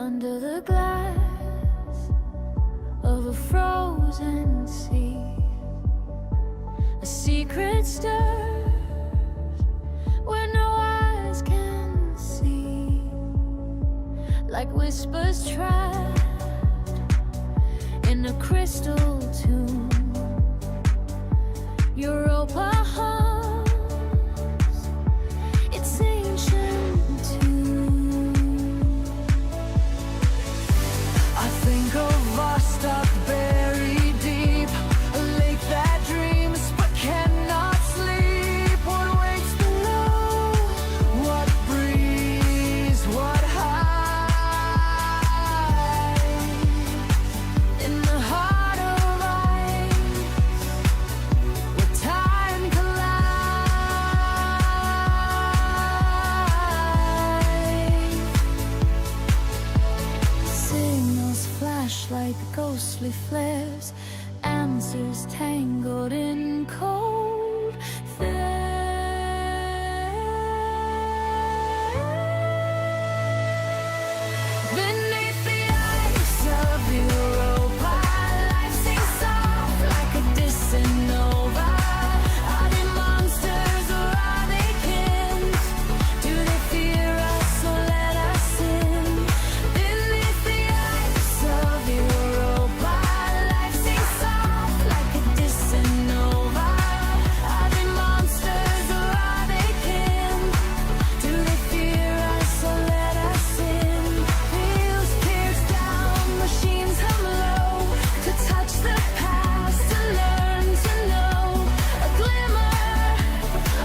under the glass of a frozen sea. A secret stirs where no eyes can see, like whispers trapped in a crystal tomb. Europa hums its ancient tune. I think of Vostok buried deep, a lake that dreams but cannot sleep. What waits below? What breeze? What hides in the heart of ice, where time collides? Signals flash like ghostly flares, answers tangled in cold thread. Beneath the ice of Europa, life sinks soft like a distant nova. Are they monsters or are they kin? Do they fear us or let us in? Beneath the ice of Europa, life sinks soft like a distant nova. Are they monsters or are they kin? Do they fear us or let us in? Wheels pierce down, machines hum low, to touch the past, to learn to know. A glimmer,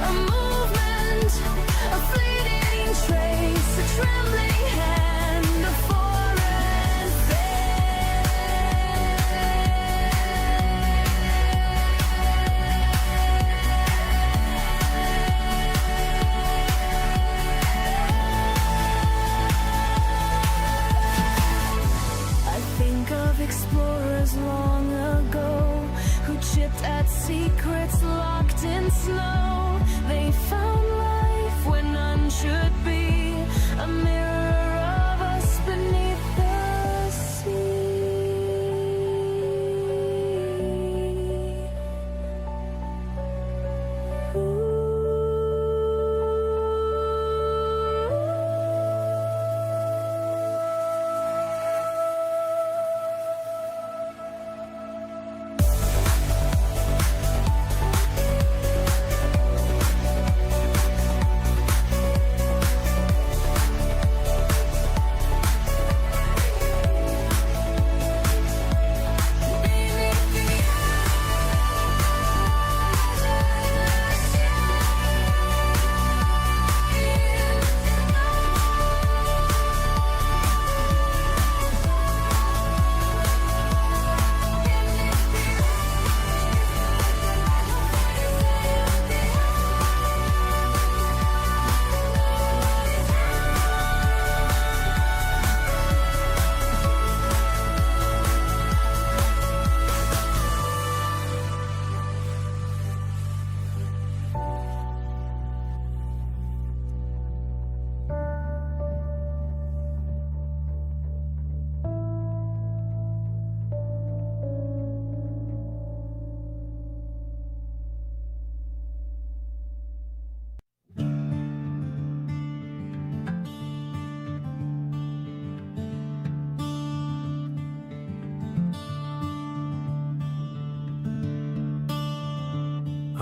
a movement, a fleeting trace, a trembling hand, a foreign I think of explorers long ago who chipped at secrets locked in snow. They found life where none should be, a mirror of us beneath the sea.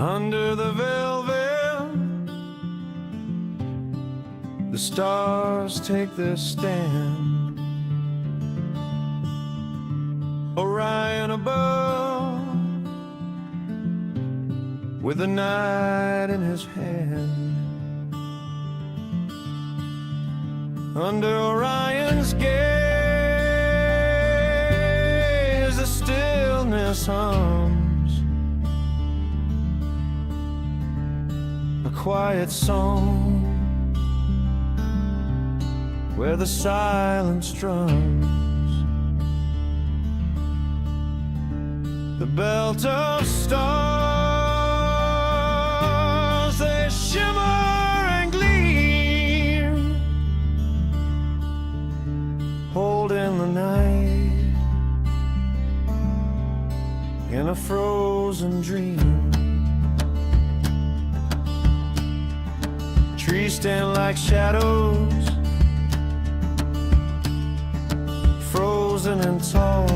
Under the velvet, the stars take their stand. Orion above, with the night in his hand. Under Orion's gaze, the stillness hums, a quiet song where the silence drums. The belt of stars, they shimmer and gleam, hold in a frozen dream. Trees stand like shadows, frozen and tall.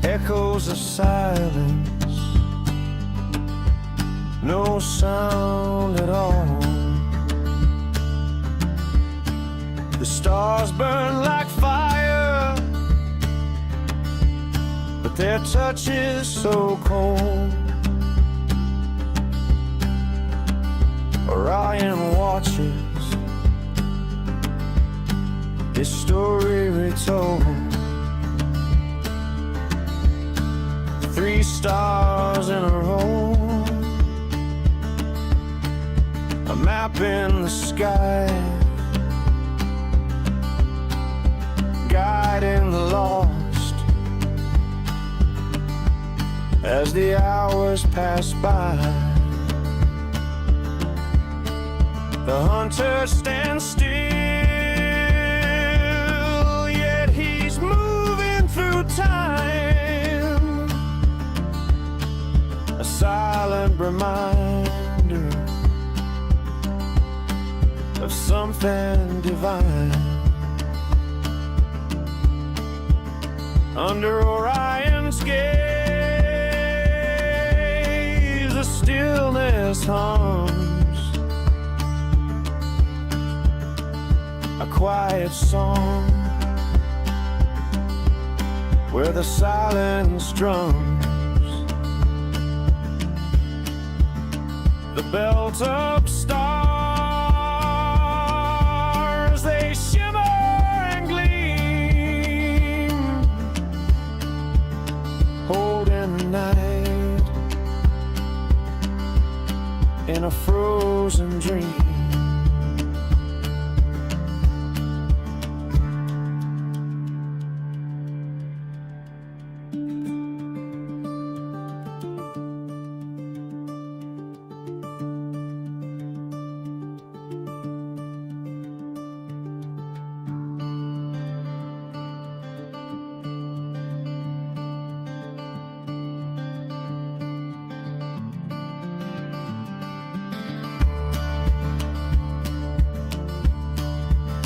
Echoes of silence, no sound at all. The stars burn like fire, but their touch is so cold. Orion watches, his story retold. 3 stars in a row, a map in the sky, guiding the lost as the hours pass by. The hunter stands still, yet he's moving through time, a silent reminder of something divine. Under Orion's gaze, the stillness hums, a quiet song where the silence drums. The belt of stars, they shimmer and gleam, holding the night in a frozen dream.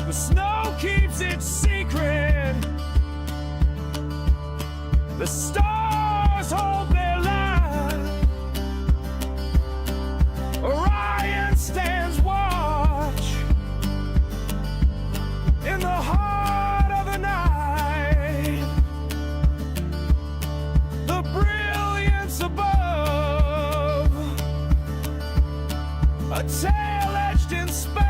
The snow keeps its secret, the stars hold their line. Orion stands watch in the heart of the night. The brilliance above, a tale etched in space.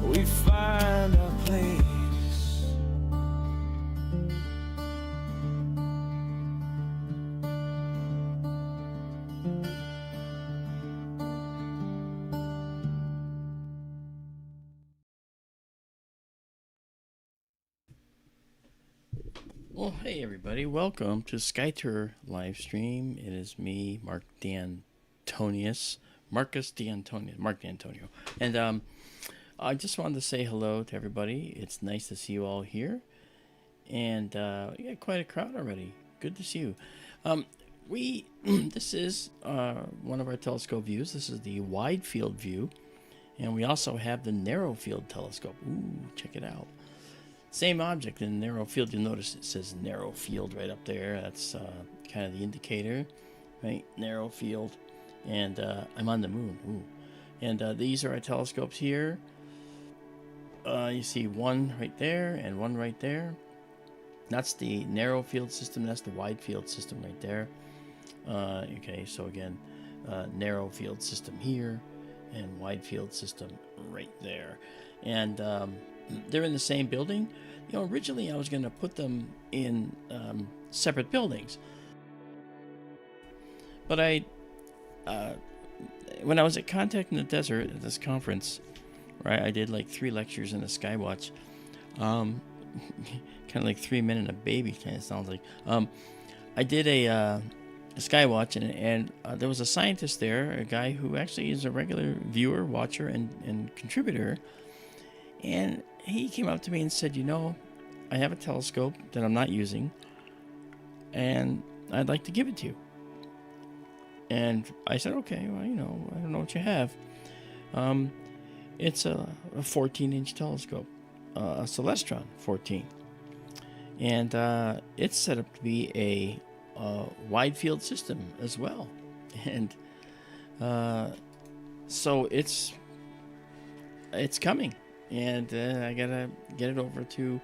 We find our place. Well, hey everybody, welcome to SkyTour live stream. It is me, Mark D'Antonius, Mark D'Antonio, and I just wanted to say hello to everybody. It's nice to see you all here, and we got quite a crowd already. Good to see you. This is one of our telescope views. This is the wide field view, and we also have the narrow field telescope. Ooh, check it out. Same object in narrow field. You'll notice it says narrow field right up there. That's kind of the indicator, right? Narrow field, and I'm on the moon. Ooh. And these are our telescopes here. You see one right there and one right there. That's the narrow field system. That's the wide field system right there. Okay, so again, narrow field system here and wide field system right there. And they're in the same building. You know, originally I was going to put them in separate buildings. But when I was at Contact in the Desert at this conference, right, I did like 3 lectures in the Skywatch. Kind of like 3 Men and a Baby, kind of sounds like. I did a Skywatch, and there was a scientist there, a guy who actually is a regular viewer, watcher, and contributor. And he came up to me and said, I have a telescope that I'm not using, and I'd like to give it to you. And I said, okay, well, I don't know what you have. It's a 14-inch telescope, a Celestron 14. And it's set up to be a wide field system as well. And so it's coming. And I got to get it over to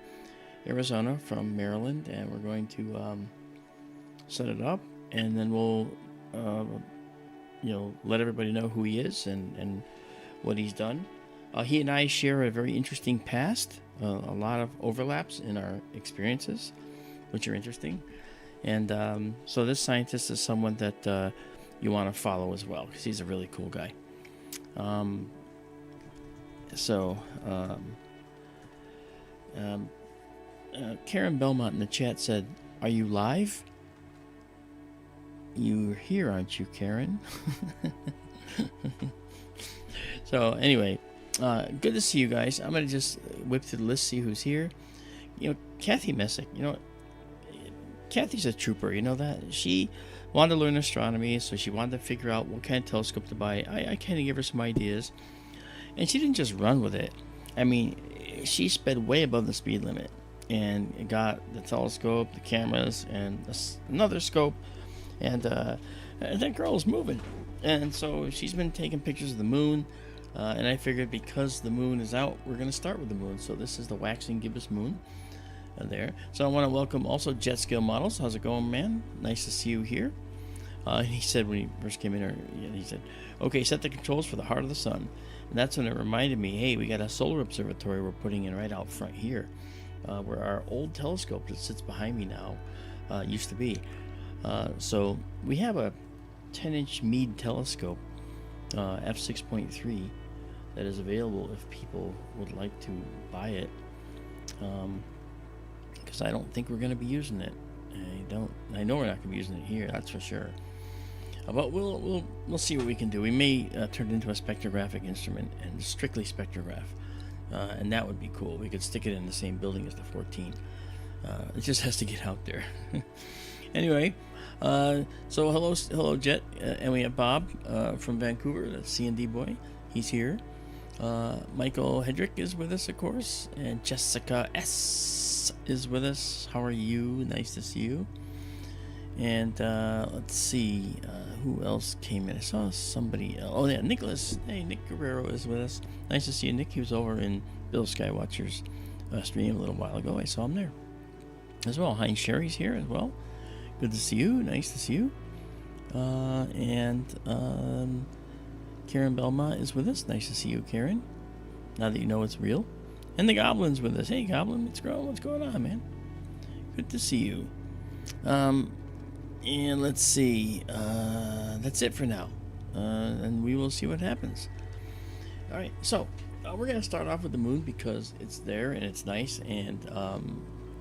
Arizona from Maryland, and we're going to set it up, and then we'll let everybody know who he is and what he's done. He and I share a very interesting past, a lot of overlaps in our experiences, which are interesting. And so this scientist is someone that you want to follow as well, because he's a really cool guy. Karen Belmont in the chat said, "Are you live? You're here, aren't you, Karen?" So anyway, good to see you guys. I'm gonna just whip to the list, see who's here. Kathy Messick. Kathy's a trooper. You know that? She wanted to learn astronomy, so she wanted to figure out what kind of telescope to buy. I kind of gave her some ideas, and she didn't just run with it. I mean, she sped way above the speed limit and got the telescope, the cameras, and another scope, and that girl is moving. And so she's been taking pictures of the moon, and I figured because the moon is out, we're going to start with the moon. So this is the waxing gibbous moon there. So I want to welcome also Jet Scale Models. How's it going, man? Nice to see you here. And he said when he first came in, he said, okay, set the controls for the heart of the sun. And that's when it reminded me, hey, we got a solar observatory we're putting in right out front here, where our old telescope that sits behind me now used to be. So we have a 10-inch Meade telescope, f6.3, that is available if people would like to buy it. Because I don't think we're going to be using it. I know we're not going to be using it here, that's for sure. But we'll see what we can do. We may turn it into a spectrographic instrument and strictly spectrograph, and that would be cool. We could stick it in the same building as the 14. It just has to get out there. Anyway, so hello Jet, and we have Bob from Vancouver, the C&D boy. He's here. Michael Hedrick is with us, of course, and Jessica S is with us. How are you? Nice to see you. And let's see who else came in. I saw somebody else. Oh yeah, Nicholas. Hey, Nick Guerrero is with us. Nice to see you, Nick. He was over in Bill Skywatcher's stream a little while ago. I saw him there as well. Heinz Sherry's here as well. Good to see you. Nice to see you. And Karen Belmont is with us. Nice to see you, Karen. Now that you know it's real. And the Goblin's with us. Hey, Goblin, what's going on, man? Good to see you. And let's see. That's it for now. And we will see what happens. All right. So we're going to start off with the moon because it's there and it's nice. And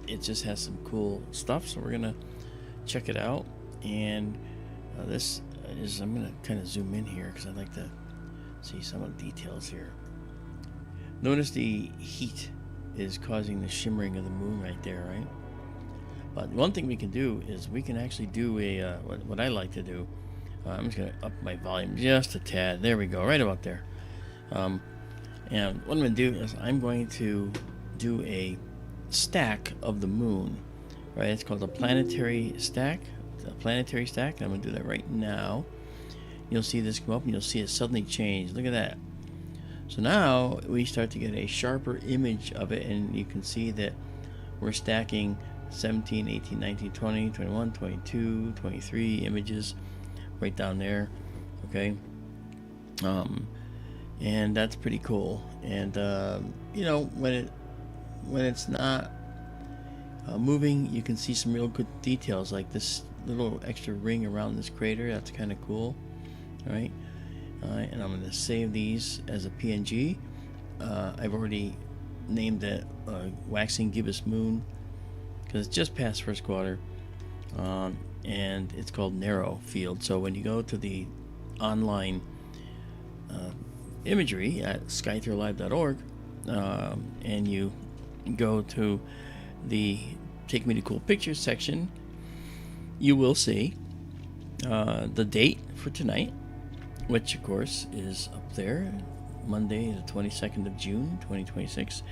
it just has some cool stuff. So we're going to check it out. And this is, I'm going to kind of zoom in here because I'd like to see some of the details here. Notice the heat is causing the shimmering of the moon right there, right? But one thing we can do is we can actually do a what I like to do. I'm just going to up my volume just a tad. There we go, right about there. And what I'm going to do is I'm going to do a stack of the moon, right? It's called a planetary stack. A planetary stack. I'm going to do that right now. You'll see this come up and you'll see it suddenly change. Look at that. So now we start to get a sharper image of it, and you can see that we're stacking 17, 18, 19, 20, 21, 22, 23 images right down there. Okay. And that's pretty cool. And when it's not moving, you can see some real good details, like this little extra ring around this crater. That's kind of cool. All right. And I'm going to save these as a PNG. I've already named it Waxing Gibbous Moon because it's just past first quarter. and it's called narrow field. So when you go to the online imagery at skythrough.org, and you go to the Take Me to Cool Pictures section, you will see the date for tonight, which of course is up there, Monday the 22nd of June 2026.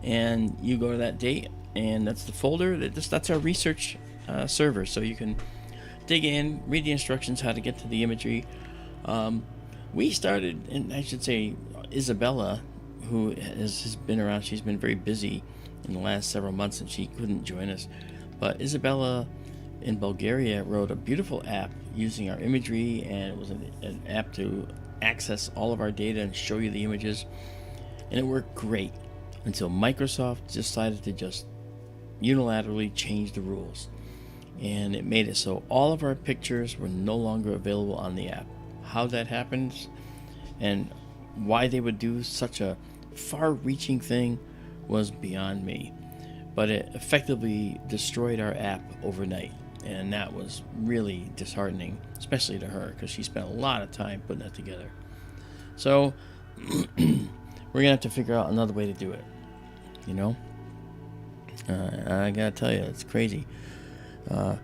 And you go to that date, and that's the folder. That's our research server, so you can dig in, read the instructions how to get to the imagery. We started, and I should say Isabella, who has been around, she's been very busy in the last several months and she couldn't join us, but Isabella in Bulgaria wrote a beautiful app using our imagery, and it was an app to access all of our data and show you the images, and it worked great until Microsoft decided to just unilaterally change the rules, and it made it so all of our pictures were no longer available on the app. How that happens and why they would do such a far-reaching thing was beyond me, but it effectively destroyed our app overnight, and that was really disheartening, especially to her, because she spent a lot of time putting that together. So we're gonna have to figure out another way to do it, you know. I gotta tell you, it's crazy. And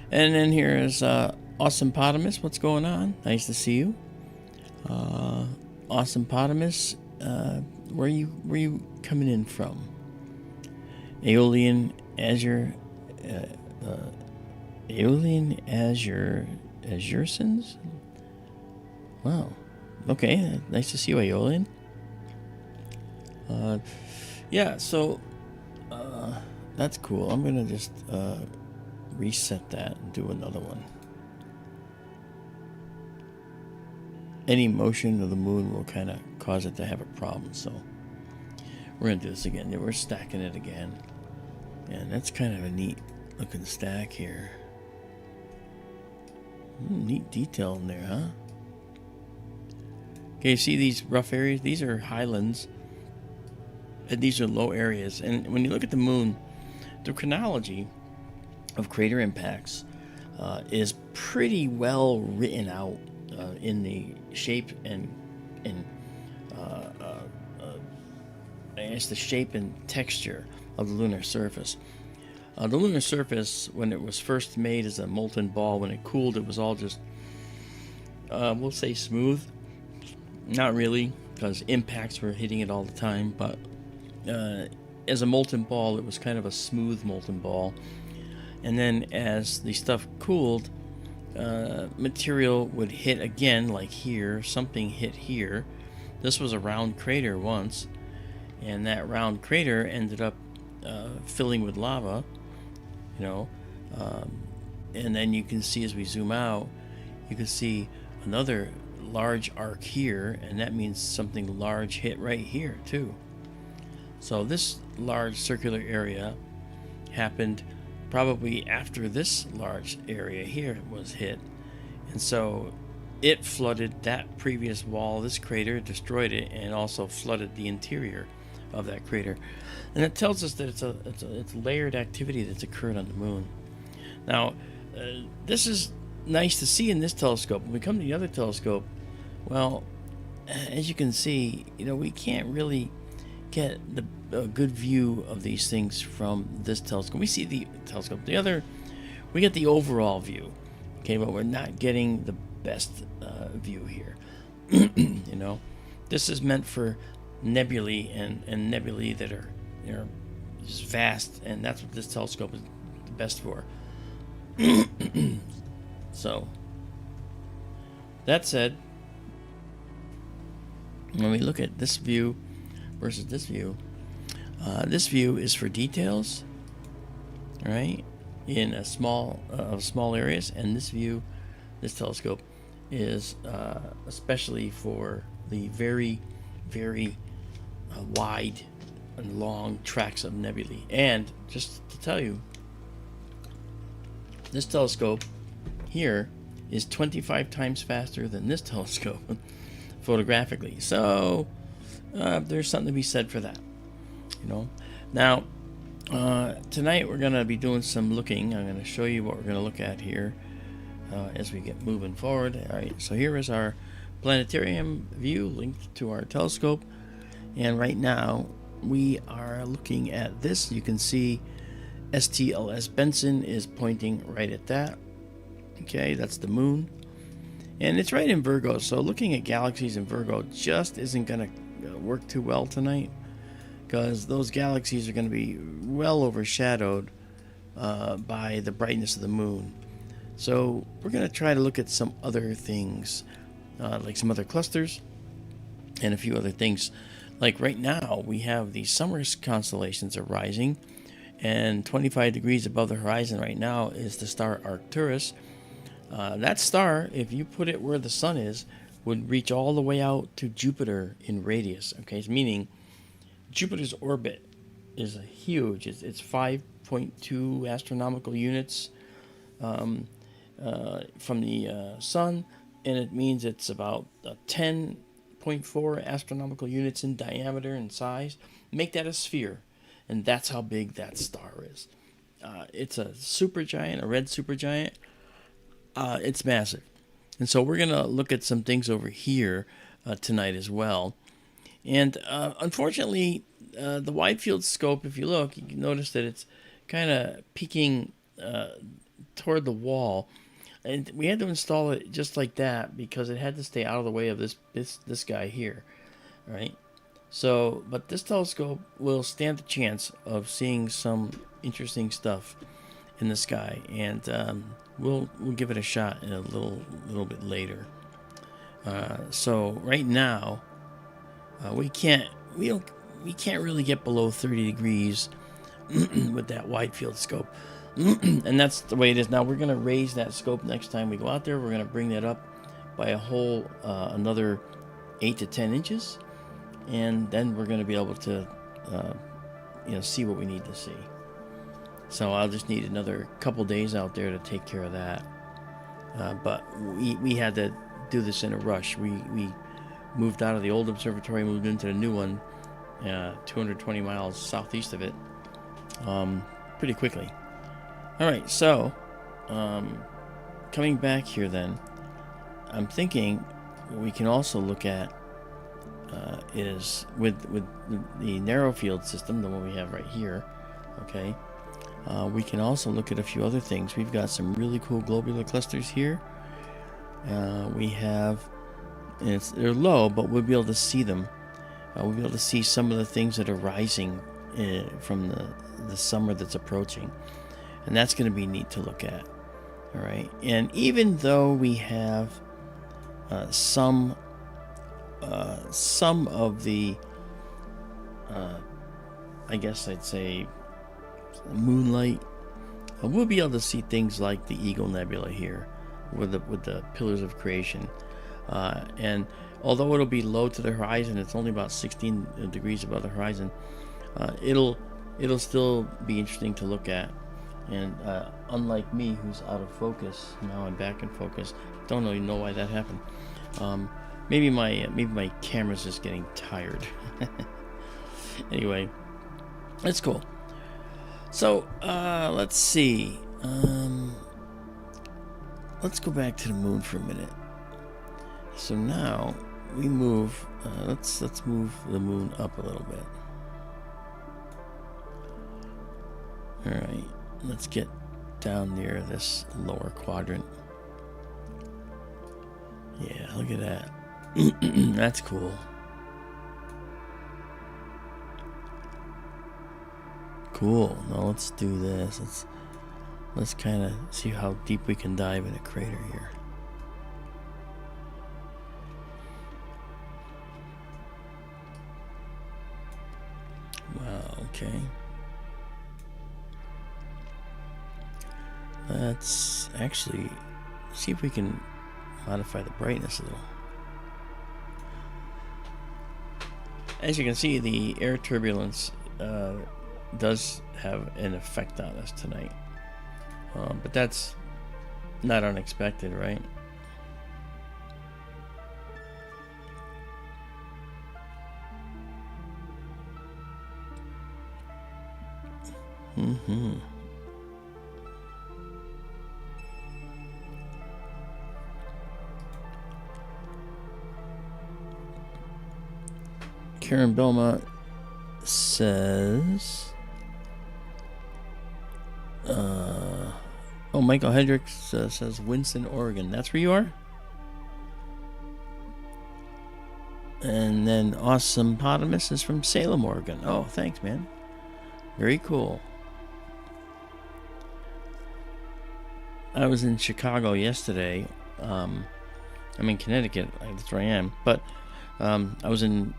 then here is Awesomepotamus. What's going on? Nice to see you. Awesomepotamus, where you coming in from? Aeolian Azure, Aeolian Azuresons? Wow. Okay, nice to see you, Aeolian. Yeah, so that's cool. I'm gonna just reset that and do another one. Any motion of the moon will kind of cause it to have a problem, so we're gonna do this again. We're stacking it again, and that's kind of a neat looking stack here. Neat detail in there, huh? Okay, see these rough areas? These are highlands, and these are low areas. And when you look at the moon, the chronology of crater impacts is pretty well written out in the shape and I guess the shape and texture of the lunar surface. The lunar surface, when it was first made as a molten ball, when it cooled, it was all just, we'll say smooth. Not really, because impacts were hitting it all the time, but as a molten ball, it was kind of a smooth molten ball. And then as the stuff cooled, material would hit again, like here. Something hit here. This was a round crater once, and that round crater ended up filling with lava, you know. And then you can see, as we zoom out, you can see another large arc here, and that means something large hit right here too. So this large circular area happened probably after this large area here was hit, and so it flooded that previous wall. This crater destroyed it and also flooded the interior of that crater, and it tells us that it's layered activity that's occurred on the moon. Now this is nice to see in this telescope. When we come to the other telescope, well, as you can see, you know, we can't really get a good view of these things from this telescope. We see the telescope. The other, we get the overall view, okay, but we're not getting the best view here. You know, this is meant for nebulae and nebulae that are, you know, just vast, and that's what this telescope is the best for. So, that said, when we look at this view versus this view is for details, right, in a small areas, and this view, this telescope, is especially for the very, very wide and long tracts of nebulae. And just to tell you, this telescope here is 25 times faster than this telescope photographically. So there's something to be said for that, you know. Now Tonight we're going to be doing some looking. I'm going to show you what we're going to look at here as we get moving forward. All right, so here is our planetarium view linked to our telescope. And right now we are looking at this. You can see STLS Benson is pointing right at that. Okay, that's the moon. And it's right in Virgo, so looking at galaxies in Virgo just isn't going to work too well tonight, because those galaxies are going to be well overshadowed by the brightness of the moon. So we're going to try to look at some other things, like some other clusters and a few other things. Like right now, we have the summer constellations are rising, and 25 degrees above the horizon right now is the star Arcturus. That star, if you put it where the sun is, would reach all the way out to Jupiter in radius. Okay, meaning Jupiter's orbit is huge. It's 5.2 astronomical units from the sun, and it means it's about 10.4 astronomical units in diameter and size. Make that a sphere, and that's how big that star is. It's a supergiant, a red supergiant. It's massive. And so we're going to look at some things over here tonight as well. And unfortunately, the wide field scope, if you look, you can notice that it's kind of peeking toward the wall. And we had to install it just like that because it had to stay out of the way of this guy here. Right? So, but this telescope will stand a chance of seeing some interesting stuff in the sky, and we'll give it a shot in a little bit later. So right now, we can't really get below 30 degrees with that wide field scope, and that's the way it is now. We're gonna raise that scope next time we go out there. We're gonna bring that up by a whole another 8 to 10 inches, and then we're gonna be able to see what we need to see. So I'll just need another couple days out there to take care of that. But we had to do this in a rush. We moved out of the old observatory, moved into the new one, 220 miles southeast of it, pretty quickly. All right, so coming back here then, I'm thinking what we can also look at is with the narrow field system, the one we have right here, okay? We can also look at a few other things. We've got some really cool globular clusters here. We have, they're low, but we'll be able to see them. We'll be able to see some of the things that are rising from the summer that's approaching. And that's going to be neat to look at. All right. And even though we have some of the, I guess I'd say, moonlight, we'll be able to see things like the Eagle Nebula here with the pillars of creation, and although it'll be low to the horizon, it's only about 16 degrees above the horizon, it'll still be interesting to look at. And unlike me, who's out of focus, now I'm back in focus. Don't really know why that happened. Maybe my camera's just getting tired. Anyway, that's cool. So, let's see. Let's go back to the moon for a minute. So now we move. Let's move the moon up a little bit. All right. Let's get down near this lower quadrant. Yeah, look at that. That's cool. Cool. Now let's do this. Let's kind of see how deep we can dive in a crater here. Wow, okay. Let's actually see if we can modify the brightness a little. As you can see, the air turbulence does have an effect on us tonight, but that's not unexpected, right? Karen Belmont says, oh, Michael Hendricks says Winston, Oregon. That's where you are? And then Awesome Potamus is from Salem, Oregon. Oh, thanks, man. Very cool. I was in Chicago yesterday. I'm in Connecticut. That's where I am. But I was in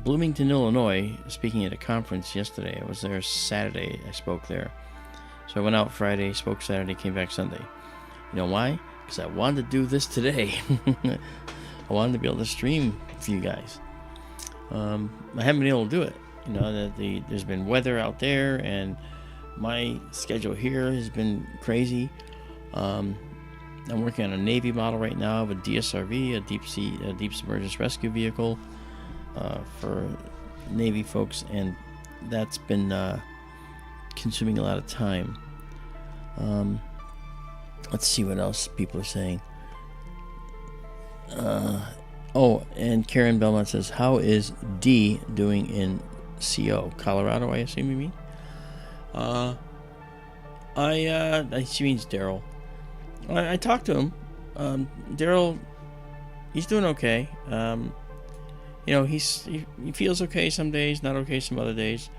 Bloomington, Illinois, speaking at a conference yesterday. I was there Saturday. I spoke there. So I went out Friday, spoke Saturday, came back Sunday. You know why? Because I wanted to do this today. I wanted to be able to stream for you guys. I haven't been able to do it. You know, there's been weather out there, and my schedule here has been crazy. I'm working on a Navy model right now of a DSRV, a deep submergence rescue vehicle for Navy folks, and that's been consuming a lot of time. Let's see what else people are saying. Oh, and Karen Belmont says, how is D doing in CO? Colorado, I assume you mean? She means Daryl. I talked to him. Daryl, he's doing okay. You know, he feels okay some days, not okay some other days.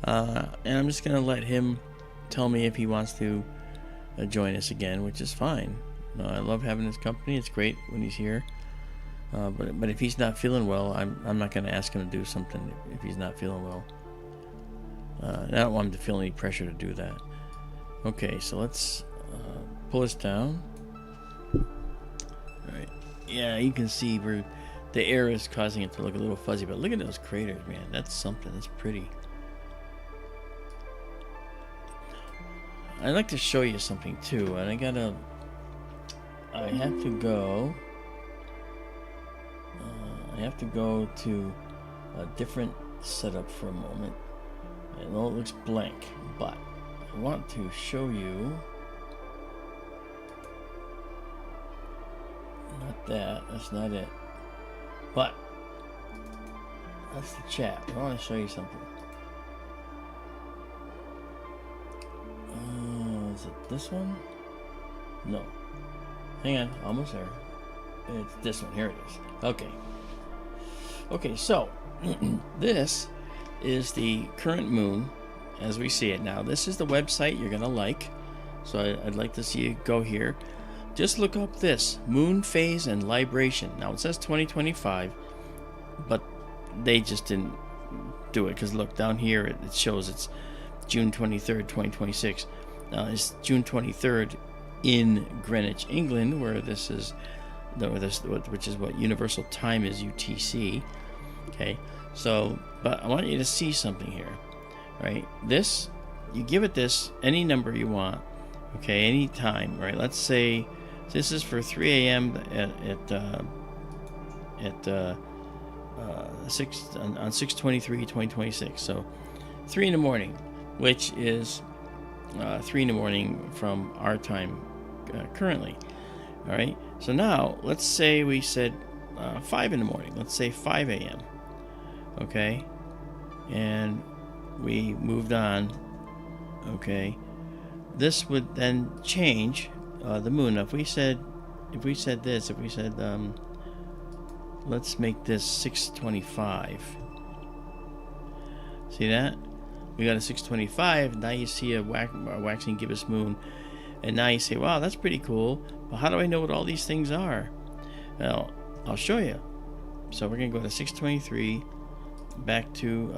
And I'm just gonna let him tell me if he wants to join us again, which is fine. I love having his company. It's great when he's here. But if he's not feeling well, I'm not gonna ask him to do something if he's not feeling well. And I don't want him to feel any pressure to do that. Okay, so let's pull this down. All right. Yeah, you can see where the air is causing it to look a little fuzzy, but look at those craters, man. That's something. That's pretty. I'd like to show you something too, and I have to go to a different setup for a moment. I know it looks blank, but I want to show you. Not that. That's not it. But that's the chat. I want to show you something. Is it this one? No. Hang on. Almost there. It's this one. Here it is. Okay. Okay, so this is the current moon as we see it now. This is the website you're going to like. So I'd like to see you go here. Just look up this, moon phase and libration. Now it says 2025, but they just didn't do it because look down here, it shows it's June 23rd, 2026. Now it's June 23rd in Greenwich, England, where this is, which is what Universal Time is, UTC. Okay, so, but I want you to see something here, right? This, you give it this, any number you want, okay, any time, right? Let's say this is for 3 a.m. at 6/23/2026. So 3 in the morning, which is 3 in the morning from our time currently. All right. So now let's say we said 5 in the morning. Let's say 5 a.m. Okay, and we moved on. Okay, this would then change the moon. Now, if we said let's make this 6:25. See that? We got a 6:25. Now you see a waxing gibbous moon, and now you say, "Wow, that's pretty cool." But how do I know what all these things are? Well, I'll show you. So we're gonna go to 6:23, back to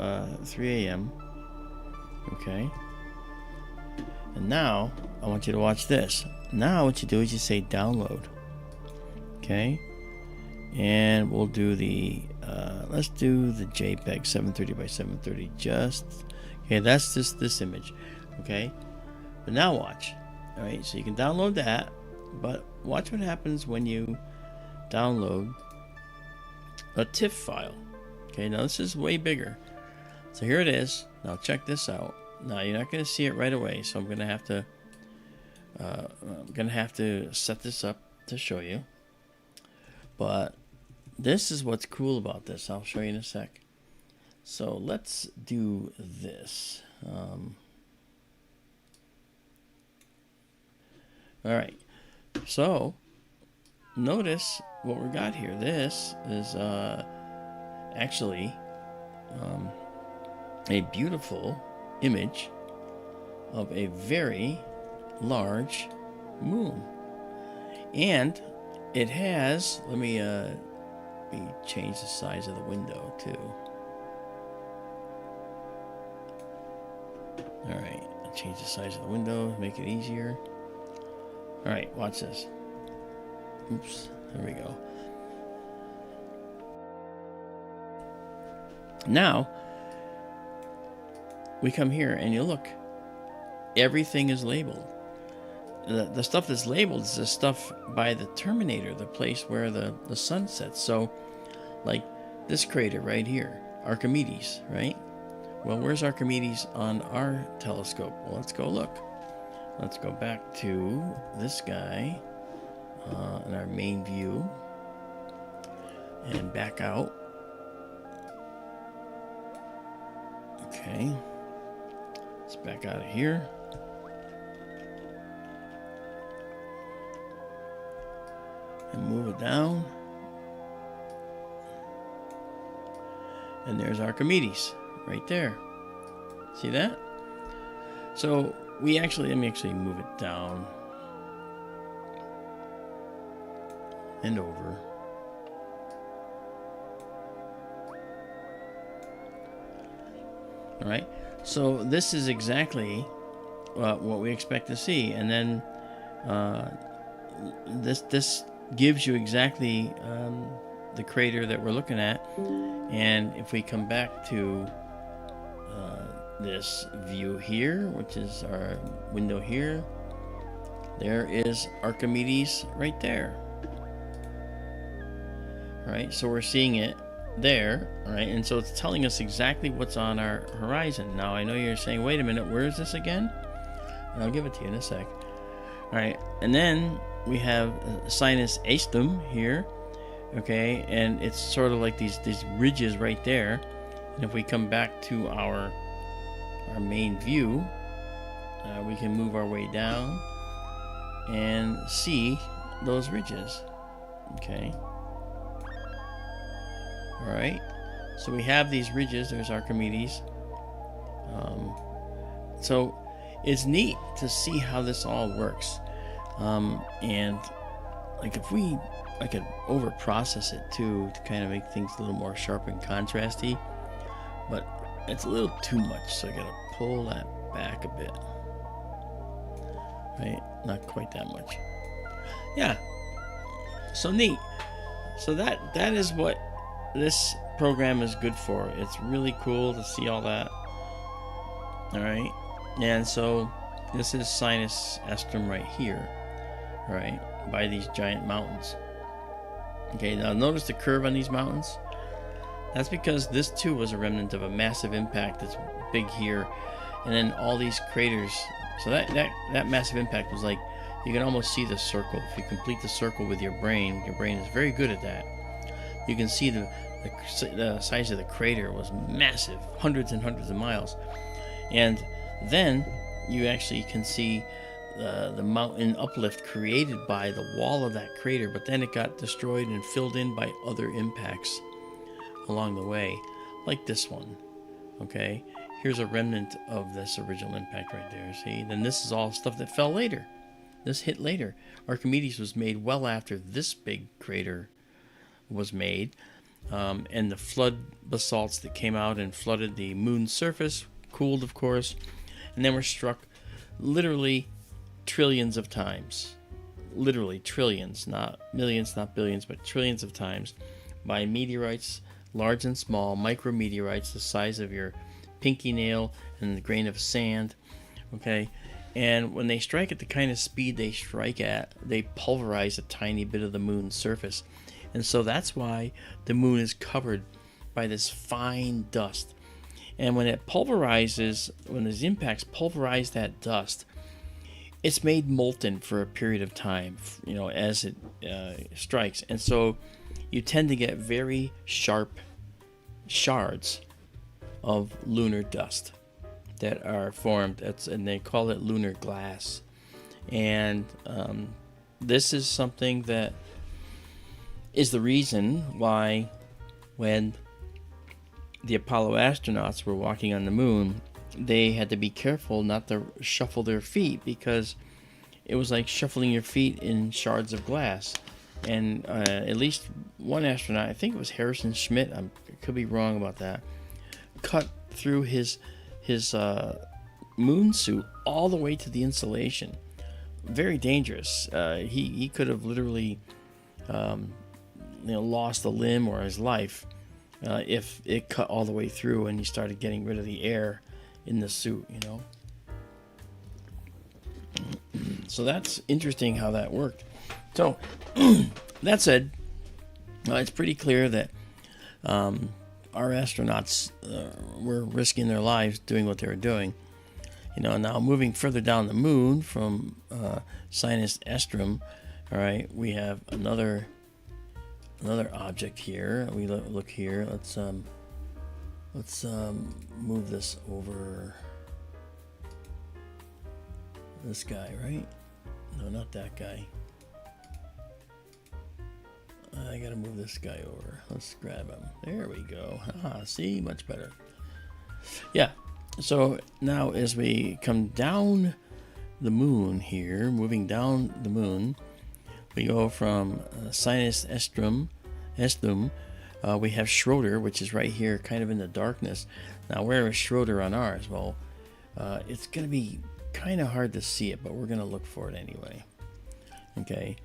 3 a.m. Okay. And now I want you to watch this. Now what you do is you say download. Okay. And we'll do the let's do the JPEG 730 by 730. Just okay. That's just this image. Okay. But now watch. All right. So you can download that, but watch what happens when you download a TIFF file. Okay. Now this is way bigger. So here it is. Now check this out. Now you're not going to see it right away, so I'm going to have to set this up to show you. But this is what's cool about this. I'll show you in a sec. So let's do this. All right. So notice what we got here. This is actually a beautiful image of a very large moon, and it has, let me change the size of the window too. All right, I'll change the size of the window, make it easier. All right, watch this. Oops, there we go. Now we come here and you look, everything is labeled. The stuff that's labeled is the stuff by the terminator, the place where the sun sets. So like this crater right here, Archimedes, right? Well, where's Archimedes on our telescope? Well, let's go look. Let's go back to this guy in our main view and back out. Okay, let's back out of here. And move it down. And there's Archimedes right there. See that? So we actually, let me actually move it down and over. All right. So this is exactly what we expect to see. And then this gives you exactly the crater that we're looking at. And if we come back to this view here, which is our window here, there is Archimedes right there. All right, so we're seeing it there, all right, and so it's telling us exactly what's on our horizon. Now I know you're saying, wait a minute, where is this again? And I'll give it to you in a sec. All right, and then we have Sinus Aestum here, okay, and it's sort of like these ridges right there. And if we come back to our main view, we can move our way down and see those ridges. Okay. All right. So we have these ridges. There's Archimedes. So it's neat to see how this all works. And like if I could over process it too to kind of make things a little more sharp and contrasty, but it's a little too much, so I gotta pull that back a bit. Right, not quite that much. Yeah, so neat. So that is what this program is good for. It's really cool to see all that. All right, and so this is Sinus Aestum right here, right, by these giant mountains. Okay, now notice the curve on these mountains. That's because this too was a remnant of a massive impact that's big here, and then all these craters. So that massive impact was like, you can almost see the circle. If you complete the circle with your brain is very good at that. You can see the size of the crater was massive, hundreds and hundreds of miles. And then you actually can see the mountain uplift created by the wall of that crater, but then it got destroyed and filled in by other impacts along the way, like this one. Okay, here's a remnant of this original impact right there. See, then this is all stuff that fell later. This hit later. Archimedes was made well after this big crater was made, and the flood basalts that came out and flooded the moon's surface, cooled of course, and then were struck literally trillions of times. Literally trillions, not millions, not billions, but trillions of times by meteorites, large and small, micrometeorites the size of your pinky nail and a grain of sand. Okay, and when they strike at the kind of speed they strike at, they pulverize a tiny bit of the moon's surface. And so that's why the moon is covered by this fine dust. And when it pulverizes, when these impacts pulverize that dust, it's made molten for a period of time, you know, as it strikes. And so you tend to get very sharp shards of lunar dust that are formed. And they call it lunar glass. And this is something that is the reason why when the Apollo astronauts were walking on the moon, they had to be careful not to shuffle their feet, because it was like shuffling your feet in shards of glass. And at least one astronaut, I think it was Harrison Schmitt, I could be wrong about that, cut through his moon suit all the way to the insulation. Very dangerous. He could have literally lost a limb or his life if it cut all the way through and you started getting rid of the air in the suit, you know. So that's interesting how that worked. So that said, it's pretty clear that our astronauts were risking their lives doing what they were doing. You know, now moving further down the moon from Sinus Estrum, all right, we have another object here. We look here. Let's move this over. This guy, right? No, not that guy. I gotta move this guy over. Let's grab him. There we go. Ah, see, much better. Yeah. So now as we come down the moon here, moving down the moon, we go from Sinus Estrum. We have Schroeder, which is right here, kind of in the darkness. Now, where is Schroeder on ours? Well, it's going to be kind of hard to see it, but we're going to look for it anyway. Okay,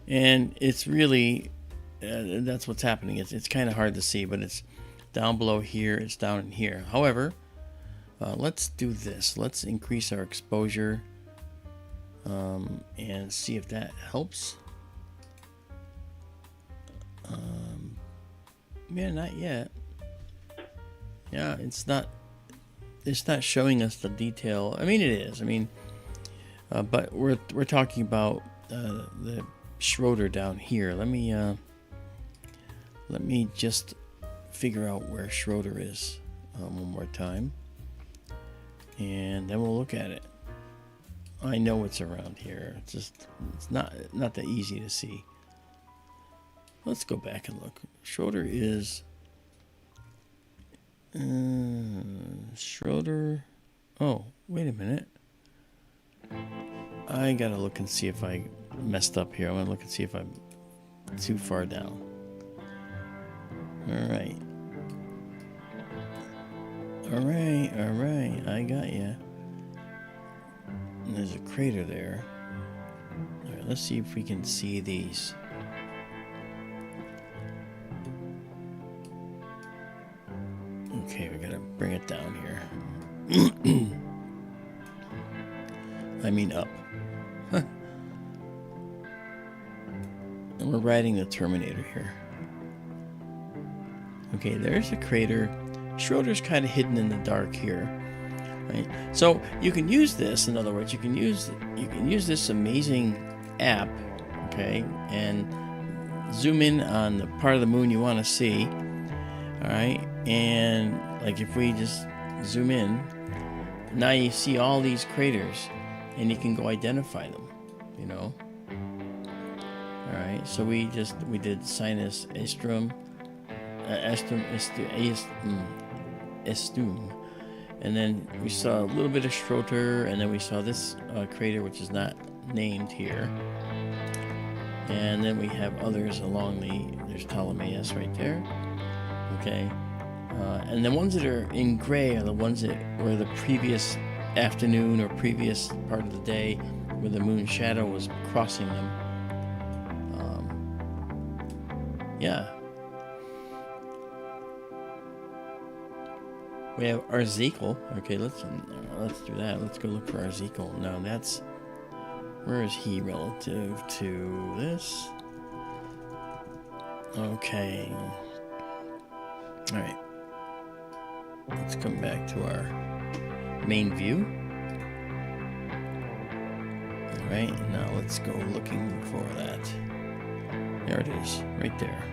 and it's really that's what's happening. It's kind of hard to see, but it's down below here. It's down in here. However, let's do this. Let's increase our exposure and see if that helps. Yeah, not yet. Yeah, it's not showing us the detail. I mean, it is. I mean, but we're talking about the Schroeder down here. Let me just figure out where Schroeder is one more time, and then we'll look at it. I know it's around here. It's not that easy to see. Let's go back and look. Schroeder is Schroeder. Oh, wait a minute. I gotta look and see if I messed up here. I'm gonna look and see if I'm too far down. All right. I got you. There's a crater there. All right, let's see if we can see these. Okay, we gotta bring it down here. I mean up. And we're riding the Terminator here. Okay, there's a crater. Schroeder's kind of hidden in the dark here, right? So you can use this. In other words, you can use this amazing app, okay, and zoom in on the part of the moon you want to see. All right, and like if we just zoom in, now you see all these craters, and you can go identify them. You know. All right, so we did Sinus Estrum. Estum, and then we saw a little bit of Schroeder, and then we saw this crater, which is not named here, and then we have others along there's Ptolemaeus right there, okay, and the ones that are in gray are the ones that were the previous afternoon or previous part of the day where the moon shadow was crossing them. Yeah. We have Arzekel. Okay, let's do that. Let's go look for Arzekel. Now where is he relative to this? Okay. All right. let's come back to our main view. All right, now let's go looking for that. There it is, right there.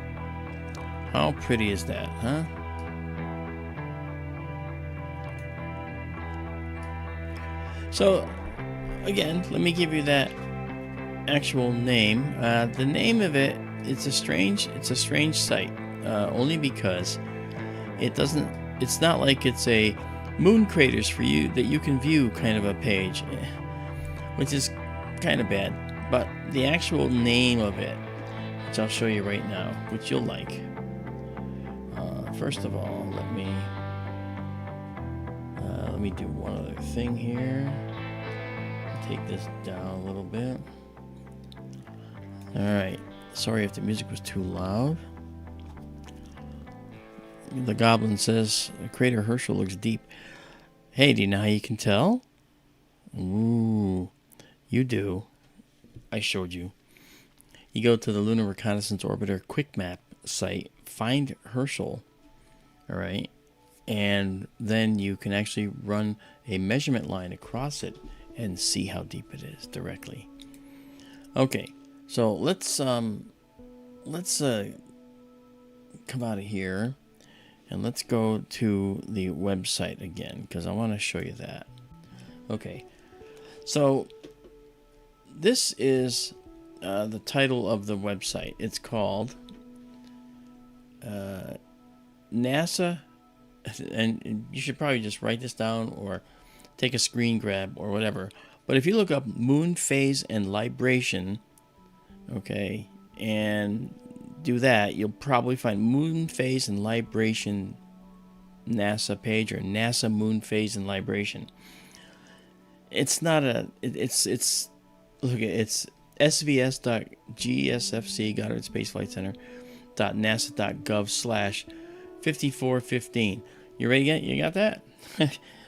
How pretty is that, huh? So, again, let me give you that actual name. The name of it, it's a strange site, only because it's not like it's a moon craters for you that you can view kind of a page, which is kind of bad. But the actual name of it, which I'll show you right now, which you'll like. First of all, let me do one other thing here. Take this down a little bit. Alright, sorry if the music was too loud. The Goblin says, Crater Herschel looks deep. Hey, do you know how you can tell? Ooh, you do. I showed you. You go to the Lunar Reconnaissance Orbiter Quick Map site, find Herschel, alright, and then you can actually run a measurement line across it and see how deep it is directly. Okay, so let's come out of here and let's go to the website again, because I want to show you that. Okay, so this is the title of the website. It's called NASA, and you should probably just write this down or take a screen grab or whatever. But if you look up moon phase and libration, okay, and do that, you'll probably find moon phase and libration NASA page, or NASA moon phase and libration. It's not a, it's look at it's svs.gsfc Goddard Space Flight Center .nasa.gov/5415. You ready yet? You got that?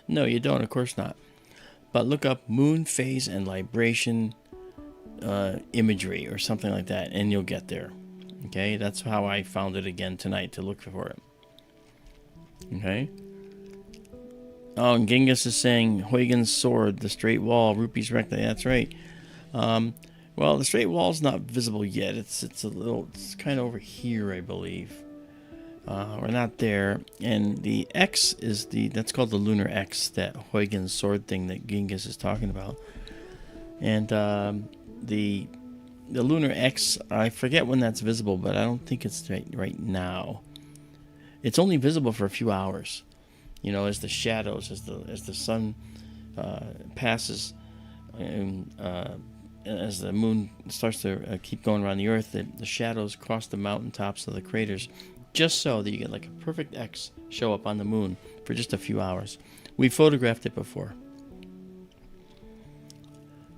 No, you don't, of course not. But look up moon phase and libration imagery or something like that, and you'll get there. Okay, that's how I found it again tonight, to look for it. Okay. Oh, and Genghis is saying Huygens sword, the straight wall, rupees rectangle. That's right. Well, the straight wall's not visible yet. It's kind of over here, I believe. We're not there, and the X is that's called the lunar X, that Huygens sword thing that Genghis is talking about. And the lunar X, I forget when that's visible, but I don't think it's right now. It's only visible for a few hours, you know, as the shadows, as the sun passes, and as the moon starts to keep going around the Earth, the shadows cross the mountaintops of the craters, just so that you get like a perfect X show up on the moon for just a few hours. We photographed it before,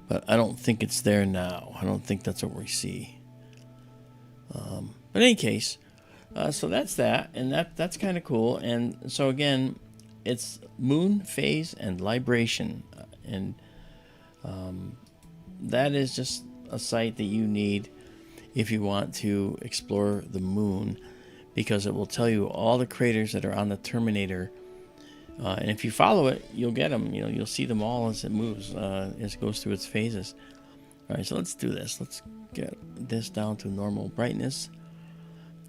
but I don't think it's there now. I don't think that's what we see. But in any case, so that's that, and that's kind of cool. And so again, it's moon phase and libration, and that is just a site that you need if you want to explore the moon, because it will tell you all the craters that are on the Terminator, and if you follow it, you'll get them. You know, you'll see them all as it moves, as it goes through its phases. All right, so let's do this. Let's get this down to normal brightness.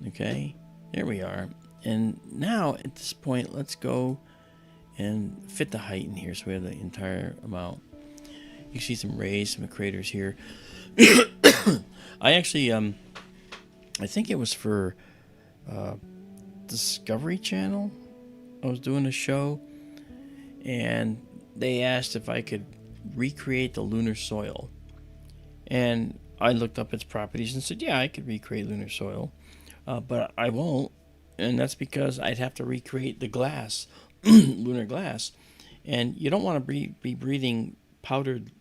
Okay, there we are. And now at this point, let's go and fit the height in here, so we have the entire amount. You see some rays, some craters here. I actually, I think it was for Discovery Channel. I was doing a show, and they asked if I could recreate the lunar soil. And I looked up its properties and said, yeah, I could recreate lunar soil, but I won't. And that's because I'd have to recreate the glass, lunar glass. And you don't want to be breathing powdered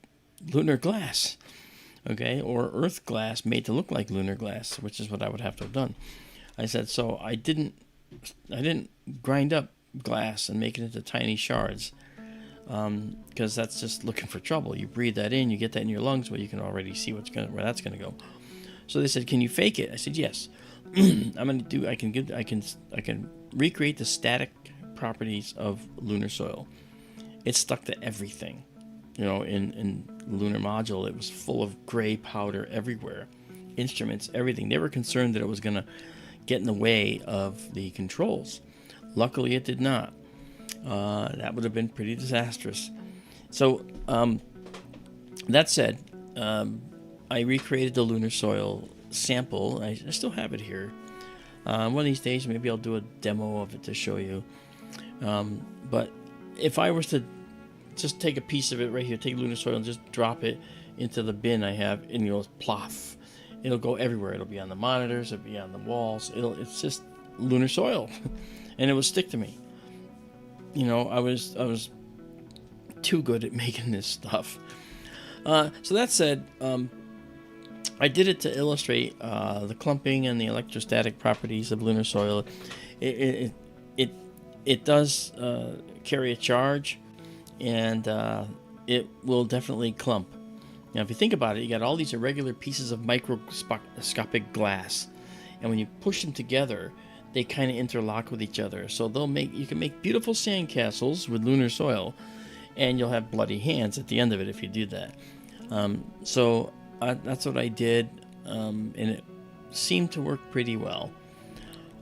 lunar glass, okay, or earth glass made to look like lunar glass, which is what I would have to have done. I said, so I didn't grind up glass and make it into tiny shards, because that's just looking for trouble. You breathe that in, you get that in your lungs, well, you can already see where that's gonna go. So they said, can you fake it? I said, yes. I can recreate the static properties of lunar soil. It stuck to everything. You know, in lunar module, it was full of gray powder everywhere. Instruments, everything. They were concerned that it was going to get in the way of the controls. Luckily, it did not. That would have been pretty disastrous. So, that said, I recreated the lunar soil sample. I still have it here. One of these days, maybe I'll do a demo of it to show you. But if I was to just take a piece of it right here, take lunar soil and just drop it into the bin I have, and you'll plof. It'll go everywhere. It'll be on the monitors. It'll be on the walls. It's just lunar soil, and it will stick to me. You know, I was too good at making this stuff. So that said, I did it to illustrate the clumping and the electrostatic properties of lunar soil. It does carry a charge, and it will definitely clump. Now, if you think about it, you got all these irregular pieces of microscopic glass, and when you push them together, they kind of interlock with each other. So you can make beautiful sandcastles with lunar soil, and you'll have bloody hands at the end of it if you do that. So that's what I did, and it seemed to work pretty well.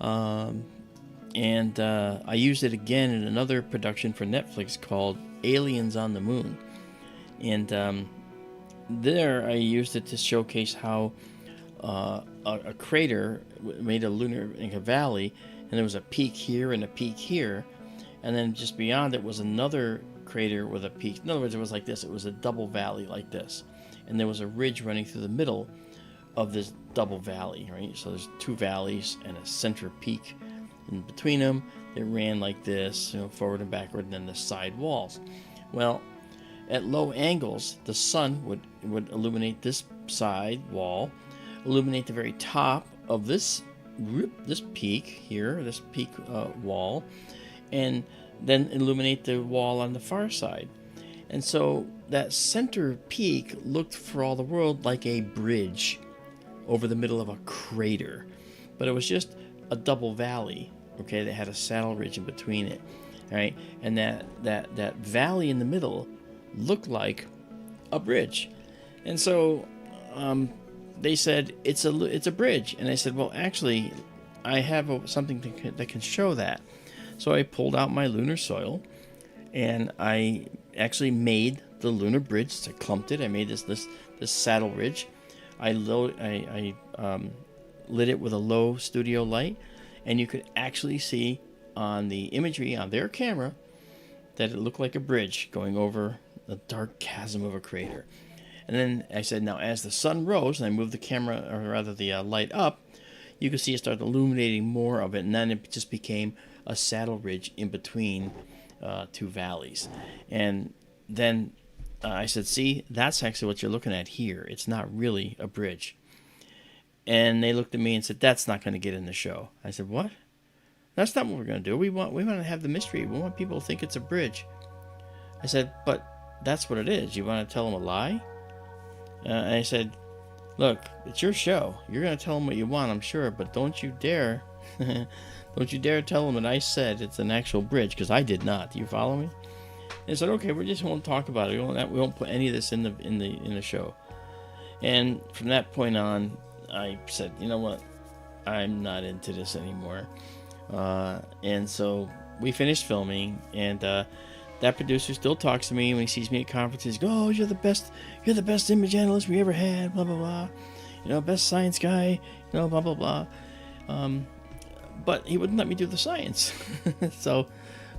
And I used it again in another production for Netflix called Aliens on the Moon. And there I used it to showcase how a crater made a lunar valley, and there was a peak here and a peak here, and then just beyond it was another crater with a peak. In other words, it was like this. It was a double valley like this, and there was a ridge running through the middle of this double valley, right? So there's two valleys and a center peak in between them. It ran like this, you know, forward and backward, and then the side walls. Well, at low angles, the sun would illuminate this side wall, illuminate the very top of this peak here, this peak wall, and then illuminate the wall on the far side. And so that center peak looked for all the world like a bridge over the middle of a crater, but it was just a double valley, okay, that had a saddle ridge in between it, right? And that valley in the middle looked like a bridge. And so they said it's a bridge, and I said, well, actually I have something that can show that. So I pulled out my lunar soil, and I actually made the lunar bridge. So I clumped it. I made this saddle ridge. I lit it with a low studio light, and you could actually see on the imagery on their camera that it looked like a bridge going over the dark chasm of a crater. And then I said, now as the sun rose, and I moved the camera, or rather the light up, you could see it start illuminating more of it, and then it just became a saddle ridge in between two valleys. And then I said, see, that's actually what you're looking at here. It's not really a bridge. And they looked at me and said, that's not going to get in the show. I said, what? That's not what we're going to do. We want to have the mystery. We want people to think it's a bridge. I said, but that's what it is. You want to tell them a lie? And I said, look, it's your show. You're going to tell them what you want, I'm sure, but don't you dare, don't you dare tell them that I said it's an actual bridge, because I did not. Do you follow me? And I said, okay, we just won't talk about it. We won't put any of this in the show. And from that point on, I said, you know what? I'm not into this anymore. And so we finished filming, and that producer still talks to me when he sees me at conferences. He goes, oh, you're the best image analyst we ever had, blah, blah, blah. You know, best science guy, you know, blah, blah, blah. But he wouldn't let me do the science. So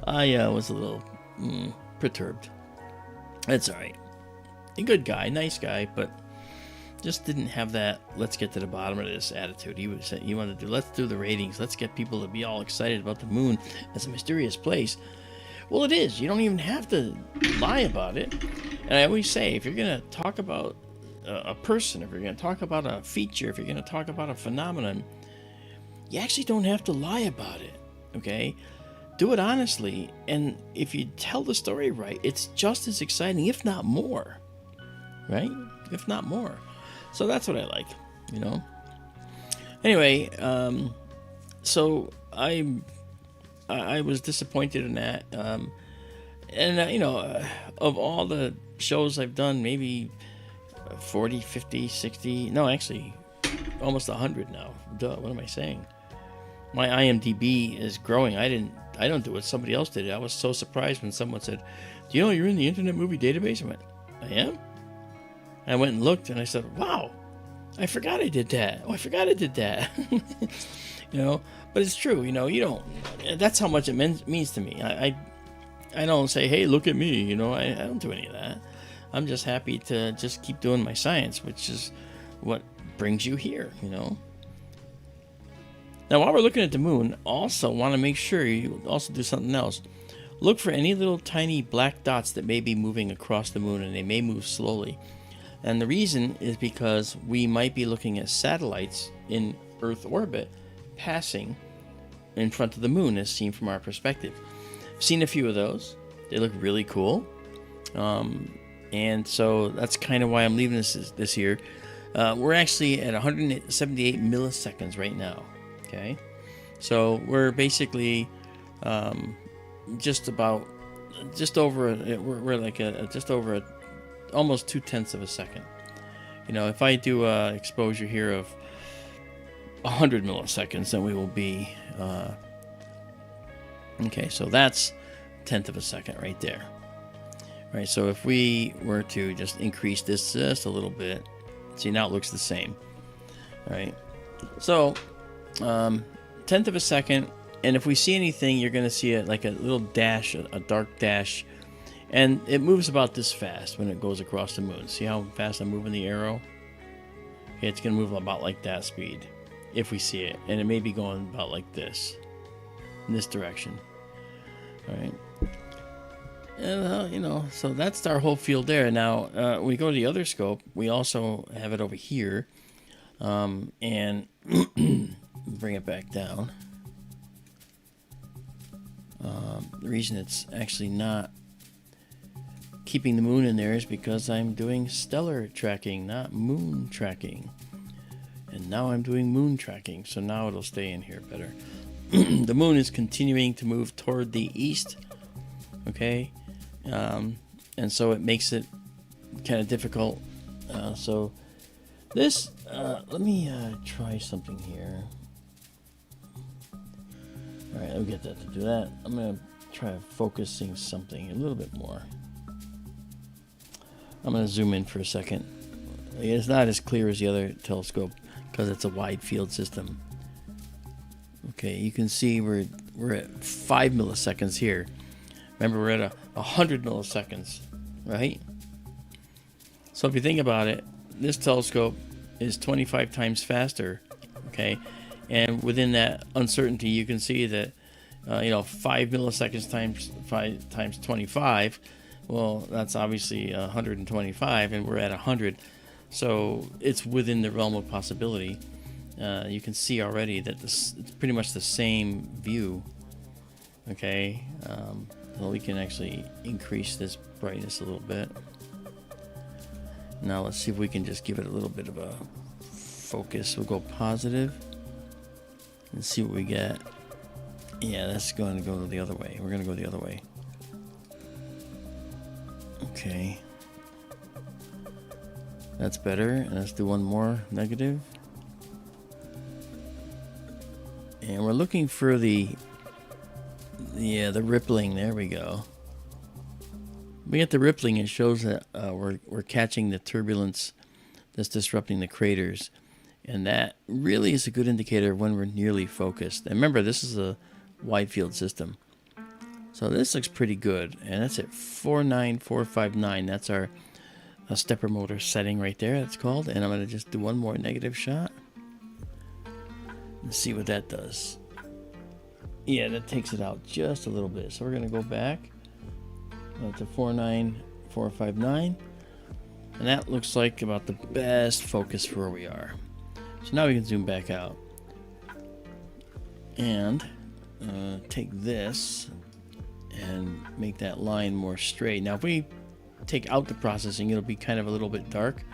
I was a little perturbed. That's all right. A good guy, nice guy, but just didn't have that let's get to the bottom of this attitude. He wanted to do, let's do the ratings. Let's get people to be all excited about the moon as a mysterious place. Well, it is. You don't even have to lie about it. And I always say, if you're going to talk about a person, if you're going to talk about a feature, if you're going to talk about a phenomenon, you actually don't have to lie about it, okay? Do it honestly, and if you tell the story right, it's just as exciting, if not more, right? If not more. So that's what I like, you know? Anyway, so I I was disappointed in that. Of all the shows I've done, maybe 40, 50, 60, no, actually almost 100 now. Duh, what am I saying? My IMDb is growing. I don't do it. Somebody else did it. I was so surprised when someone said, "Do you know you're in the Internet Movie Database?" I went, "I am?" I went and looked, and I said, "Wow, I forgot I did that. Oh, I forgot I did that." But it's true. You don't. That's how much it means to me. I don't say, "Hey, look at me." I don't do any of that. I'm just happy to just keep doing my science, which is what brings you here. Now, while we're looking at the moon, also want to make sure you also do something else. Look for any little tiny black dots that may be moving across the moon, and they may move slowly. And the reason is because we might be looking at satellites in Earth orbit passing in front of the moon as seen from our perspective. I've seen a few of those. They look really cool. And so that's kind of why I'm leaving this here. We're actually at 178 milliseconds right now. Okay, so we're basically just over almost 0.2 of a second. If I do exposure here of 100 milliseconds, then we will be okay. So that's 1/10 of a second right there. Right. So if we were to just increase this just a little bit, see, now it looks the same. Right. So 1/10 of a second, and if we see anything, you're going to see it like a little dash, a dark dash, and it moves about this fast when it goes across the moon. See how fast I'm moving the arrow? Okay, it's going to move about like that speed if we see it, and it may be going about like this, in this direction. All right, and so that's our whole field there. Now when we go to the other scope, we also have it over here, and bring it back down. The reason it's actually not keeping the moon in there is because I'm doing stellar tracking, not moon tracking. And now I'm doing moon tracking, so now it'll stay in here better. The moon is continuing to move toward the east, okay? And so it makes it kind of difficult. So this, let me try something here. All right, I'll get that to do that. I'm going to try focusing something a little bit more. I'm going to zoom in for a second. It's not as clear as the other telescope because it's a wide field system. Okay, you can see we're at 5 milliseconds here. Remember, we're at 100 milliseconds, right? So if you think about it, this telescope is 25 times faster, okay? And within that uncertainty, you can see that, 5 milliseconds times 5 times 25, well, that's obviously 125, and we're at 100. So it's within the realm of possibility. You can see already that it's pretty much the same view, okay? Well, we can actually increase this brightness a little bit. Now let's see if we can just give it a little bit of a focus. We'll go positive and see what we get. Yeah, that's going to go the other way. We're going to go the other way. Okay. That's better. And let's do one more negative. And we're looking for the rippling. There we go. We get the rippling. It shows that we're catching the turbulence that's disrupting the craters. And that really is a good indicator of when we're nearly focused. And remember, this is a wide field system. So this looks pretty good. And that's at 49459. That's our stepper motor setting right there, it's called. And I'm going to just do one more negative shot. Let's see what that does. Yeah, that takes it out just a little bit. So we're going to go back to 49459. And that looks like about the best focus for where we are. So now we can zoom back out. And take this and make that line more straight. Now if we take out the processing, it'll be kind of a little bit dark.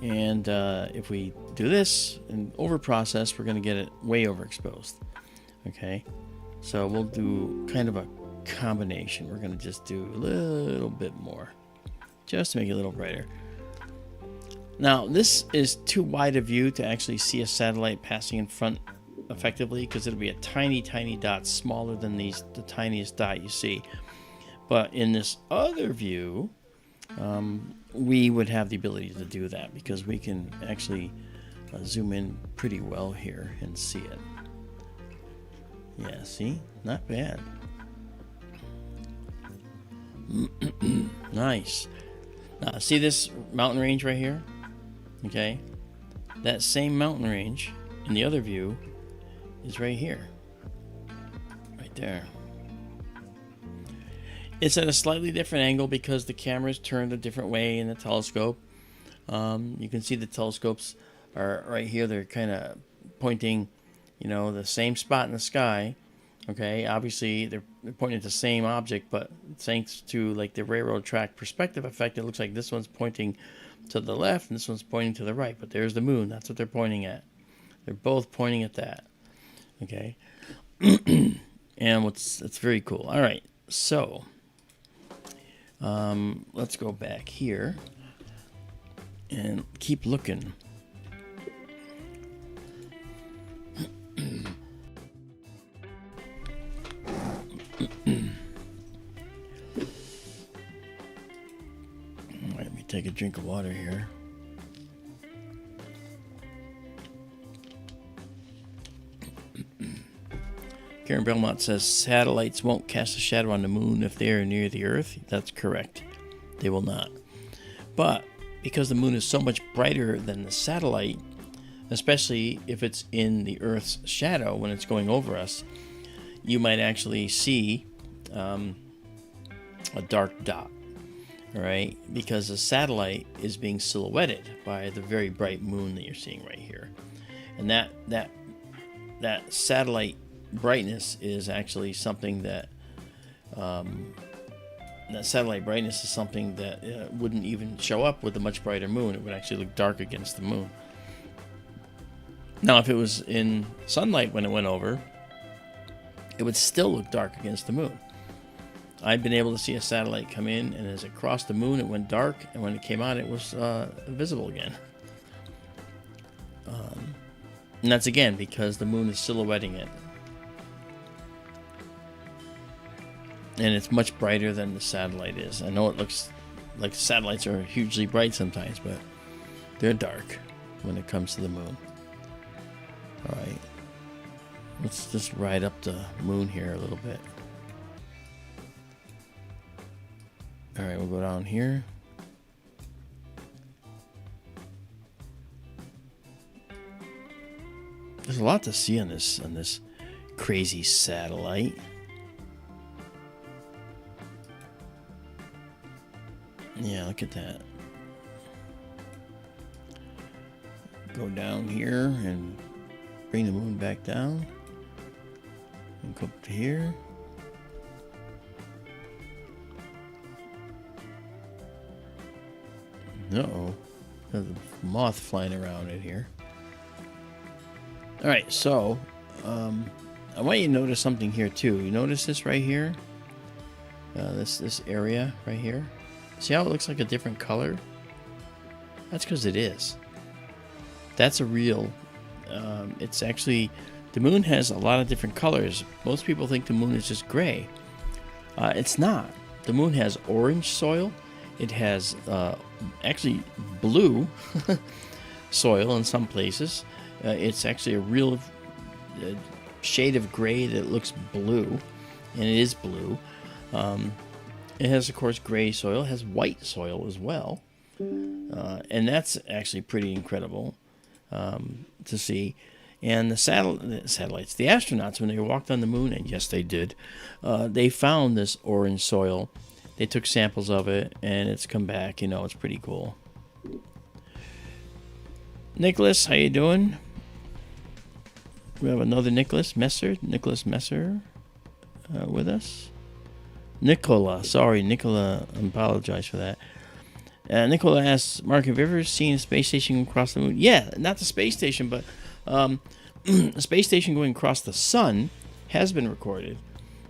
And if we do this and over process, we're going to get it way overexposed. Okay, So we'll do kind of a combination. We're going to just do a little bit more, just to make it a little brighter. Now, this is too wide a view to actually see a satellite passing in front effectively, because it'll be a tiny, tiny dot, smaller than the tiniest dot you see. But in this other view, we would have the ability to do that, because we can actually zoom in pretty well here and see it. Yeah, see? Not bad. Nice. Now, see this mountain range right here? Okay. That same mountain range in the other view is right here. Right there. It's at a slightly different angle because the camera's turned a different way in the telescope. You can see the telescopes are right here. They're kind of pointing, you know, the same spot in the sky. Okay, obviously they're pointing at the same object, but thanks to like the railroad track perspective effect, it looks like this one's pointing to the left and this one's pointing to the right. But there's the moon. That's what they're pointing at. They're both pointing at that. Okay, and it's very cool. All right, so let's go back here and keep looking. Let me take a drink of water here. Karen Belmont says satellites won't cast a shadow on the moon if they are near the Earth. That's correct. They will not. But because the moon is so much brighter than the satellite, especially if it's in the Earth's shadow when it's going over us, you might actually see a dark dot. All right, because the satellite is being silhouetted by the very bright moon that you're seeing right here, and that satellite brightness is actually something that wouldn't even show up with a much brighter moon. It would actually look dark against the moon. Now, if it was in sunlight when it went over, it would still look dark against the moon. I've been able to see a satellite come in, and as it crossed the moon, it went dark, and when it came out, it was visible again. And that's again because the moon is silhouetting it. And it's much brighter than the satellite is. I know it looks like satellites are hugely bright sometimes, but they're dark when it comes to the moon. All right. Let's just ride up the moon here a little bit. All right, we'll go down here. There's a lot to see on this crazy satellite. Yeah, look at that. Go down here and bring the moon back down. And go up to here. Uh-oh. There's a moth flying around in here. Alright, so I want you to notice something here too. You notice this right here? This area right here? See how it looks like a different color? That's because it is. That's a real... it's actually... The moon has a lot of different colors. Most people think the moon is just gray. It's not. The moon has orange soil. It has actually blue soil in some places. It's actually a real shade of gray that looks blue, and it is blue. It has, of course, gray soil. It has white soil as well, and that's actually pretty incredible to see. And the satellites, the astronauts, when they walked on the moon, and yes, they did, they found this orange soil. They took samples of it, and it's come back. You know, it's pretty cool. Nicholas, how you doing? We have another Nicholas Messer with us. Nicola, sorry, Nicola, I apologize for that. Nicola asks, Mark, have you ever seen a space station across the moon? Yeah, not the space station, but a space station going across the sun has been recorded.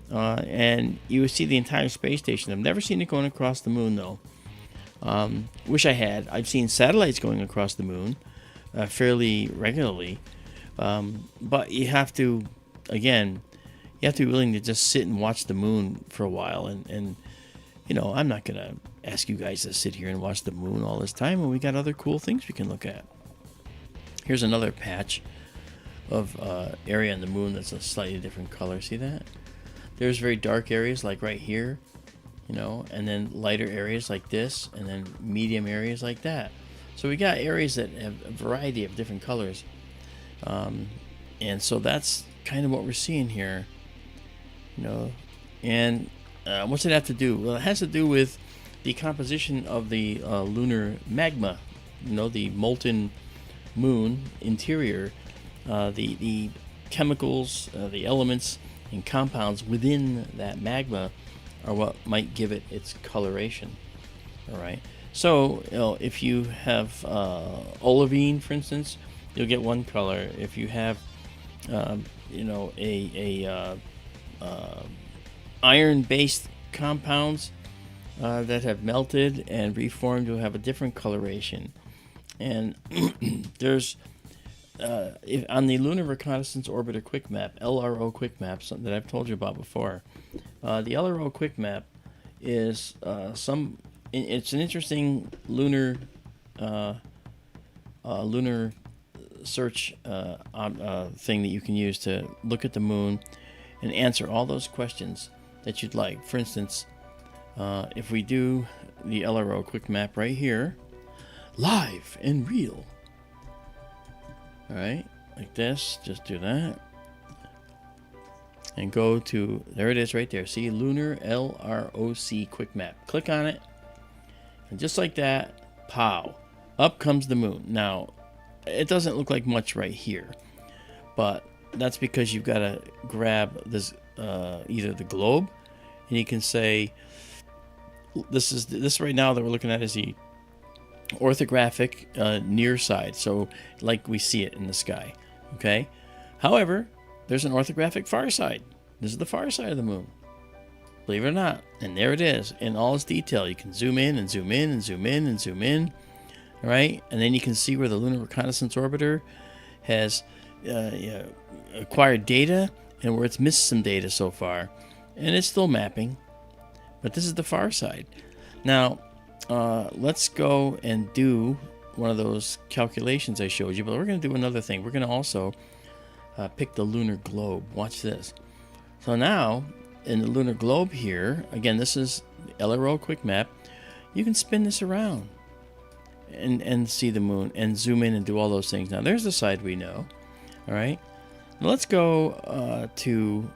And you would see the entire space station. I've never seen it going across the moon, though. Wish I had. I've seen satellites going across the moon fairly regularly. But you have to, again, you have to be willing to just sit and watch the moon for a while. And you know, I'm not going to ask you guys to sit here and watch the moon all this time when we got other cool things we can look at. Here's another patch of area on the moon that's a slightly different color. See that? There's very dark areas like right here, you know, and then lighter areas like this, and then medium areas like that. So we got areas that have a variety of different colors. And so that's kind of what we're seeing here, you know. And what's it have to do? Well, it has to do with the composition of the lunar magma, you know, the molten moon interior, the chemicals, the elements and compounds within that magma are what might give it its coloration. All right. So, you know, if you have olivine, for instance, you'll get one color. If you have, you know, iron-based compounds that have melted and reformed, you'll have a different coloration. And there's on the Lunar Reconnaissance Orbiter Quick Map, LRO Quick Map, something that I've told you about before. The LRO Quick Map is it's an interesting lunar search thing that you can use to look at the moon and answer all those questions that you'd like. For instance, if we do the LRO Quick Map right here, live and real. All right, like this, just do that. And go to, there it is right there. See, Lunar LROC Quick Map. Click on it. And just like that, pow, up comes the moon. Now, it doesn't look like much right here, but that's because you've got to grab this, either the globe, and you can say, this right now that we're looking at is the orthographic near side, so like we see it in the sky. Okay, however, there's an orthographic far side. This is the far side of the moon, believe it or not. And there it is in all its detail. You can zoom in and zoom in and zoom in and zoom in. All right, and then you can see where the Lunar Reconnaissance Orbiter has acquired data and where it's missed some data so far, and it's still mapping, but this is the far side. Now let's go and do one of those calculations I showed you, but we're going to do another thing. We're going to also pick the lunar globe. Watch this. So now in the lunar globe here, again, this is LRO Quick Map. You can spin this around and see the moon and zoom in and do all those things. Now there's the side we know. All right, now let's go to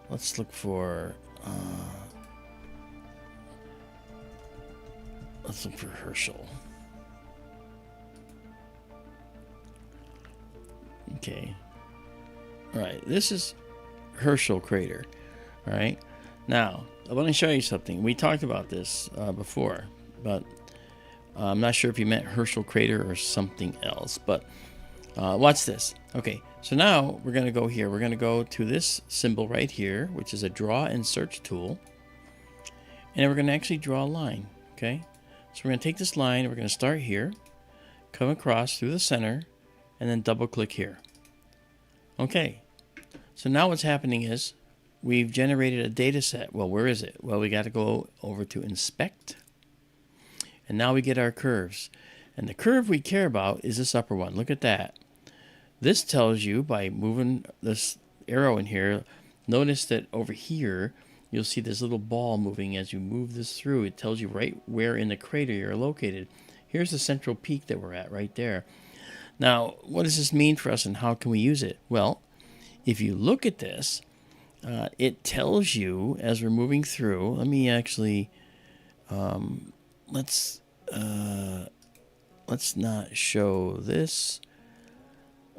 let's look for Herschel. Okay. All right, this is Herschel crater. All right. Now, I want to show you something. We talked about this before, but I'm not sure if you meant Herschel crater or something else. But watch this. Okay, so now we're going to go here. We're going to go to this symbol right here, which is a draw and search tool. And we're going to actually draw a line. Okay. So we're going to take this line, and we're going to start here, come across through the center, and then double click here. Okay, so now what's happening is we've generated a data set. Well, where is it? Well, we got to go over to inspect, and now we get our curves. And the curve we care about is this upper one. Look at that. This tells you, by moving this arrow in here, notice that over here you'll see this little ball moving as you move this through. It tells you right where in the crater you're located. Here's the central peak that we're at right there. Now, what does this mean for us and how can we use it? Well, if you look at this, it tells you as we're moving through. Let me actually, let's not show this.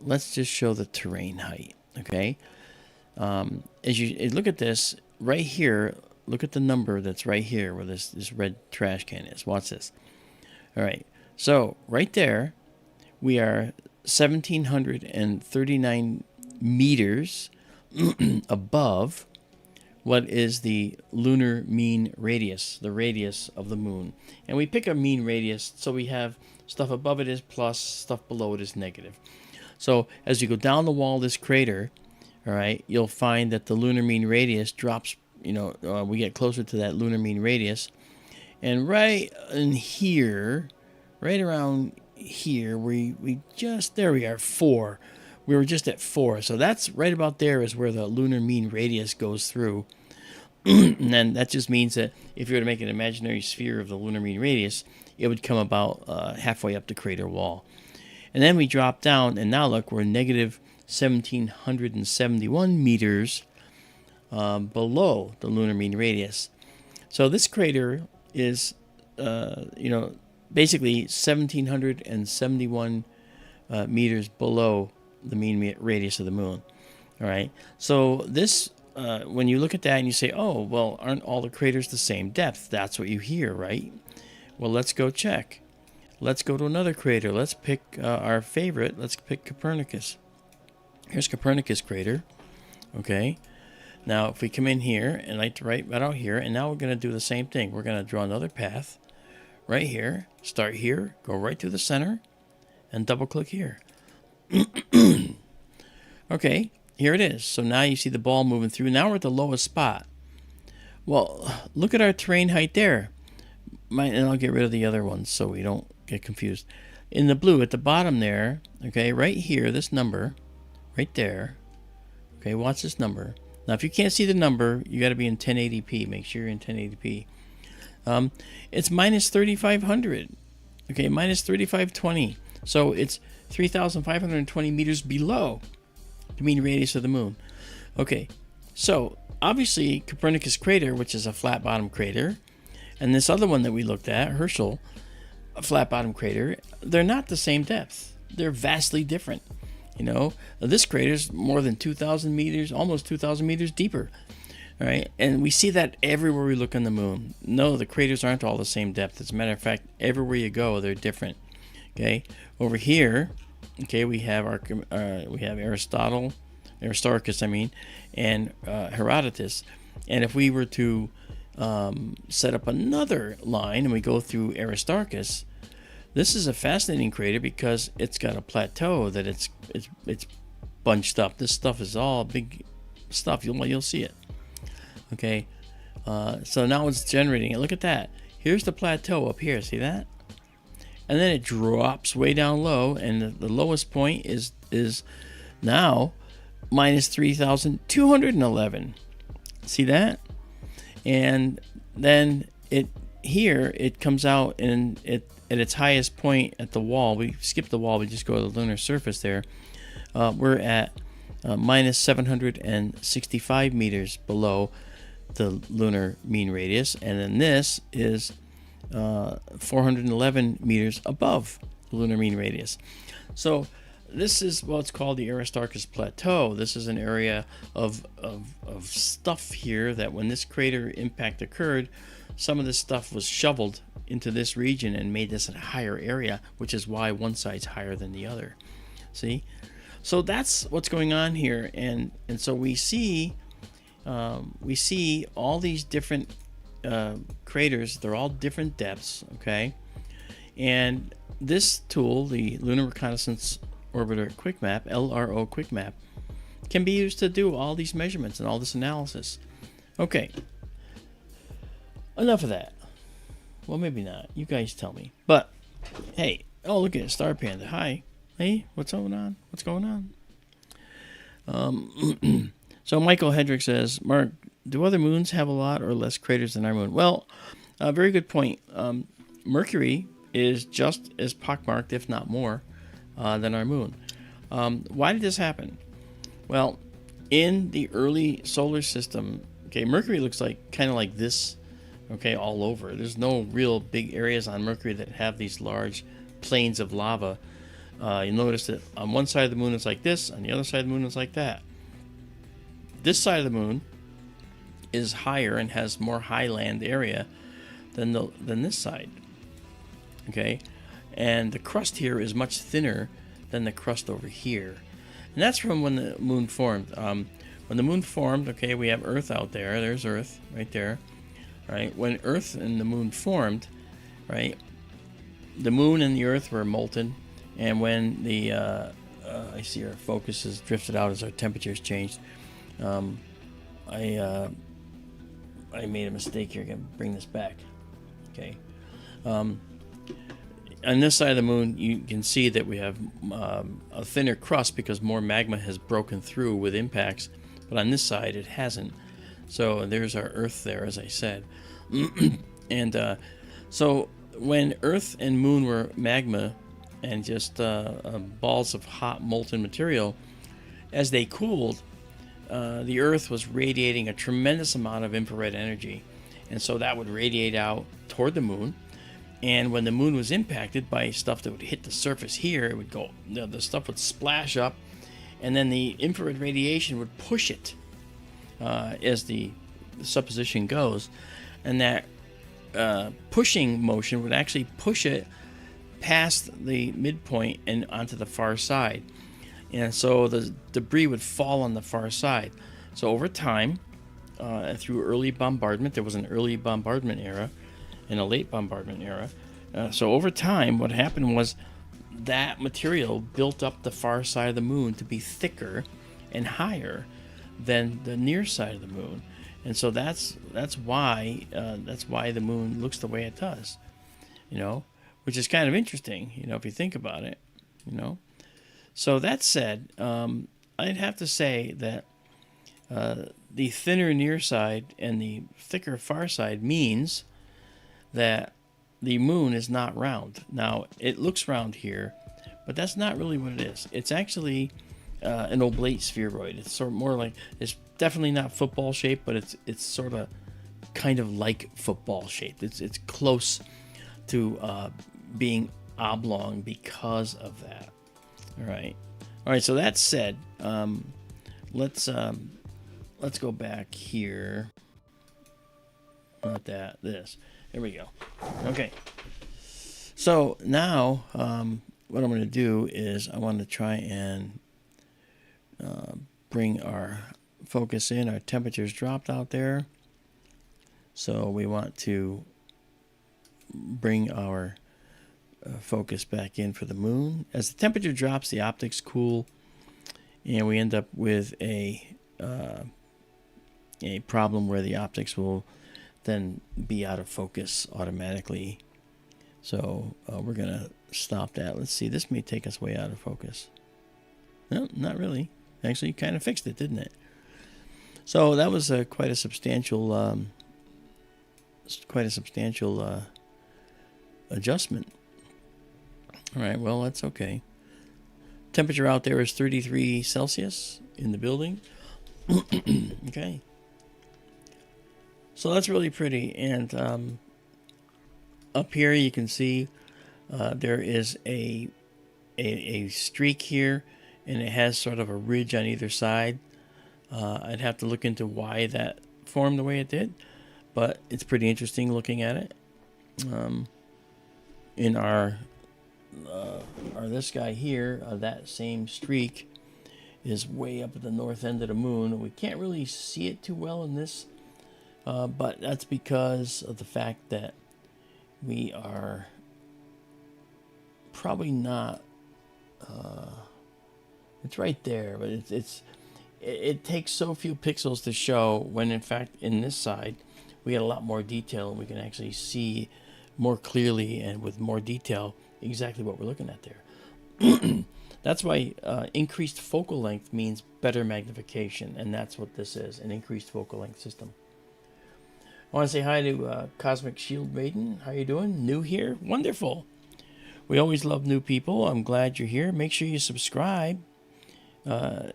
Let's just show the terrain height, okay? As you look at this, right here, look at the number that's right here where this red trash can is. Watch this. All right, so right there, we are 1,739 meters above what is the lunar mean radius, the radius of the moon. And we pick a mean radius, so we have stuff above it is plus, stuff below it is negative. So as you go down the wall of this crater, all right, you'll find that the lunar mean radius drops, we get closer to that lunar mean radius. And right in here, right around here, there we are, 4. We were just at 4. So that's right about there is where the lunar mean radius goes through. And then that just means that if you were to make an imaginary sphere of the lunar mean radius, it would come about halfway up the crater wall. And then we drop down, and now look, we're negative 1,771 meters below the lunar mean radius. So this crater is, basically 1,771 meters below the mean radius of the moon. All right. So this, when you look at that and you say, oh, well, aren't all the craters the same depth? That's what you hear, right? Well, let's go check. Let's go to another crater. Let's pick our favorite. Let's pick Copernicus. Here's Copernicus crater. Okay. Now, if we come in here and like to right out here, and now we're going to do the same thing. We're going to draw another path right here. Start here, go right through the center, and double click here. Okay, here it is. So now you see the ball moving through. Now we're at the lowest spot. Well, look at our terrain height there. And I'll get rid of the other ones so we don't get confused. In the blue at the bottom there, okay, right here, this number, right there. Okay, watch this number. Now, if you can't see the number, you got to be in 1080p. Make sure you're in 1080p. It's minus 3,500. Okay, minus 3,520. So it's 3,520 meters below the mean radius of the moon. Okay, so obviously Copernicus crater, which is a flat bottom crater, and this other one that we looked at, Herschel, a flat bottom crater, they're not the same depth. They're vastly different. This crater is more than 2,000 meters, almost 2,000 meters deeper. All right, and we see that everywhere we look on the moon. No, the craters aren't all the same depth. As a matter of fact, everywhere you go, they're different. Okay, over here, okay, we have Aristarchus, and Herodotus. And if we were to set up another line and we go through Aristarchus, this is a fascinating crater because it's got a plateau that it's bunched up. This stuff is all big stuff. You'll see it. Okay, so now it's generating it. Look at that. Here's the plateau up here. See that? And then it drops way down low, and the lowest point is now minus 3,211. See that? And then it comes out, and at its highest point at the wall, we skip the wall, we just go to the lunar surface there. We're at minus 765 meters below the lunar mean radius, and then this is 411 meters above the lunar mean radius. So this is what's called the Aristarchus Plateau. This is an area of stuff here that when this crater impact occurred, some of this stuff was shoveled into this region and made this a higher area, which is why one side's higher than the other. See? So that's what's going on here, and so we see all these different craters. They're all different depths, okay? And this tool, the Lunar Reconnaissance Orbiter Quick Map, LRO Quick Map, can be used to do all these measurements and all this analysis. Okay, enough of that. Well, maybe not. You guys tell me. But hey, oh, look at it, Star Panda. Hi. Hey, what's going on? What's going on? So Michael Hedrick says, Mark, do other moons have a lot or less craters than our moon? Well, very good point. Mercury is just as pockmarked, if not more, than our moon. Why did this happen? Well, in the early solar system, okay, Mercury looks like kind of like this, okay, all over. There's no real big areas on Mercury that have these large plains of lava. You'll notice that on one side of the moon it's like this, on the other side of the moon it's like that. This side of the moon is higher and has more highland area than this side. Okay, and the crust here is much thinner than the crust over here. And that's from when the moon formed. When the moon formed, okay, we have Earth out there. There's Earth right there, right? When Earth and the moon formed, right, the moon and the Earth were molten, and when the I see our focus has drifted out as our temperatures changed. I made a mistake here. I can bring this back. Okay. On this side of the moon, you can see that we have a thinner crust because more magma has broken through with impacts, but on this side it hasn't. So there's our Earth there, as I said. And so when Earth and Moon were magma and just balls of hot molten material, as they cooled, the Earth was radiating a tremendous amount of infrared energy, and so that would radiate out toward the moon. And when the moon was impacted by stuff that would hit the surface here, it would go, the stuff would splash up, and then the infrared radiation would push it, as the supposition goes, and that pushing motion would actually push it past the midpoint and onto the far side. And so the debris would fall on the far side. So over time, through early bombardment, there was an early bombardment era and a late bombardment era. So over time, what happened was that material built up the far side of the moon to be thicker and higher than the near side of the moon. And so that's why the moon looks the way it does, which is kind of interesting, if you think about it, So that said, I'd have to say that the thinner near side and the thicker far side means that the moon is not round. Now, it looks round here, but that's not really what it is. It's actually an oblate spheroid. It's sort of more like, it's definitely not football shaped, but it's sort of kind of like football shaped. It's close to being oblong because of that. All right. So that said, let's go back here. Not that. This. There we go. Okay. So now, what I'm going to do is I want to try and bring our focus in. Our temperature's dropped out there, so we want to bring our focus back in for the moon. As the temperature drops, the optics cool, and we end up with a problem where the optics will then be out of focus automatically. So we're gonna stop that. Let's see, this may take us way out of focus. No, not really. Actually, kind of fixed it, didn't it? So that was quite a substantial adjustment. All right, well, that's okay. Temperature out there is 33 Celsius in the building. Okay. So that's really pretty. And up here you can see there is a streak here, and it has sort of a ridge on either side. I'd have to look into why that formed the way it did, but it's pretty interesting looking at it. In our this guy here, that same streak is way up at the north end of the moon. We can't really see it too well in this, but that's because of the fact that we are probably not. It's right there, but it takes so few pixels to show, when in fact in this side we get a lot more detail, and we can actually see more clearly and with more detail exactly what we're looking at there. That's why increased focal length means better magnification, and that's what this is, an increased focal length system. I want to say hi to Cosmic Shield Maiden. How you doing? New here? Wonderful. We always love new people. I'm glad you're here. Make sure you subscribe,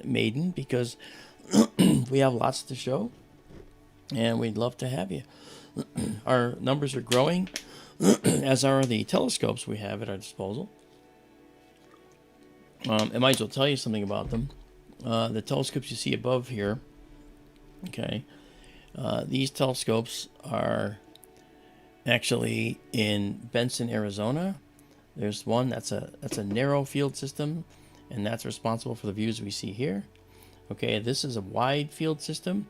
Maiden, because we have lots to show, and we'd love to have you. Our numbers are growing, as are the telescopes we have at our disposal. I might as well tell you something about them. The telescopes you see above here, okay, these telescopes are actually in Benson, Arizona. There's one that's a narrow field system, and that's responsible for the views we see here. Okay, this is a wide field system,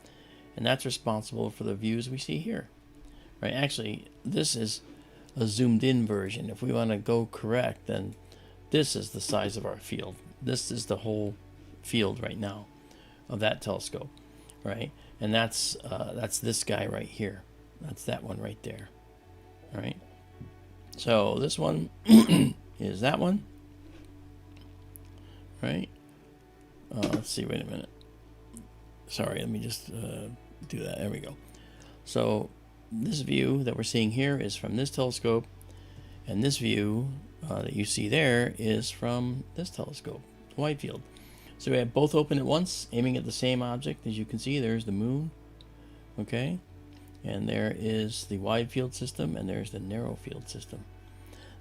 and that's responsible for the views we see here. Right, actually, this is a zoomed in version. If we want to go correct, then this is the size of our field. This is the whole field right now of that telescope, right? And that's this guy right here. That's that one right there, all right? So this one is that one, right? Let's see, wait a minute. Sorry, let me just do that. There we go. So this view that we're seeing here is from this telescope, and this view that you see there is from this telescope, wide field. So we have both open at once, aiming at the same object. As you can see, there's the moon, okay? And there is the wide field system, and there's the narrow field system.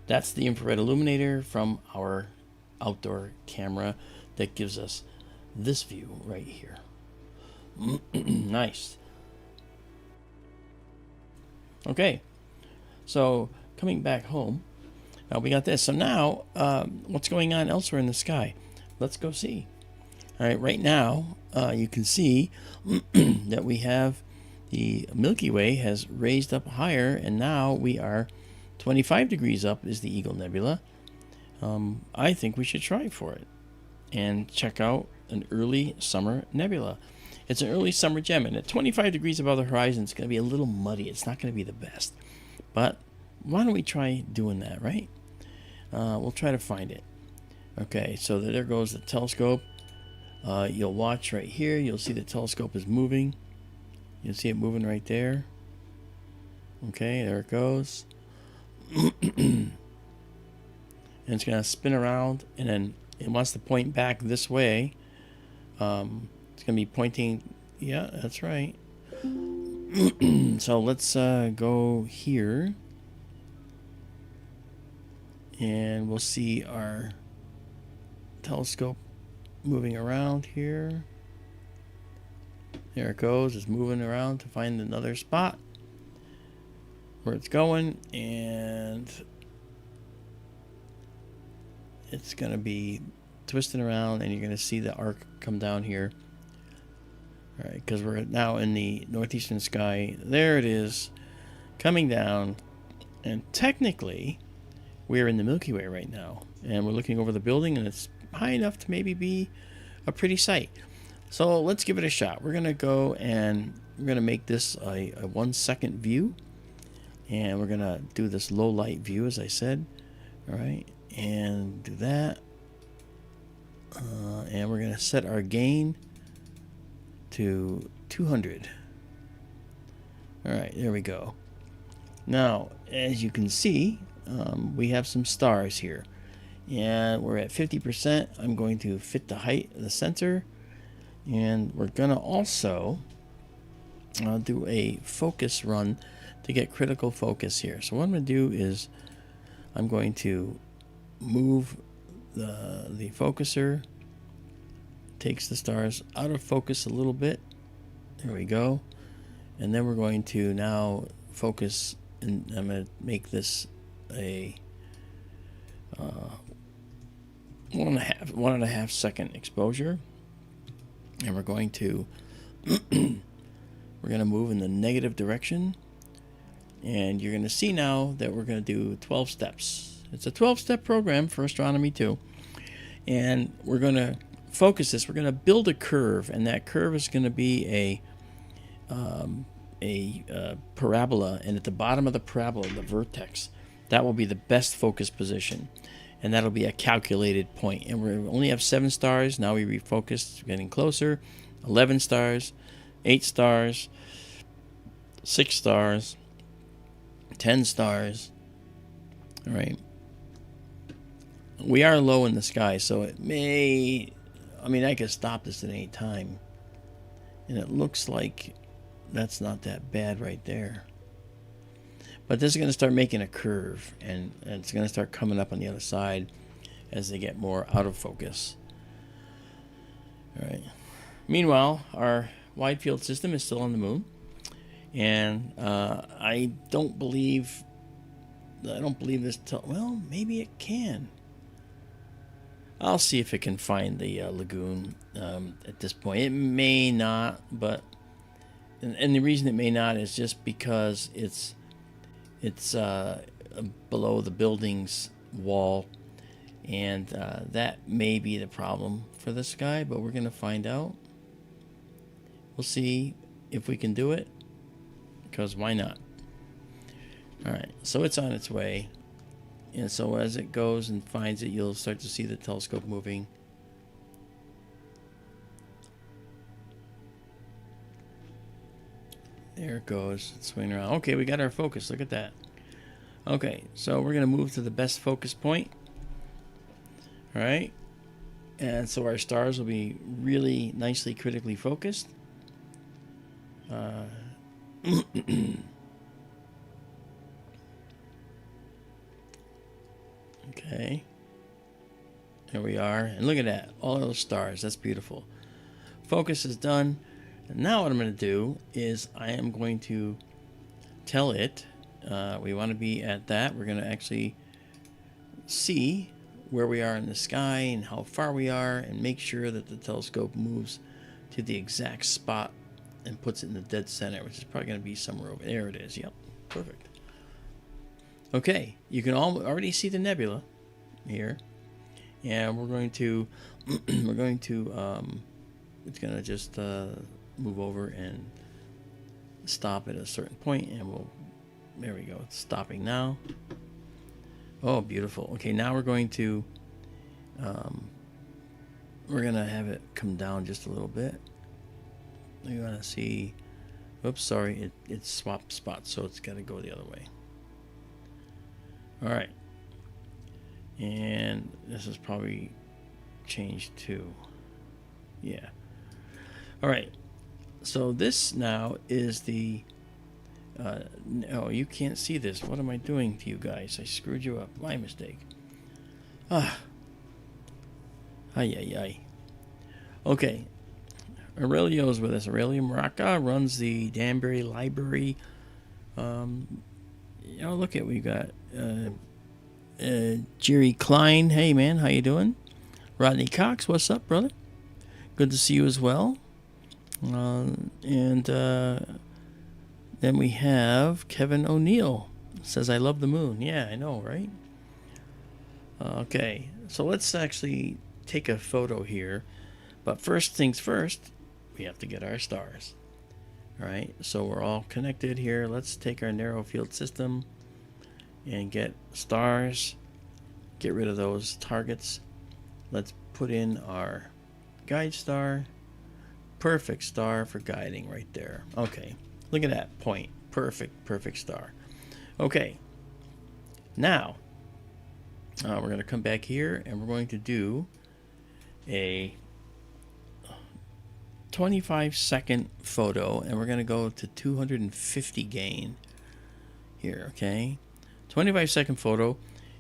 That's the infrared illuminator from our outdoor camera that gives us this view right here. Nice. Okay, so coming back home, now we got this. So now, what's going on elsewhere in the sky? Let's go see. All right, right now, you can see that we have the Milky Way has raised up higher, and now we are 25 degrees up is the Eagle Nebula. I think we should try for it and check out an early summer nebula. It's an early summer gem, and at 25 degrees above the horizon, it's going to be a little muddy. It's not going to be the best. But why don't we try doing that, right? We'll try to find it. Okay, so there goes the telescope. You'll watch right here. You'll see the telescope is moving. You'll see it moving right there. Okay, there it goes. And it's going to spin around, and then it wants to point back this way. It's going to be pointing, yeah, that's right. So let's go here, and we'll see our telescope moving around here. There it goes. It's moving around to find another spot where it's going, and it's going to be twisting around, and you're going to see the arc come down here. All right, because we're now in the northeastern sky. There it is, coming down, and technically we're in the Milky Way right now, and we're looking over the building, and it's high enough to maybe be a pretty sight. So let's give it a shot. We're gonna go and we're gonna make this a 1 second view, and we're gonna do this low light view, as I said. All right, and do that, and we're gonna set our gain to 200. All right, there we go. Now, as you can see, we have some stars here, and we're at 50%. I'm going to fit the height of the sensor, and we're gonna also do a focus run to get critical focus here. So what I'm gonna do is I'm going to move the focuser, takes the stars out of focus a little bit. There we go. And then we're going to now focus, and I'm going to make this a 1.5 second exposure, and we're going to move in the negative direction, and you're going to see now that we're going to do 12 steps. It's a 12-step program for astronomy too, and we're going to focus this. We're going to build a curve, and that curve is going to be a parabola, and at the bottom of the parabola, the vertex, that will be the best focus position, and that'll be a calculated point. And we only have 7 stars. Now we refocused, getting closer. 11 stars, 8 stars, 6 stars, 10 stars. All right. We are low in the sky, so it may, I mean, I could stop this at any time, and it looks like that's not that bad right there. But this is going to start making a curve, and it's going to start coming up on the other side as they get more out of focus. All right. Meanwhile, our wide field system is still on the moon, and I don't believe this. Well, maybe it can. I'll see if it can find the lagoon at this point. It may not, but and the reason it may not is just because it's below the building's wall, and that may be the problem for this guy. But we're gonna find out. We'll see if we can do it, because why not? All right, so it's on its way. And so as it goes and finds it, you'll start to see the telescope moving. There it goes. It's swinging around. Okay, we got our focus. Look at that. Okay, so we're going to move to the best focus point. All right. And so our stars will be really nicely critically focused. Okay, there we are, and look at that, all those stars. That's beautiful. Focus is done, and now what I'm going to do is I am going to tell it we want to be at that. We're going to actually see where we are in the sky and how far we are, and make sure that the telescope moves to the exact spot and puts it in the dead center, which is probably going to be somewhere over there. It is. Yep, perfect. Okay, you can already see the nebula here, and we're going to it's going to just move over and stop at a certain point, and there we go. It's stopping now. Oh, beautiful. Okay, now we're going to have it come down just a little bit. We want to see. Oops, sorry, it swapped spots, so it's got to go the other way. All right, and this is probably changed too. Yeah. All right, so this now is the no, you can't see this. What am I doing to you guys? I screwed you up. My mistake. Ay, ay, ay. Okay, Aurelio's with us. Aurelio Maraca runs the Danbury Library. Look at, we got Jerry Klein. Hey man, how you doing? Rodney Cox, what's up, brother? Good to see you as well. And then we have Kevin O'Neill. Says, I love the moon. Yeah, I know, right? Okay, so let's actually take a photo here. But first things first, we have to get our stars. All right, so we're all connected here. Let's take our narrow field system and get stars. Get rid of those targets. Let's put in our guide star. Perfect star for guiding right there. Okay, look at that point. Perfect star. Okay, now we're going to come back here and we're going to do a 25-second photo, and we're going to go to 250 gain here. Okay, 25-second photo,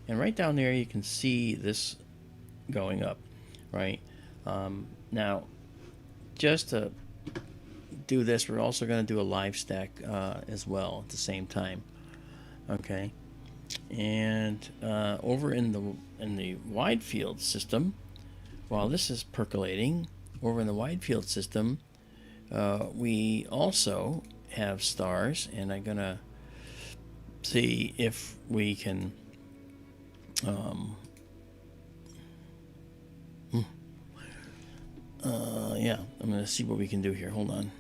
and right down there you can see this going up, right? Now, just to do this, we're also going to do a live stack as well at the same time. Okay, and over in the wide field system, while this is percolating, over in the wide field system, we also have stars, and I'm gonna see if we can yeah, I'm gonna see what we can do here. Hold on.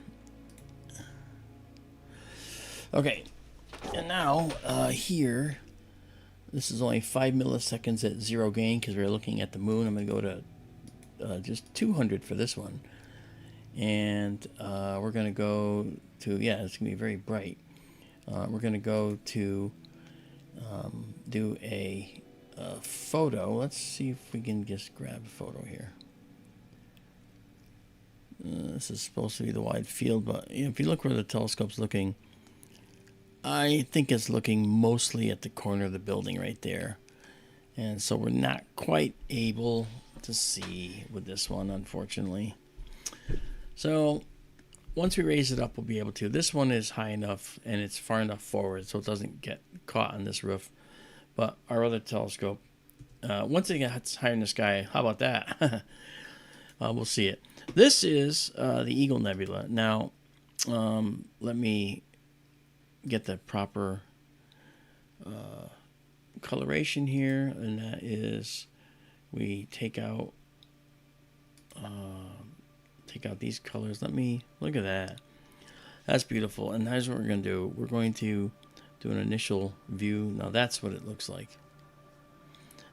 Okay, and now here, this is only 5 milliseconds at 0 gain because we're looking at the moon. I'm gonna go to just 200 for this one, and we're gonna go to, yeah, it's gonna be very bright. We're gonna go to do a photo. Let's see if we can just grab a photo here. This is supposed to be the wide field, but if you look where the telescope's looking, I think it's looking mostly at the corner of the building right there, and so we're not quite able to see with this one, unfortunately. So once we raise it up, we'll be able to. This one is high enough and it's far enough forward so it doesn't get caught on this roof, but our other telescope once it gets higher in the sky, how about that? We'll see it. This is the Eagle Nebula. Now, let me get the proper coloration here, and that is we take out these colors. Let me look at that. That's beautiful. And here's what we're going to do. We're going to do an initial view. Now that's what it looks like.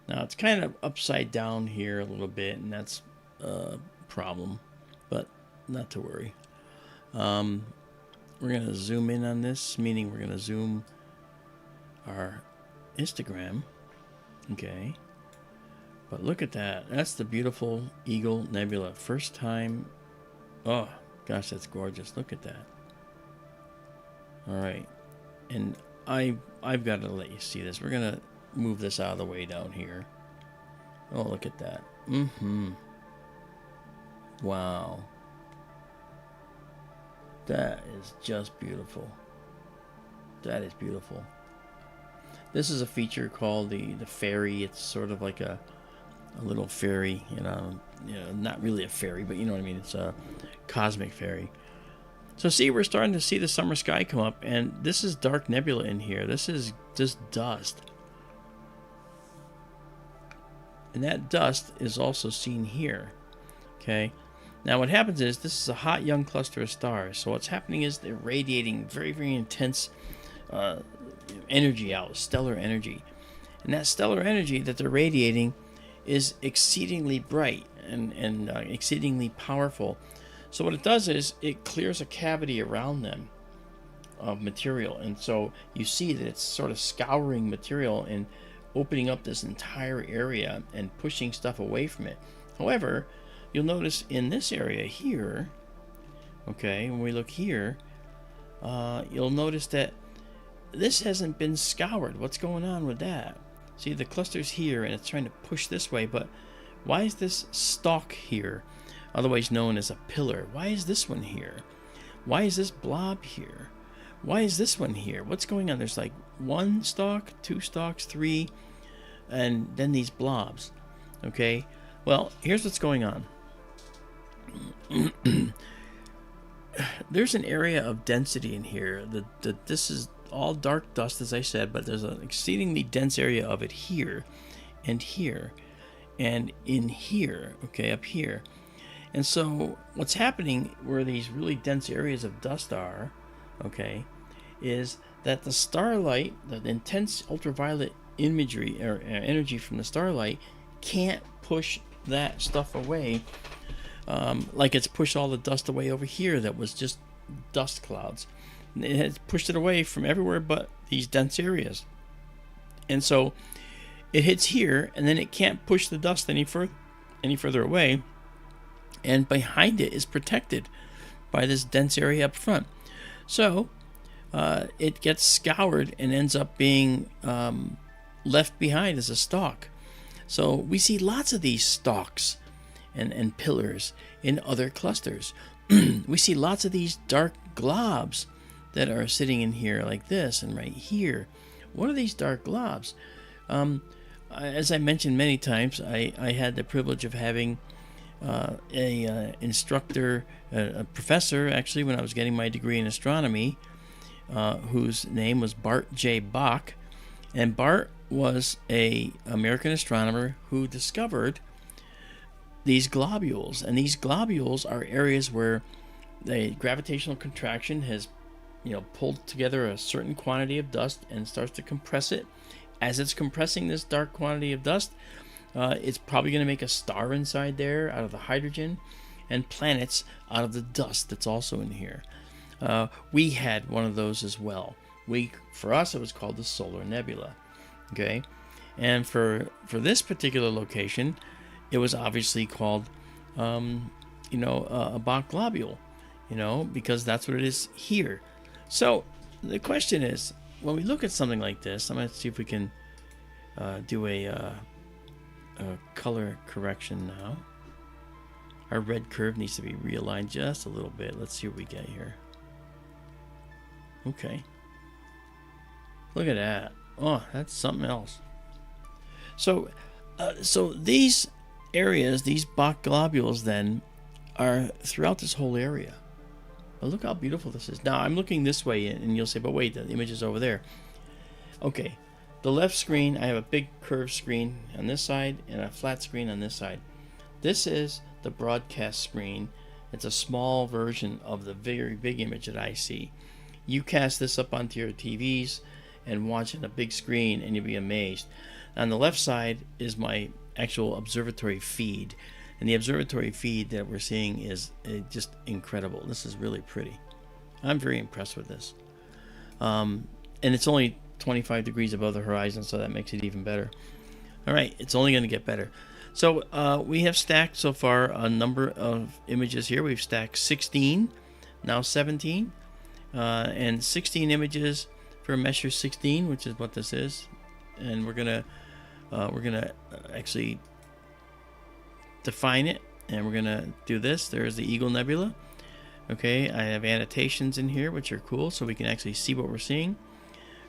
Now it's kind of upside down here a little bit, and that's a problem, but not to worry. We're going to zoom in on this, meaning we're going to zoom our histogram. Okay. But look at that. That's the beautiful Eagle Nebula. First time. Oh, gosh, that's gorgeous. Look at that. All right. And I've got to let you see this. We're going to move this out of the way down here. Oh, look at that. Wow. That is just beautiful. That is beautiful. This is a feature called the fairy. It's sort of like a little fairy, you know, not really a fairy, but you know what I mean. It's a cosmic fairy. So see, we're starting to see the summer sky come up, and this is dark nebula in here. This is just dust. And that dust is also seen here. Okay. Now what happens is this is a hot young cluster of stars. So what's happening is they're radiating very, very intense energy out, stellar energy. And that stellar energy that they're radiating is exceedingly bright and exceedingly powerful. So what it does is it clears a cavity around them of material. And so you see that it's sort of scouring material and opening up this entire area and pushing stuff away from it. However, you'll notice in this area here, okay, when we look here, you'll notice that this hasn't been scoured. What's going on with that? See, the cluster's here and it's trying to push this way, but why is this stalk here, otherwise known as a pillar? Why is this one here? Why is this blob here? Why is this one here? What's going on? There's like one stalk, two stalks, three, and then these blobs. Okay, well, here's what's going on. There's an area of density in here. This is all dark dust, as I said, but there's an exceedingly dense area of it here and here and in here, okay, up here. And so what's happening where these really dense areas of dust are, okay, is that the starlight, the intense ultraviolet imagery or energy from the starlight can't push that stuff away like it's pushed all the dust away over here that was just dust clouds. It has pushed it away from everywhere but these dense areas. And so it hits here, and then it can't push the dust any further away. And behind it is protected by this dense area up front. So it gets scoured and ends up being left behind as a stalk. So we see lots of these stalks and pillars in other clusters. We see lots of these dark globs that are sitting in here like this and right here. What are these dark globs? As I mentioned many times, I had the privilege of having a instructor, a professor actually, when I was getting my degree in astronomy, whose name was Bart J. Bach. And Bart was an American astronomer who discovered these globules. And these globules are areas where the gravitational contraction has, pulled together a certain quantity of dust and starts to compress it. As it's compressing this dark quantity of dust, it's probably going to make a star inside there out of the hydrogen, and planets out of the dust that's also in here. We had one of those as well. For us, it was called the solar nebula. Okay, and for this particular location, it was obviously called, a Bach globule, because that's what it is here. So the question is, when we look at something like this, I'm going to see if we can do a color correction now. Our red curve needs to be realigned just a little bit. Let's see what we get here. Okay. Look at that. Oh, that's something else. So So these areas, these Bach globules, then are throughout this whole area. But look how beautiful this is. Now I'm looking this way, and you'll say, "But wait, the image is over there." Okay, the left screen, I have a big curved screen on this side and a flat screen on this side. This is the broadcast screen. It's a small version of the very big image that I see. You cast this up onto your TVs and watch it on a big screen, and you'll be amazed. On the left side is my actual observatory feed, and the observatory feed that we're seeing is just incredible. This is really pretty. I'm very impressed with this. And it's only 25 degrees above the horizon, so that makes it even better. All right, it's only going to get better. So we have stacked so far a number of images here. We've stacked 16, now 17, and 16 images for Measure 16, which is what this is. And we're gonna actually define it, and we're gonna do this. There's the Eagle Nebula. Okay, I have annotations in here, which are cool, so we can actually see what we're seeing.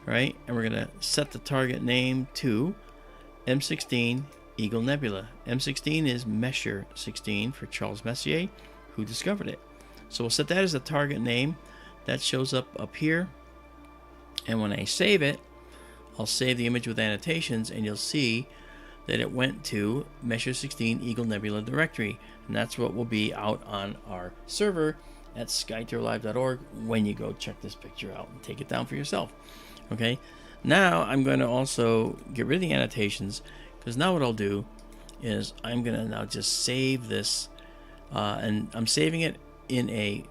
Right, and we're gonna set the target name to M16 Eagle Nebula. M16 is Measure 16 for Charles Messier, who discovered it. So we'll set that as the target name. That shows up here, and when I save it, I'll save the image with annotations, and you'll see that it went to Measure 16 Eagle Nebula directory, and that's what will be out on our server at skytourlive.org when you go check this picture out and take it down for yourself. Okay, now I'm going to also get rid of the annotations, because now what I'll do is I'm going to now just save this, and I'm saving it in a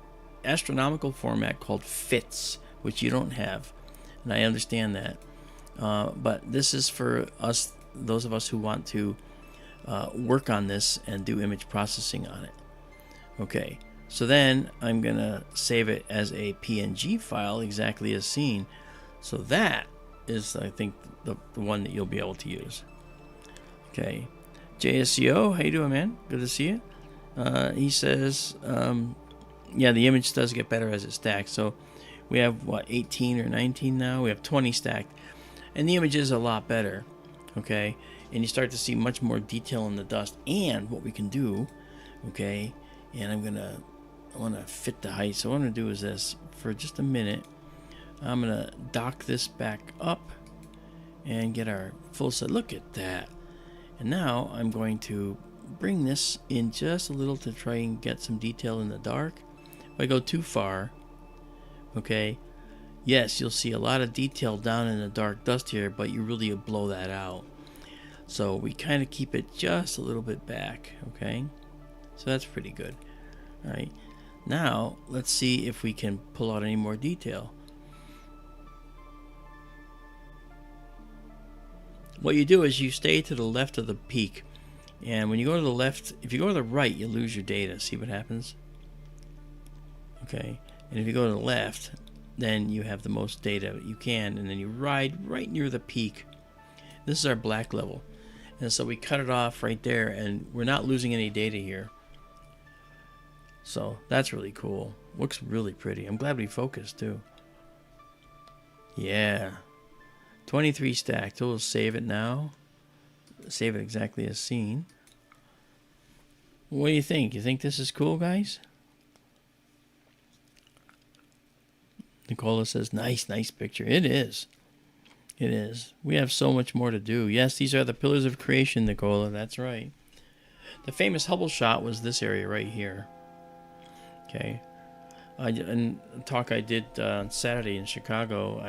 astronomical format called FITS, which you don't have, and I understand that, but this is for us, those of us who want to work on this and do image processing on it. Okay, so then I'm going to save it as a PNG file, exactly as seen. So that is, I think, the one that you'll be able to use. Okay, JSCO, how you doing, man? Good to see you. He says, yeah, the image does get better as it stacks. So we have, what, 18 or 19 now? We have 20 stacked. And the image is a lot better, okay? And you start to see much more detail in the dust. And what we can do, okay, and I want to fit the height. So what I'm going to do is this, for just a minute, I'm going to dock this back up and get our full set. Look at that. And now I'm going to bring this in just a little to try and get some detail in the dark. If I go too far, okay, yes, you'll see a lot of detail down in the dark dust here, but you really blow that out. So we kind of keep it just a little bit back, okay? So that's pretty good. All right. Now, let's see if we can pull out any more detail. What you do is you stay to the left of the peak, and when you go to the left, if you go to the right, you lose your data. See what happens? Okay, and if you go to the left, then you have the most data you can, and then you ride right near the peak. This is our black level, and so we cut it off right there, and we're not losing any data here. So that's really cool. Looks really pretty. I'm glad we focused too. Yeah. 23 stacked. So we'll save it now. Save it exactly as seen. What do you think? You think this is cool, guys? Nicola says, nice picture. It is. It is. We have so much more to do. Yes, these are the pillars of creation, Nicola. That's right. The famous Hubble shot was this area right here. Okay. And a talk I did on Saturday in Chicago,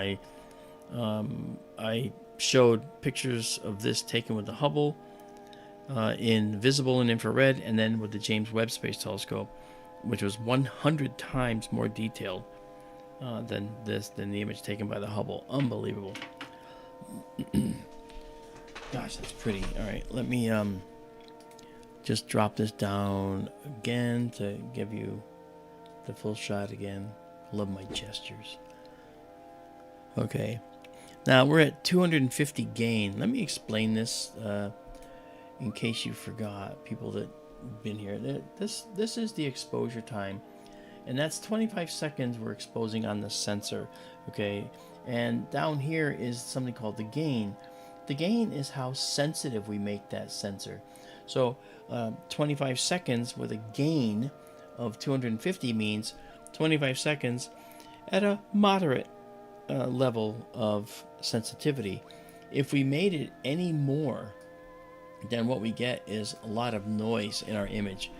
I showed pictures of this taken with the Hubble in visible and infrared, and then with the James Webb Space Telescope, which was 100 times more detailed than the image taken by the Hubble. Unbelievable. Gosh, that's pretty. All right, let me just drop this down again to give you the full shot again. Love my gestures. Okay. Now we're at 250 gain. Let me explain this in case you forgot, people that have been here. This is the exposure time, and that's 25 seconds we're exposing on the sensor, okay? And down here is something called the gain. the gain is how sensitive we make that sensor. So 25 seconds with a gain of 250 means 25 seconds at a moderate level of sensitivity. If we made it any more, then what we get is a lot of noise in our image,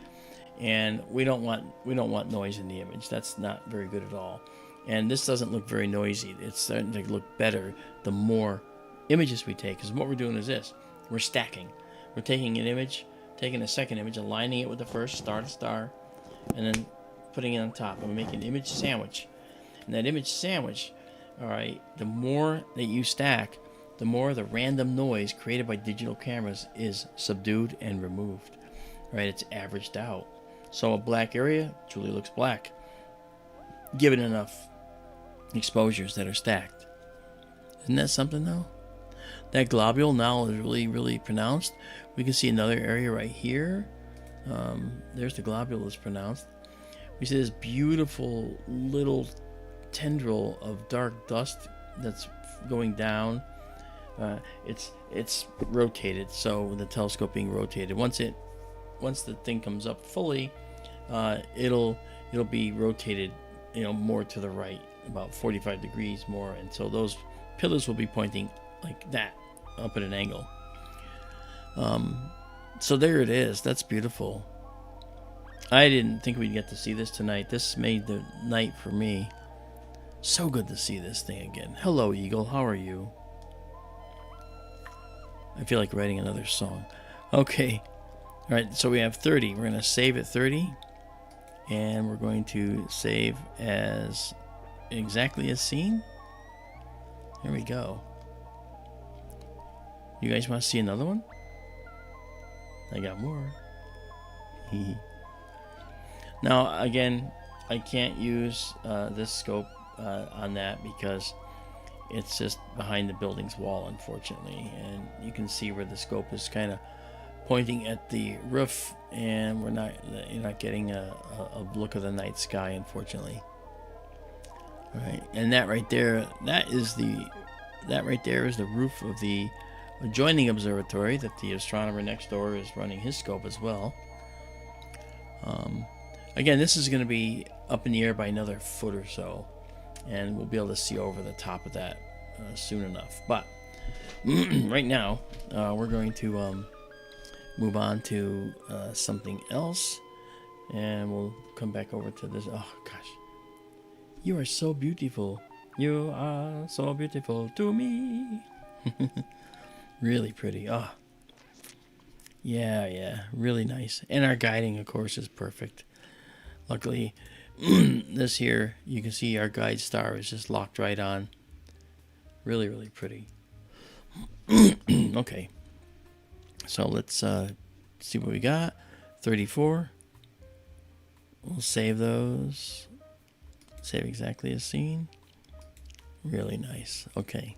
and we don't want noise in the image. That's not very good at all. And this doesn't look very noisy. It's starting to look better the more images we take, because what we're doing is this: we're stacking. We're taking an image, taking a second image, aligning it with the first, star to star, and then putting it on top, and we're making an image sandwich. And that image sandwich, all right, the more that you stack, the more the random noise created by digital cameras is subdued and removed. Right? It's averaged out. So a black area truly looks black, given enough exposures that are stacked. Isn't that something though? That globule now is really, really pronounced. We can see another area right here. There's the globule that's pronounced. We see this beautiful little tendril of dark dust that's going down. It's rotated, so the telescope being rotated. Once the thing comes up fully, it'll be rotated, more to the right, about 45 degrees more, and so those pillars will be pointing like that, up at an angle. So there it is. That's beautiful. I didn't think we'd get to see this tonight. This made the night for me. So good to see this thing again. Hello, Eagle. How are you? I feel like writing another song. Okay. All right, so we have 30. We're going to save at 30. And we're going to save as exactly as seen. There we go. You guys want to see another one? I got more. Now, again, I can't use this scope on that because it's just behind the building's wall, unfortunately. And you can see where the scope is kind of pointing at the roof, and you're not getting a look of the night sky, unfortunately. All right, and that right there is the roof of the adjoining observatory that the astronomer next door is running his scope as well. Again, this is going to be up in the air by another foot or so, and we'll be able to see over the top of that soon enough. But right now, we're going to move on to something else, and we'll come back over to this. Oh gosh, you are so beautiful. You are so beautiful to me. Really pretty. Oh, yeah, really nice. And our guiding, of course, is perfect. Luckily, this here, you can see our guide star is just locked right on. Really, really pretty. Okay. So let's see what we got. 34. We'll save those. Save exactly as seen. Really nice. Okay.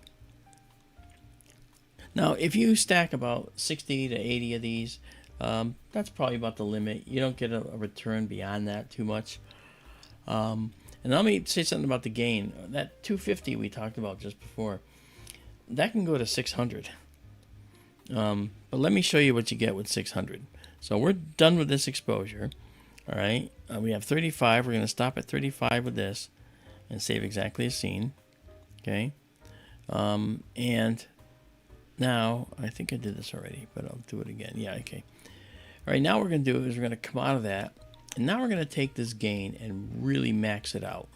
Now, if you stack about 60 to 80 of these, that's probably about the limit. You don't get a return beyond that too much. And let me say something about the gain. That 250 we talked about just before, that can go to 600. But let me show you what you get with 600. So we're done with this exposure. All right. We have 35. We're going to stop at 35 with this and save exactly as seen. Okay. And now, I think I did this already, but I'll do it again. Yeah, okay. All right, now what we're going to do is we're going to come out of that, and now we're going to take this gain and really max it out.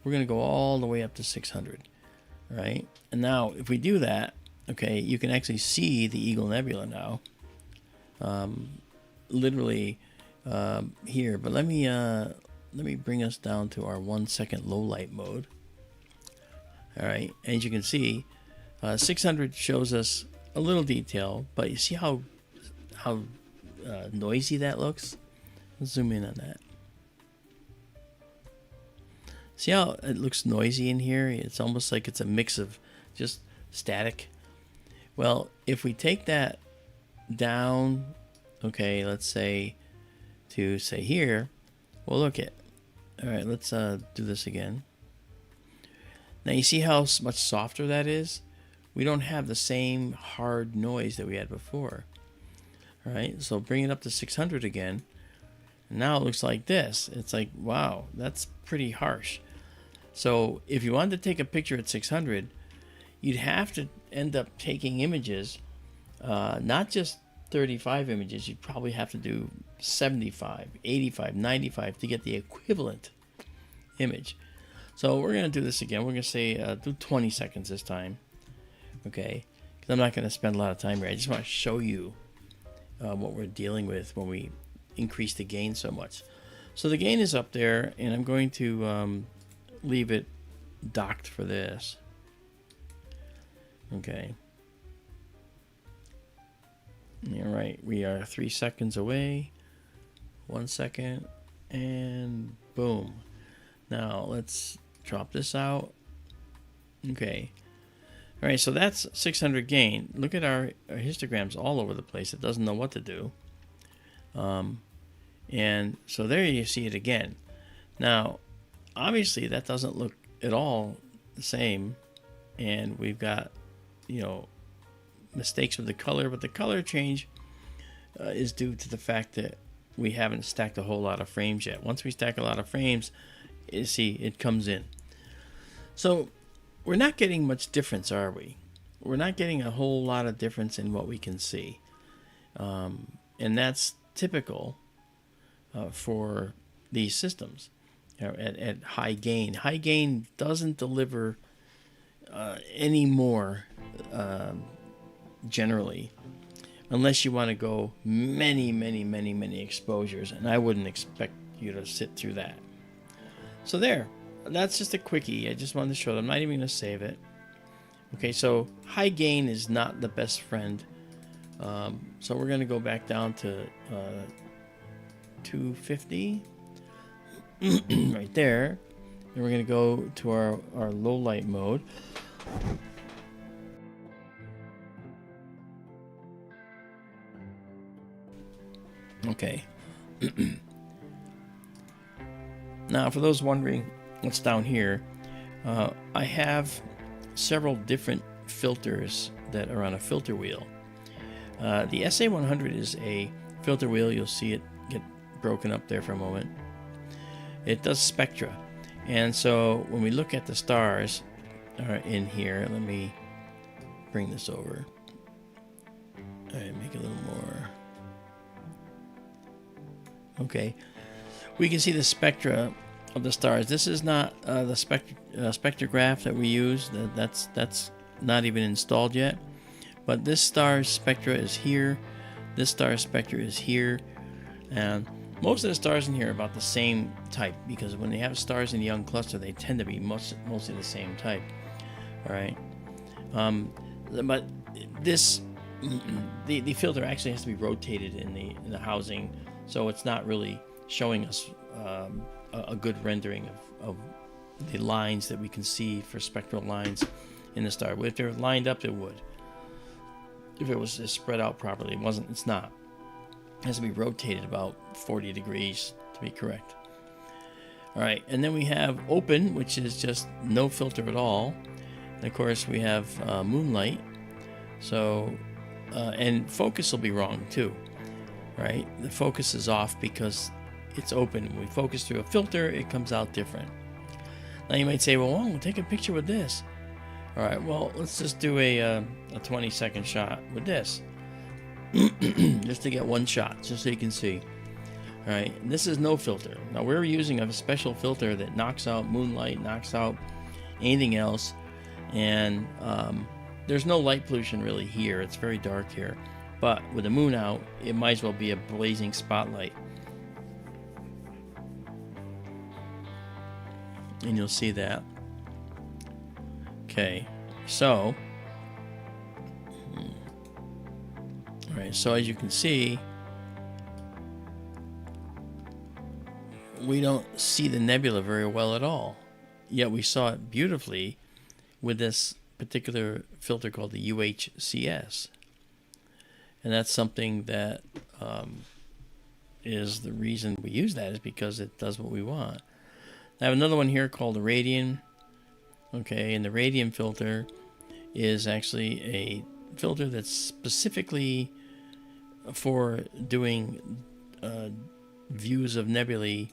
We're going to go all the way up to 600, all right? And now, if we do that, okay, you can actually see the Eagle Nebula now, literally here. But let me bring us down to our 1 second low light mode. All right, as you can see, 600 shows us a little detail, but you see how noisy that looks? Let's zoom in on that. See how it looks noisy in here? It's almost like it's a mix of just static. Well, if we take that down, okay, let's say to say here, well, look at. All right, let's do this again. Now you see how much softer that is? we don't have the same hard noise that we had before. All right, so bring it up to 600 again. And now it looks like this. It's like, wow, that's pretty harsh. So if you wanted to take a picture at 600, you'd have to end up taking images, not just 35 images. You'd probably have to do 75, 85, 95 to get the equivalent image. So we're going to do this again. We're going to say do 20 seconds this time. Okay, because I'm not going to spend a lot of time here. I just want to show you what we're dealing with when we increase the gain so much. So the gain is up there, and I'm going to leave it docked for this. Okay. All right, we are 3 seconds away. 1 second, and boom. Now let's drop this out. Okay. All right, so that's 600 gain. Look at our histograms all over the place. It doesn't know what to do. And so there you see it again. Now, obviously that doesn't look at all the same, and we've got, you know, mistakes with the color, but the color change is due to the fact that we haven't stacked a whole lot of frames yet. Once we stack a lot of frames, you see it comes in. So we're not getting much difference, are we? We're not getting a whole lot of difference in what we can see, and that's typical for these systems, you know, at high gain. High gain doesn't deliver any more generally, unless you want to go many exposures, and I wouldn't expect you to sit through that. So there, that's just a quickie. I just wanted to show them. I'm not even going to save it. Okay, so high gain is not the best friend. So we're going to go back down to 250 right there, and we're going to go to our low light mode. Okay. Now, for those wondering what's down here, I have several different filters that are on a filter wheel. The SA100 is a filter wheel. You'll see it get broken up there for a moment. It does spectra. And so when we look at the stars in here, let me bring this over. All right, make it a little more. Okay. We can see the spectra of the stars. This is not the spectrograph that we use. That's not even installed yet. But this star's spectra is here. This star's spectra is here. And most of the stars in here are about the same type, because when they have stars in a young cluster, they tend to be mostly the same type. All right. But this the filter actually has to be rotated in the housing, so it's not really showing us a good rendering of the lines that we can see for spectral lines in the star. If they're lined up, it would. If it was spread out properly, it wasn't. It's not. It has to be rotated about 40 degrees to be correct. All right, and then we have open, which is just no filter at all. And of course, we have moonlight. So, and focus will be wrong too, right? The focus is off because it's open. When we focus through a filter, it comes out different. Now you might say, well, we'll take a picture with this. All right, well, let's just do a 20-second shot with this. Just to get one shot, just so you can see. All right, and this is no filter. Now we're using a special filter that knocks out moonlight, knocks out anything else, and there's no light pollution really here. It's very dark here, but with the moon out, it might as well be a blazing spotlight. And you'll see that. Okay, so all right, so as you can see, we don't see the nebula very well at all, yet we saw it beautifully with this particular filter called the UHCS. And that's something that is the reason we use that, is because it does what we want. I have another one here called the radian. Okay, and the radian filter is actually a filter that's specifically for doing views of nebulae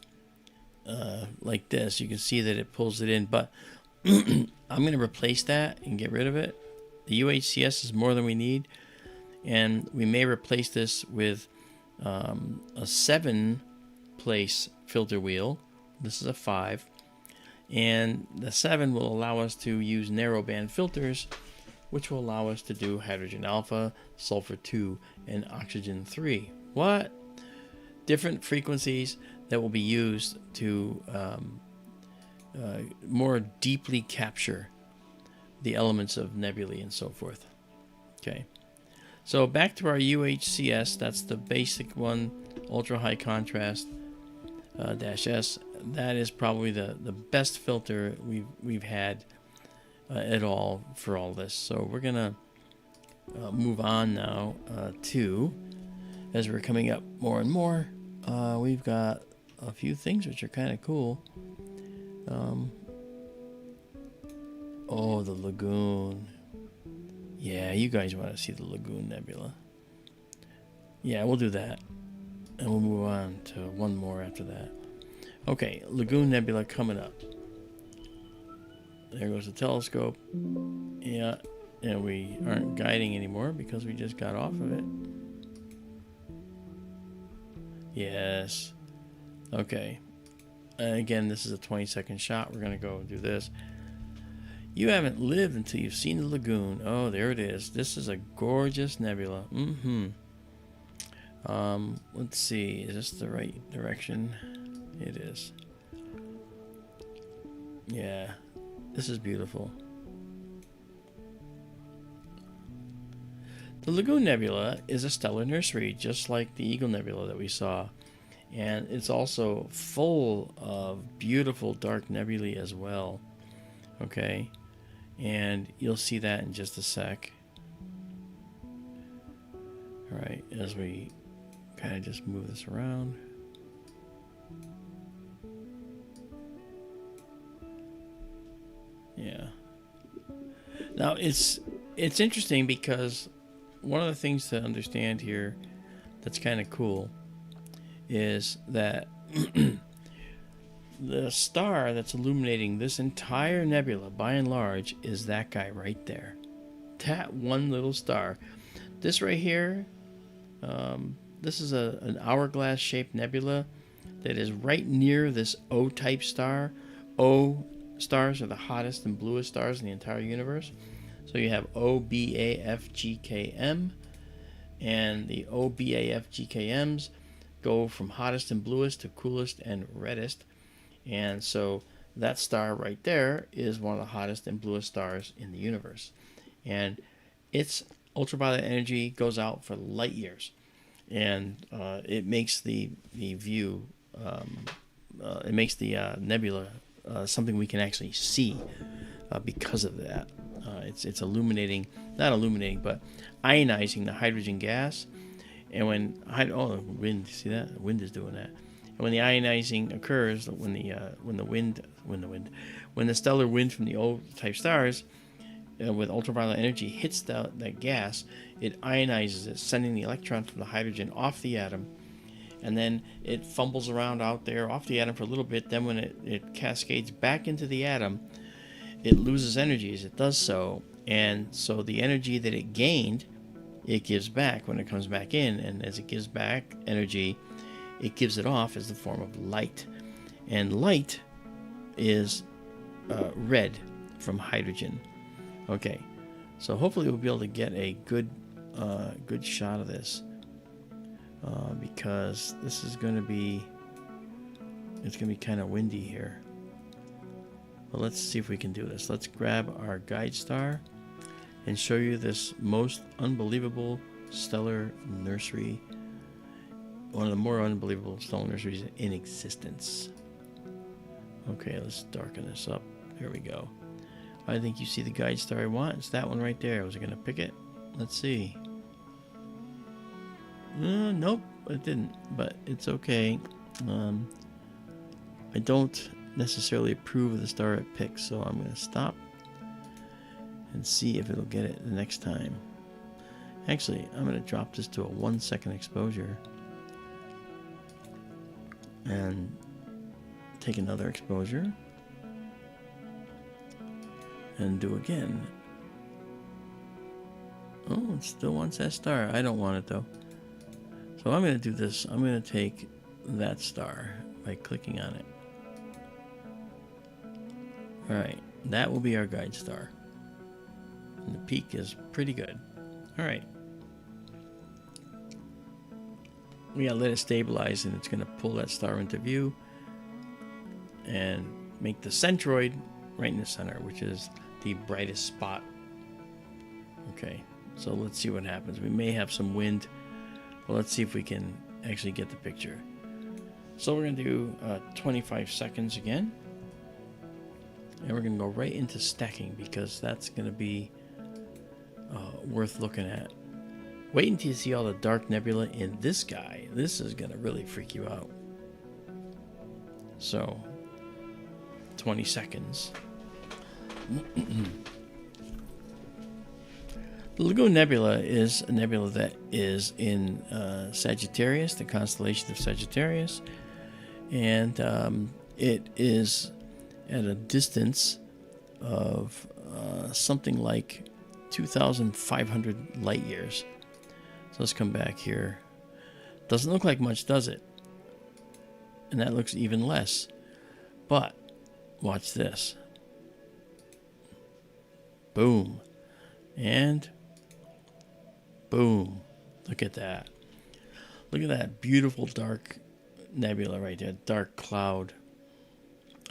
like this. You can see that it pulls it in, but I'm going to replace that and get rid of it. The UHCS is more than we need, and we may replace this with a 7-place filter wheel. This is a 5, and the 7 will allow us to use narrowband filters, which will allow us to do hydrogen alpha, sulfur 2, and oxygen 3. What? Different frequencies that will be used to more deeply capture the elements of nebulae and so forth. Okay, so back to our UHCS. That's the basic one, ultra high contrast -S. That is probably the best filter we've had at all for all this. So we're gonna move on now to, as we're coming up more and more, we've got a few things which are kind of cool. Oh, the lagoon. Yeah, you guys want to see the Lagoon Nebula. Yeah, we'll do that. And we'll move on to one more after that. Okay, Lagoon Nebula coming up. There goes the telescope. Yeah, and we aren't guiding anymore because we just got off of it. Yes. Okay. Again, this is a 20-second shot. We're going to go do this. You haven't lived until you've seen the lagoon. Oh, there it is. This is a gorgeous nebula. Let's see. Is this the right direction? It is. Yeah. This is beautiful. The Lagoon Nebula is a stellar nursery, just like the Eagle Nebula that we saw. And it's also full of beautiful dark nebulae as well. Okay. And you'll see that in just a sec. All right, as we kind of just move this around. Yeah. Now it's interesting because one of the things to understand here that's kind of cool is that the star that's illuminating this entire nebula, by and large, is that guy right there. That one little star. This right here, this is an hourglass-shaped nebula that is right near this O-type star. O stars are the hottest and bluest stars in the entire universe. So you have O, B, A, F, G, K, M. And the O, B, A, F, G, K, M's go from hottest and bluest to coolest and reddest. And so that star right there is one of the hottest and bluest stars in the universe. And its ultraviolet energy goes out for light years. And it makes the view, it makes the nebula something we can actually see because of that. It's illuminating, not illuminating, but ionizing the hydrogen gas. And when the wind, see that? The wind is doing that. And when the ionizing occurs, when the stellar wind from the O-type stars with ultraviolet energy hits that gas, it ionizes it, sending the electron from the hydrogen off the atom, and then it fumbles around out there off the atom for a little bit. Then when it cascades back into the atom, it loses energy as it does so, and so the energy that it gained, it gives back when it comes back in, and as it gives back energy, it gives it off as the form of light. And light is red from hydrogen. Okay, so hopefully we'll be able to get a good shot of this because this is going to be kind of windy here. But let's see if we can do this. Let's grab our guide star and show you this most unbelievable stellar nursery. One of the more unbelievable stellar nurseries in existence. Okay, let's darken this up. There we go. I think you see the guide star I want. It's that one right there. Was I going to pick it? Let's see. Nope, it didn't. But it's okay. I don't necessarily approve of the star it picks, so I'm going to stop. and see if it'll get it the next time. Actually, I'm going to drop this to a 1 second exposure and take another exposure and do again. Oh, it still wants that star. I don't want it though. So I'm going to do this. I'm going to take that star by clicking on it. Alright, that will be our guide star. And the peak is pretty good. Alright. We gotta let it stabilize, and it's gonna pull that star into view and make the centroid right in the center, which is the brightest spot. Okay, so let's see what happens. We may have some wind, but let's see if we can actually get the picture. So we're gonna do 25 seconds again. And we're going to go right into stacking, because that's going to be worth looking at. Wait until you see all the dark nebula in this guy. This is going to really freak you out. So, 20 seconds. The Lagoon Nebula is a nebula that is in Sagittarius, the constellation of Sagittarius. And it is at a distance of something like 2,500 light years. So let's come back here. Doesn't look like much, does it? And that looks even less. But watch this. Boom. And boom. Look at that. Look at that beautiful dark nebula right there. Dark cloud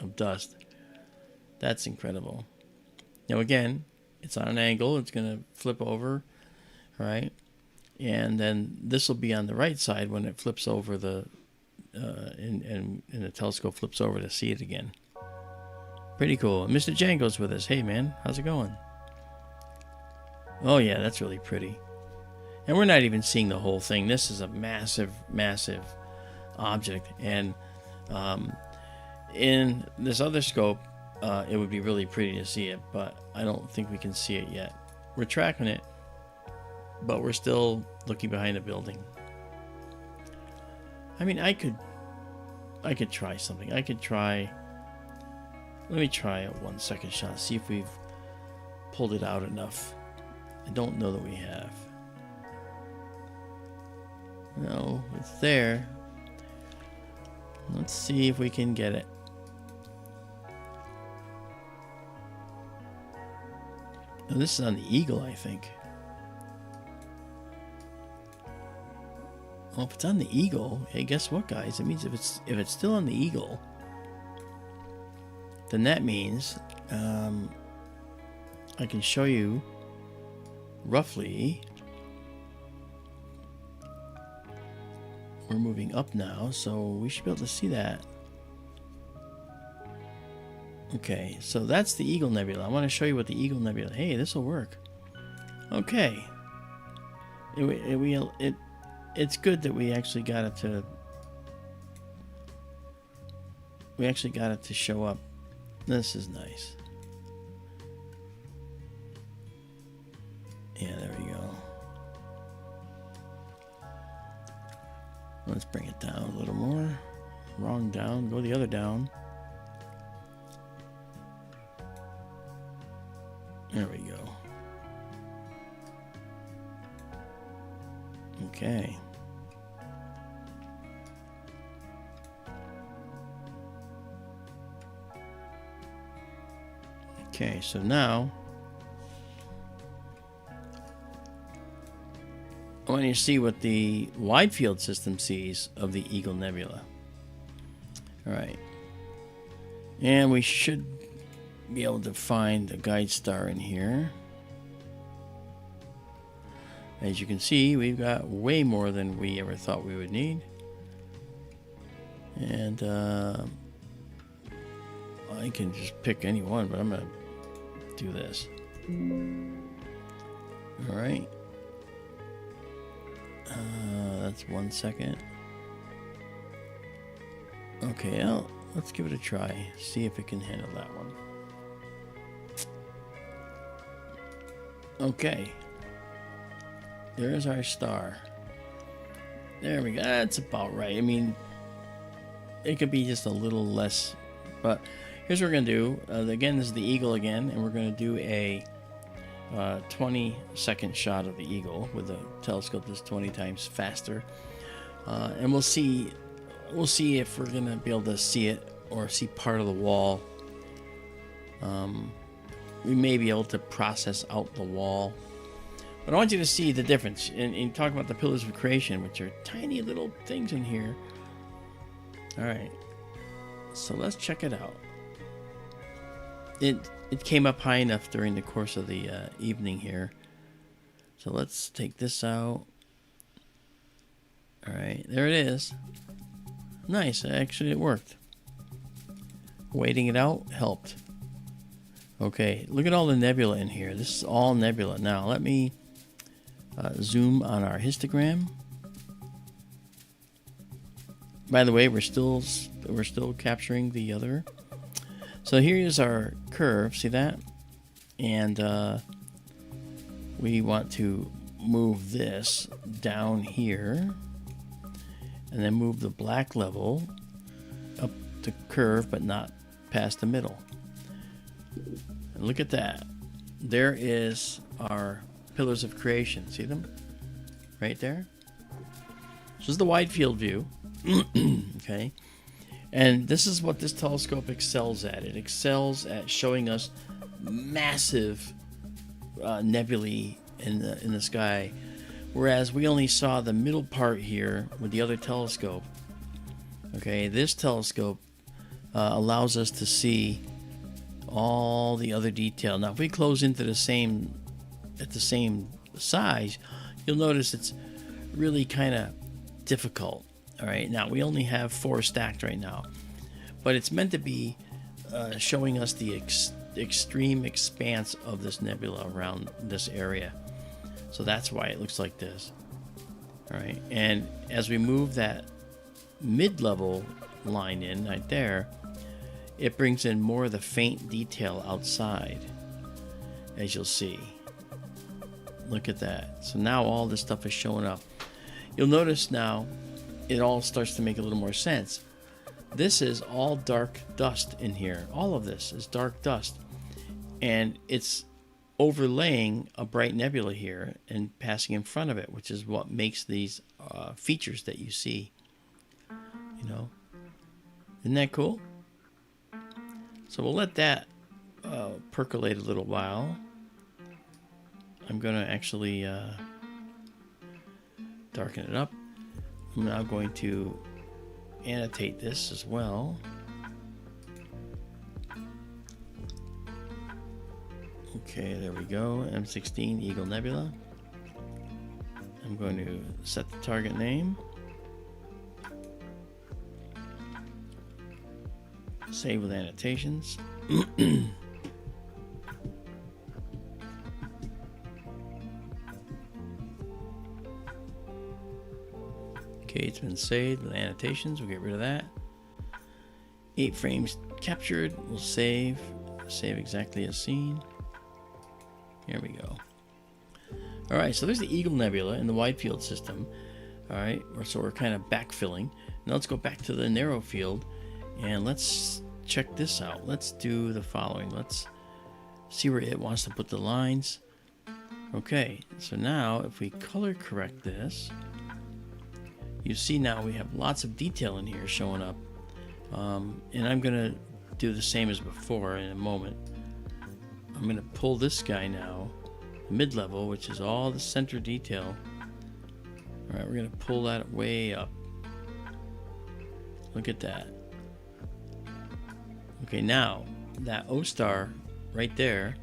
of dust. That's incredible. Now again, it's on an angle. It's going to flip over, right? And then this will be on the right side when it flips over the, and the telescope flips over to see it again. Pretty cool. Mr. Django's with us. Hey man, how's it going? Oh yeah, that's really pretty. And we're not even seeing the whole thing. This is a massive, massive object. And in this other scope, it would be really pretty to see it, but I don't think we can see it yet. We're tracking it, but we're still looking behind a building. I mean, I could try something. Let me try a 1 second shot, see if we've pulled it out enough. I don't know that we have. No, it's there. Let's see if we can get it. Oh, this is on the Eagle, I think. Well, if it's on the Eagle, hey, guess what, guys? It means if it's still on the Eagle, then that means I can show you roughly. We're moving up now, so we should be able to see that. Okay, so that's the Eagle Nebula. I want to show you what the Eagle Nebula. Hey, this will work. Okay. It's good that we actually got it to. We actually got it to show up. This is nice. Yeah, there we go. Let's bring it down a little more. Wrong down. Go the other down. There we go. Okay. Okay, so now I want you to see what the wide field system sees of the Eagle Nebula. All right. And we should be able to find the guide star in here. As you can see, we've got way more than we ever thought we would need. And I can just pick any one, but I'm going to do this. All right. That's 1 second. Okay, well, let's give it a try. See if it can handle that one. Okay. There's our star. There we go. That's about right. I mean, it could be just a little less, but here's what we're going to do. Again, this is the eagle again, and we're going to do a 20-second shot of the eagle with a telescope that's 20 times faster. And we'll see if we're going to be able to see it or see part of the wall. We may be able to process out the wall. But I want you to see the difference in talking about the pillars of creation, which are tiny little things in here. All right, so let's check it out. It came up high enough during the course of the evening here. So let's take this out. All right, there it is. Nice, actually it worked. Waiting it out helped. Okay, look at all the nebula in here. This is all nebula. Now let me zoom on our histogram. By the way, we're still capturing the other. So here is our curve. See that? And we want to move this down here, and then move the black level up the curve, but not past the middle. And look at that. There is our pillars of creation. See them? Right there? This is the wide field view. Okay. And this is what this telescope excels at. It excels at showing us massive nebulae in the sky, whereas we only saw the middle part here with the other telescope. Okay, this telescope allows us to see all the other detail. Now, if we close into the same size, you'll notice it's really kind of difficult. All right, now we only have 4 stacked right now, but it's meant to be showing us the extreme expanse of this nebula around this area. So that's why it looks like this. All right, and as we move that mid-level line in right there, it brings in more of the faint detail outside, as you'll see. Look at that. So now all this stuff is showing up. You'll notice now it all starts to make a little more sense. This is all dark dust in here. All of this is dark dust, and it's overlaying a bright nebula here and passing in front of it, which is what makes these features that you see. You know, isn't that cool? So we'll let that percolate a little while. I'm going to actually darken it up. I'm now going to annotate this as well. Okay, there we go. M16 Eagle Nebula. I'm going to set the target name. Save with annotations. Okay, it's been saved with annotations. We'll get rid of that. 8 frames captured. We'll save. Save exactly as seen. Here we go. All right, so there's the Eagle Nebula in the wide field system. All right, so we're kind of backfilling. Now let's go back to the narrow field and let's check this out. Let's do the following. Let's see where it wants to put the lines. Okay, so now if we color correct this, you see now we have lots of detail in here showing up. And I'm going to do the same as before in a moment. I'm going to pull this guy now, mid-level, which is all the center detail. All right, we're going to pull that way up. Look at that. Okay, now that O star right there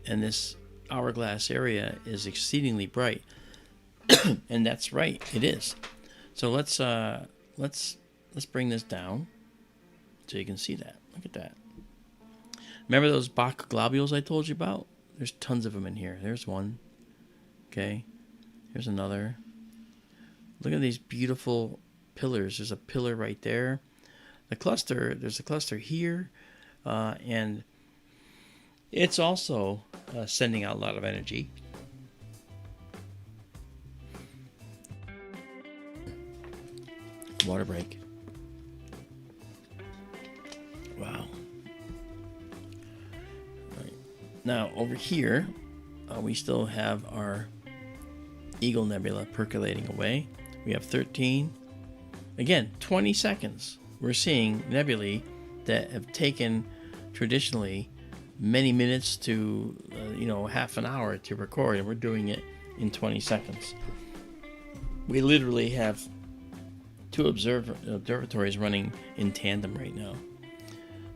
and this hourglass area is exceedingly bright. And that's right, it is. So let's bring this down so you can see that. Look at that. Remember those Bach globules I told you about? There's tons of them in here. There's one. Okay. Here's another. Look at these beautiful pillars. There's a pillar right there. The cluster, there's a cluster here. And it's also sending out a lot of energy. Water break. Wow. All right. Now over here, we still have our Eagle Nebula percolating away. We have 13. Again, 20 seconds. We're seeing nebulae that have taken traditionally many minutes to, half an hour to record, and we're doing it in 20 seconds. We literally have two observatories running in tandem right now.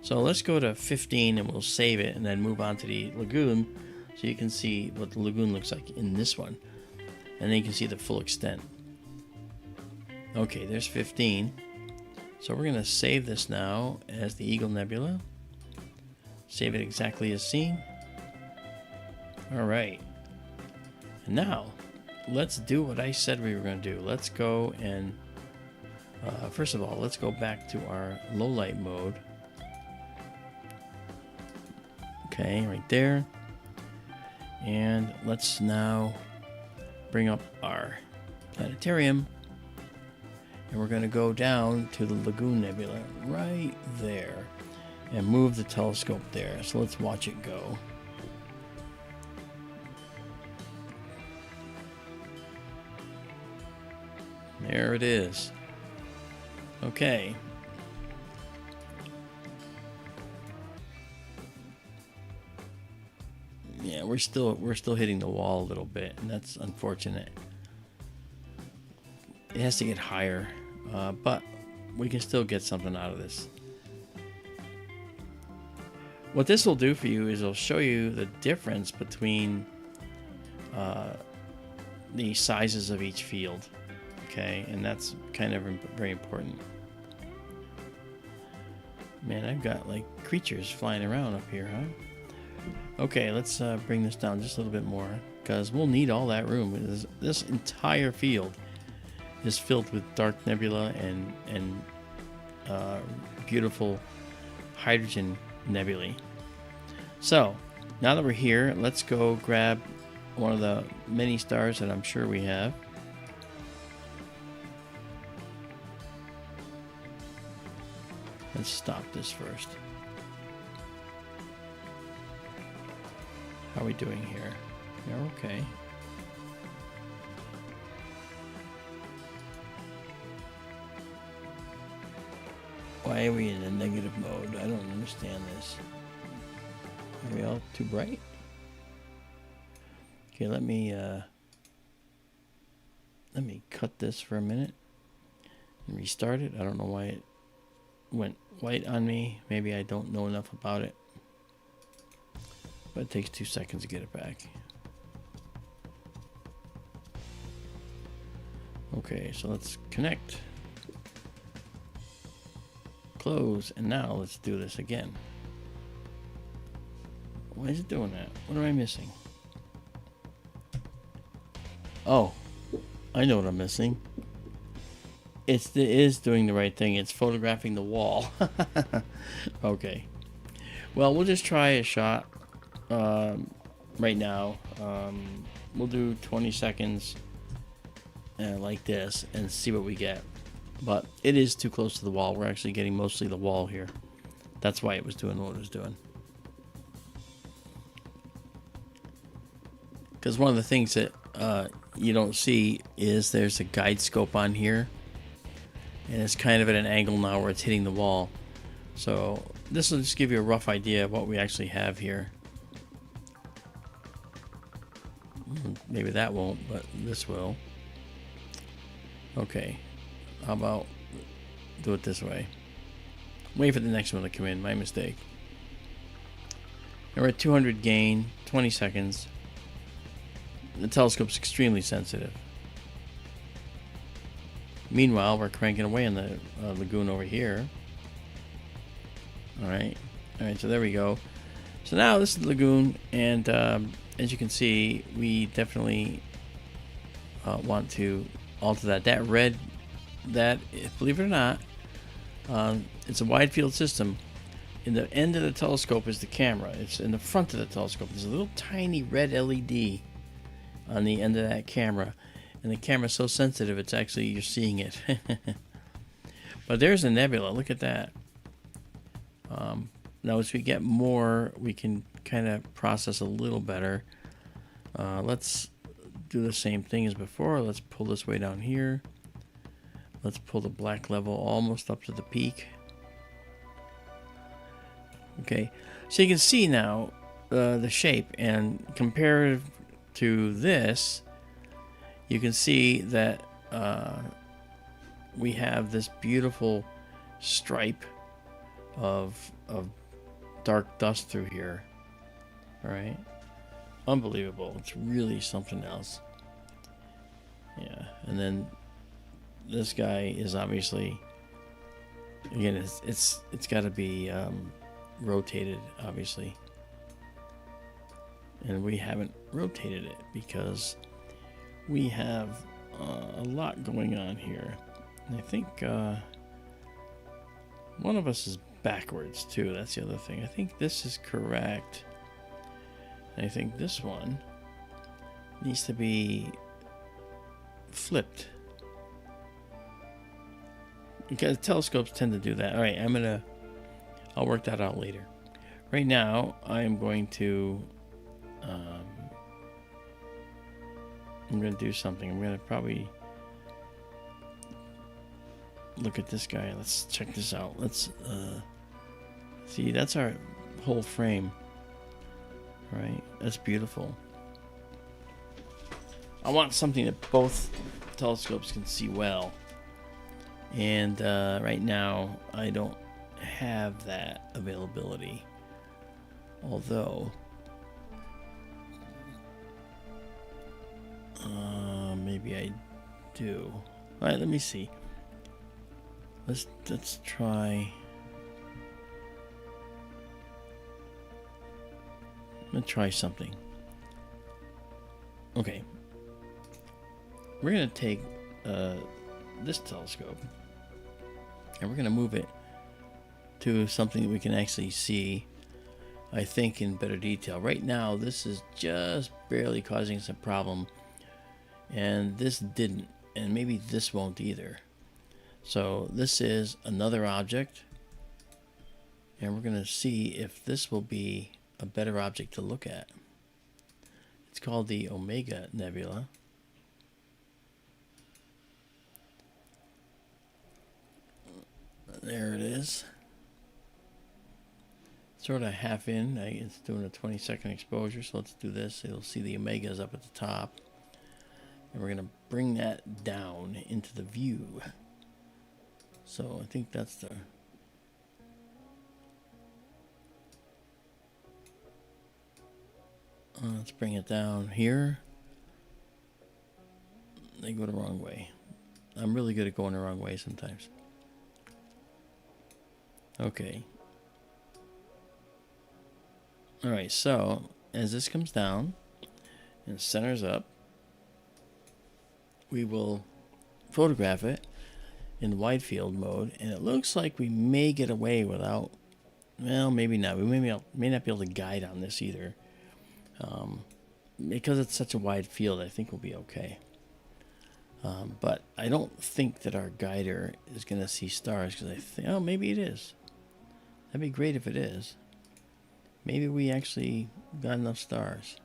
So let's go to 15 and we'll save it and then move on to the lagoon so you can see what the lagoon looks like in this one. And then you can see the full extent. Okay, there's 15. So we're going to save this now as the Eagle Nebula. Save it exactly as seen. Alright. And now, let's do what I said we were going to do. Let's go and, first of all, let's go back to our low light mode. Okay, right there. And let's now bring up our planetarium. And we're going to go down to the Lagoon Nebula right there and move the telescope there. So let's watch it go. There it is. Okay. Yeah, we're still hitting the wall a little bit, and that's unfortunate. It has to get higher, but we can still get something out of this. What this will do for you is it'll show you the difference between the sizes of each field. Okay, and that's kind of very important. Man, I've got like creatures flying around up here, huh? Okay, let's bring this down just a little bit more, because we'll need all that room. This entire field is filled with dark nebula and beautiful hydrogen nebulae. So, now that we're here, let's go grab one of the many stars that I'm sure we have. Let's stop this first. How are we doing here? Yeah, okay. Why are we in a negative mode? I don't understand this. Are we all too bright? Okay, let me cut this for a minute and restart it. I don't know why it went white on me. Maybe I don't know enough about it. But it takes 2 seconds to get it back. Okay, so let's connect. Close, and now let's do this again. Why is it doing that? What am I missing? Oh, I know what I'm missing. It is doing the right thing. It's photographing the wall. Okay. Well, we'll just try a shot right now. We'll do 20 seconds like this and see what we get. But it is too close to the wall. We're actually getting mostly the wall here. That's why it was doing what it was doing. Because one of the things that you don't see is there's a guide scope on here. And it's kind of at an angle now where it's hitting the wall. So this will just give you a rough idea of what we actually have here. Maybe that won't, but this will. Okay. How about do it this way? Wait for the next one to come in. My mistake. And we're at 200 gain, 20 seconds. The telescope's extremely sensitive. Meanwhile, we're cranking away on the lagoon over here. Alright, so there we go. So now this is the lagoon, and as you can see, we definitely want to alter that. That red, believe it or not, it's a wide field system, in the end of the telescope is the camera. It's in the front of the telescope. There's a little tiny red LED on the end of that camera, and the camera's so sensitive it's actually, you're seeing it. But there's a nebula. Look at that. Now as we get more, we can kind of process a little better. Let's do the same thing as before. Let's pull this way down here. Let's pull the black level almost up to the peak. Okay, so you can see now the shape, and compared to this, you can see that we have this beautiful stripe of dark dust through here. All right, unbelievable. It's really something else. Yeah, and then this guy is obviously, again, it's got to be rotated, obviously, and we haven't rotated it because we have a lot going on here. And I think one of us is backwards too. That's the other thing. I think this is correct. And I think this one needs to be flipped, because telescopes tend to do that. All right, I'll work that out later. Right now, I am going to do something. I'm going to probably look at this guy. Let's check this out. Let's see. That's our whole frame. All right, that's beautiful. I want something that both telescopes can see well. And right now, I don't have that availability. Although, maybe I do. All right, let me see. Let's try. I'm gonna try something. Okay. We're gonna take this telescope, and we're going to move it to something that we can actually see, I think, in better detail. Right now, this is just barely causing us a problem, and this didn't, and maybe this won't either. So this is another object, and we're going to see if this will be a better object to look at. It's called the Omega Nebula. There it is. Sort of half in. It's doing a 20-second exposure, so let's do this. You'll see the omegas up at the top. And we're going to bring that down into the view. So I think that's the... let's bring it down here. They go the wrong way. I'm really good at going the wrong way sometimes. Okay. Alright, so as this comes down and centers up, we will photograph it in wide field mode, and it looks like we may get away without, well, maybe not. We may not be able to guide on this either. Because it's such a wide field, I think we'll be okay. But I don't think that our guider is going to see stars, because I think, oh, maybe it is. That'd be great if it is. Maybe we actually got enough stars.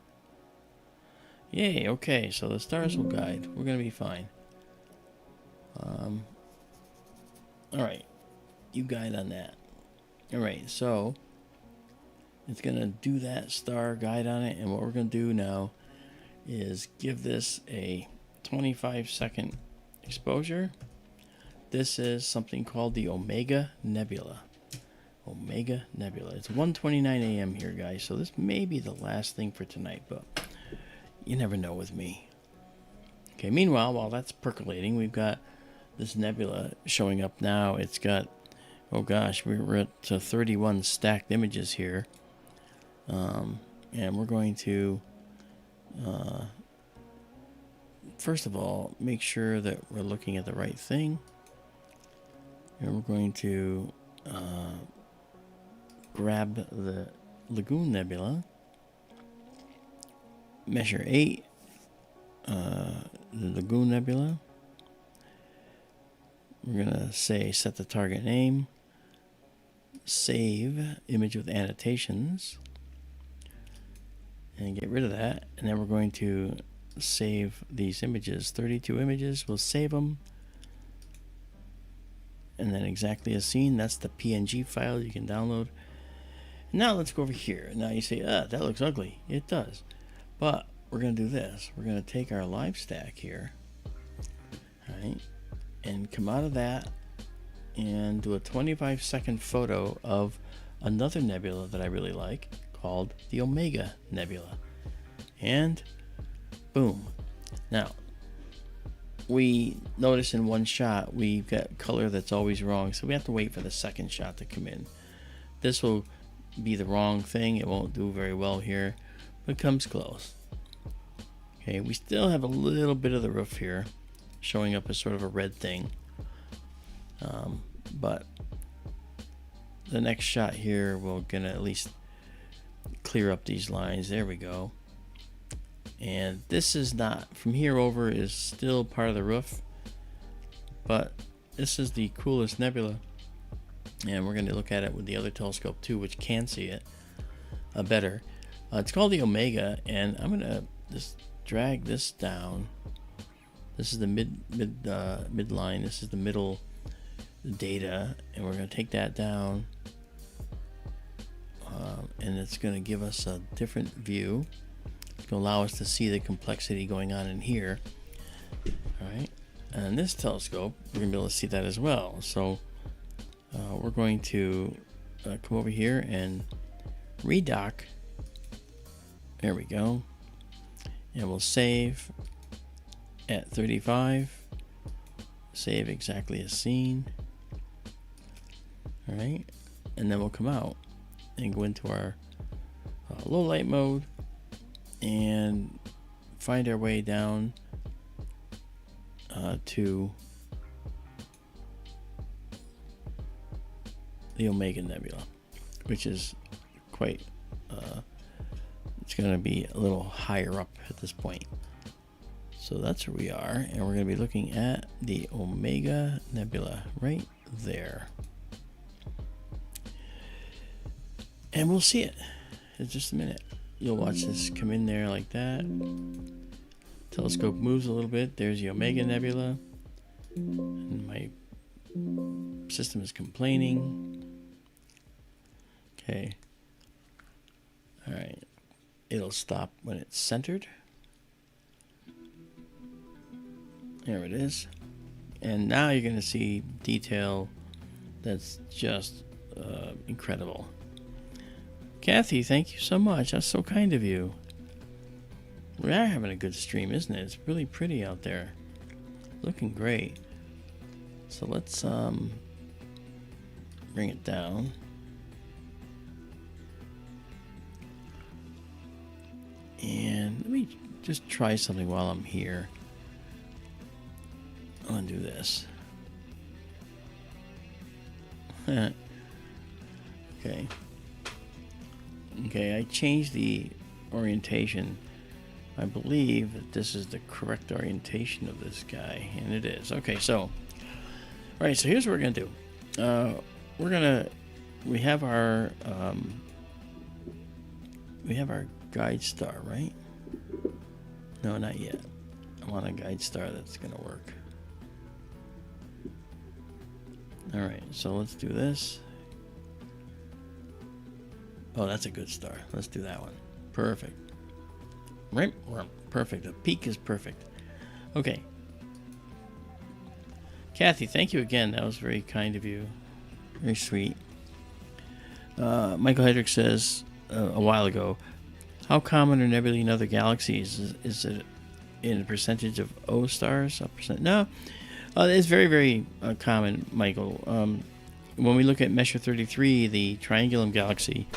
Yay, okay, so the stars will guide. We're going to be fine. Alright, you guide on that. Alright, so it's going to do that star guide on it, and what we're going to do now is give this a 25-second exposure. This is something called the Omega Nebula. Omega Nebula. It's 1:29 a.m. here, guys, so this may be the last thing for tonight, but you never know with me. Okay, meanwhile, while that's percolating, we've got this nebula showing up now. It's got, oh gosh, we're at 31 stacked images here. And we're going to, first of all, make sure that we're looking at the right thing. And we're going to grab the Lagoon Nebula. Measure 8, the Lagoon Nebula. We're going to say set the target name, save image with annotations, and get rid of that. And then we're going to save these images, 32 images. We'll save them. And then exactly as seen, that's the PNG file you can download. Now let's go over here. Now you say, that looks ugly. It does. But we're going to do this. We're going to take our live stack here, all right, and come out of that and do a 25-second photo of another nebula that I really like called the Omega Nebula. And boom. Now, we notice in one shot we've got color that's always wrong, so we have to wait for the second shot to come in. This will be the wrong thing. It won't do very well here, but it comes close. Okay, we still have a little bit of the roof here showing up as sort of a red thing, but the next shot here we're gonna at least clear up these lines. There we go. And this is not, from here over is still part of the roof, but this is the coolest nebula, and we're going to look at it with the other telescope too, which can see it better. It's called the Omega, and I'm going to just drag this down. This is the midline. This is the middle data, and we're going to take that down, and it's going to give us a different view. It's going to allow us to see the complexity going on in here. All right, and this telescope, we're going to be able to see that as well. So we're going to come over here and redock. There we go. And we'll save at 35. Save exactly as seen. All right, and then we'll come out and go into our low light mode and find our way down to the Omega Nebula, which is quite it's going to be a little higher up at this point. So that's where we are, and we're going to be looking at the Omega Nebula right there, and we'll see it in just a minute. You'll watch this come in there like that. Telescope moves a little bit. There's the Omega Nebula. And my system is complaining. Okay. All right. It'll stop when it's centered. There it is. And now you're going to see detail that's just incredible. Kathy, thank you so much. That's so kind of you. We are having a good stream, isn't it? It's really pretty out there. Looking great. So let's bring it down. And let me just try something while I'm here. I'm gonna do this. Okay. Okay, I changed the orientation. I believe that this is the correct orientation of this guy, and it is. Okay, so, all right, so here's what we're gonna do. We have our guide star, right? No, not yet. I want a guide star that's gonna work. All right, so let's do this. Oh, that's a good star. Let's do that one. Perfect. Right? Perfect. The peak is perfect. Okay. Kathy, thank you again. That was very kind of you. Very sweet. Michael Hedrick says a while ago, how common are nebulae in other galaxies? Is it in a percentage of O stars? No. It's very, very common, Michael. When we look at Messier 33, the Triangulum galaxy,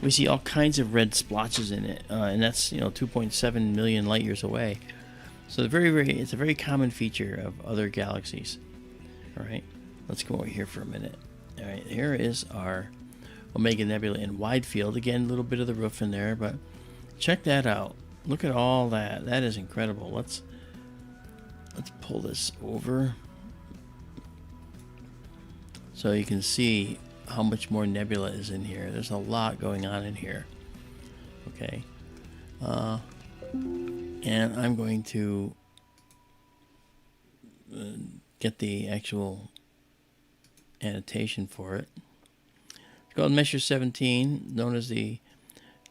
we see all kinds of red splotches in it, and that's 2.7 million light years away. So it's a very common feature of other galaxies. All right, let's go over here for a minute. All right, here is our Omega Nebula in wide field. Again, a little bit of the roof in there, but check that out. Look at all that. That is incredible. Let's pull this over so you can see how much more nebula is in here. There's a lot going on in here. Okay. And I'm going to get the actual annotation for it. It's called Measure 17, known as the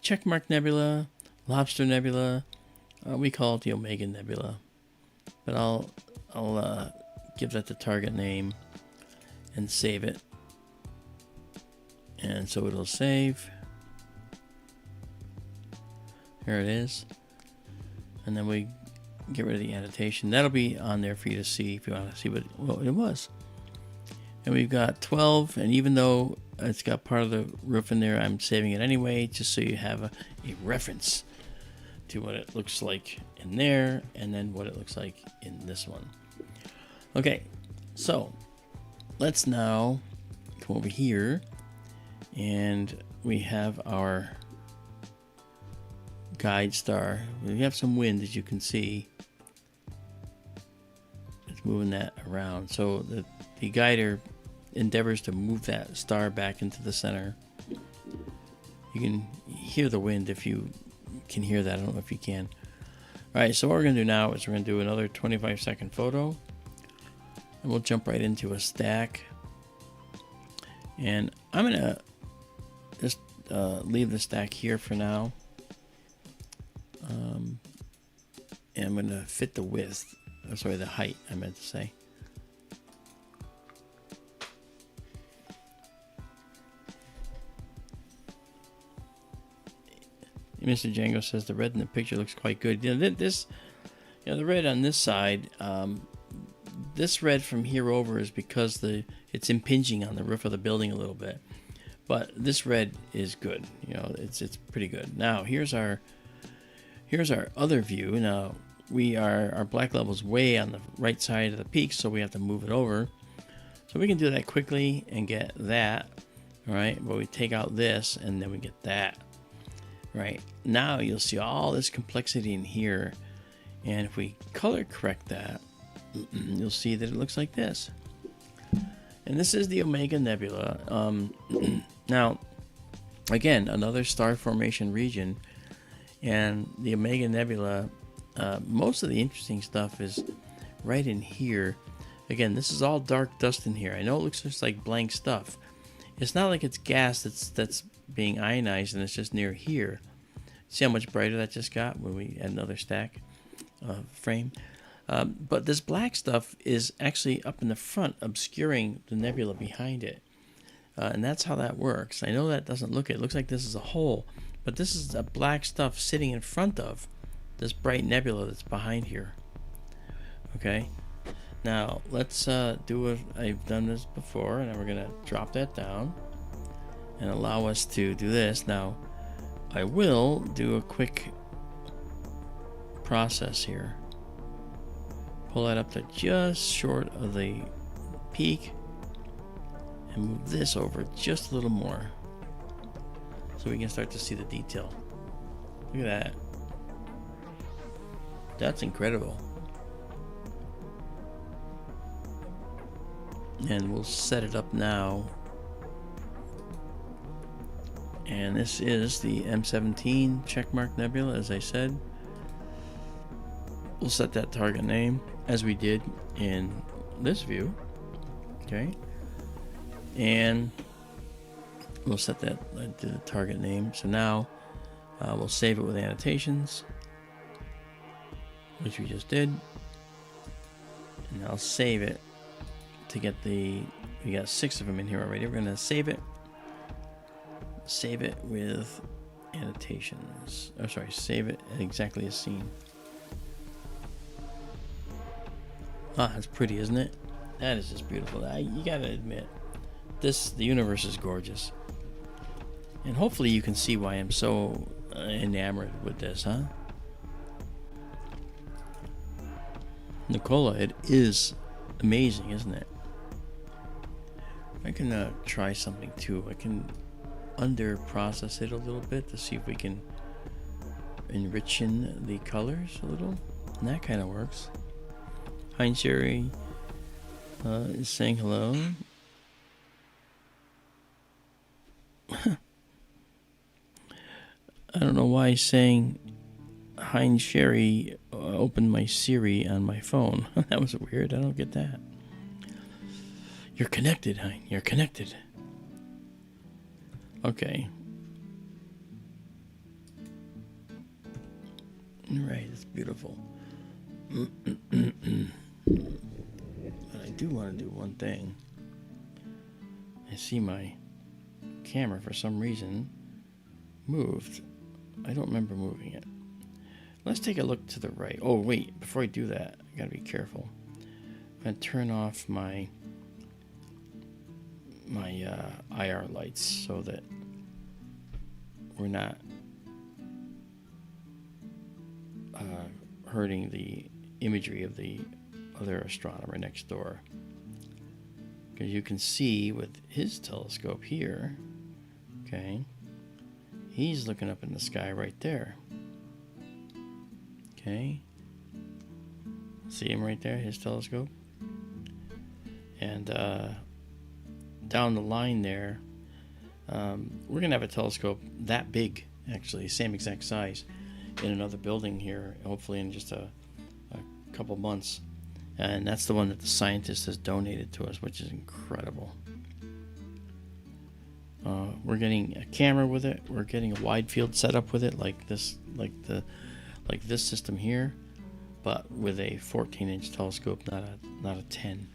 Checkmark Nebula, Lobster Nebula. We call it the Omega Nebula, but I'll give that the target name and save it. And so it'll save. Here it is. And then we get rid of the annotation. That'll be on there for you to see if you want to see what it was. And we've got 12, and even though it's got part of the roof in there, I'm saving it anyway, just so you have a reference to what it looks like in there, and then what it looks like in this one. Okay, so let's now come over here, and we have our guide star. We have some wind, as you can see. It's moving that around. So the guider endeavors to move that star back into the center. You can hear the wind if you can hear that. I don't know if you can. All right, so what we're going to do now is we're going to do another 25-second photo. And we'll jump right into a stack. And I'm going to just leave the stack here for now. And I'm going to fit the width, sorry, the height, I meant to say. Mr. Django says the red in the picture looks quite good. You know, the red on this side, this red from here over is because it's impinging on the roof of the building a little bit. But this red is good. You know, it's pretty good. Now here's our other view. Now our black level's way on the right side of the peak, so we have to move it over. So we can do that quickly and get that. All right, but we take out this and then we get that. Right, now you'll see all this complexity in here, and if we color correct that, you'll see that it looks like this. And this is the Omega Nebula. Now, again, another star formation region, and the Omega Nebula, most of the interesting stuff is right in here. Again, this is all dark dust in here. I know it looks just like blank stuff. It's not like it's gas that's being ionized and it's just near here. See how much brighter that just got when we add another stack frame? But this black stuff is actually up in the front, obscuring the nebula behind it. And that's how that works. I know that doesn't look it. It looks like this is a hole, but this is a black stuff sitting in front of this bright nebula that's behind here. Okay? Now, let's do what I've done this before, and then we're going to drop that down and allow us to do this. Now, I will do a quick process here. Pull that up to just short of the peak and move this over just a little more so we can start to see the detail. Look at that. That's incredible. And we'll set it up now. And this is the M17 Checkmark Nebula, as I said. We'll set that target name as we did in this view. Okay. And we'll set that to the target name. So now we'll save it with annotations, which we just did. And I'll save it to get we got 6 of them in here already. We're going to save it with annotations. Oh, sorry, save it exactly as seen. Ah, that's pretty, isn't it? That is just beautiful. You gotta admit, the universe is gorgeous. And hopefully you can see why I'm so enamored with this, huh? Nicola, it is amazing, isn't it? I can try something too. I can under process it a little bit to see if we can enrich in the colors a little, and that kind of works. Hein Sherry is saying hello. I don't know why he's saying Hein Sherry opened my Siri on my phone. That was weird. I don't get that. You're connected, Hein. You're connected. Okay. Right, it's beautiful. But I do want to do one thing. I see my camera for some reason moved. I don't remember moving it. Let's take a look to the right. Oh, wait. Before I do that, I gotta be careful. I'm gonna turn off my IR lights so that we're not hurting the imagery of the other astronomer next door. Because you can see with his telescope here, okay, he's looking up in the sky right there. Okay, see him right there, his telescope? And down the line there, we're going to have a telescope that big, actually, same exact size, in another building here, hopefully in just a couple months. And that's the one that the scientist has donated to us, which is incredible. We're getting a camera with it. We're getting a wide field setup with it, like this system here, but with a 14-inch telescope, not a 10.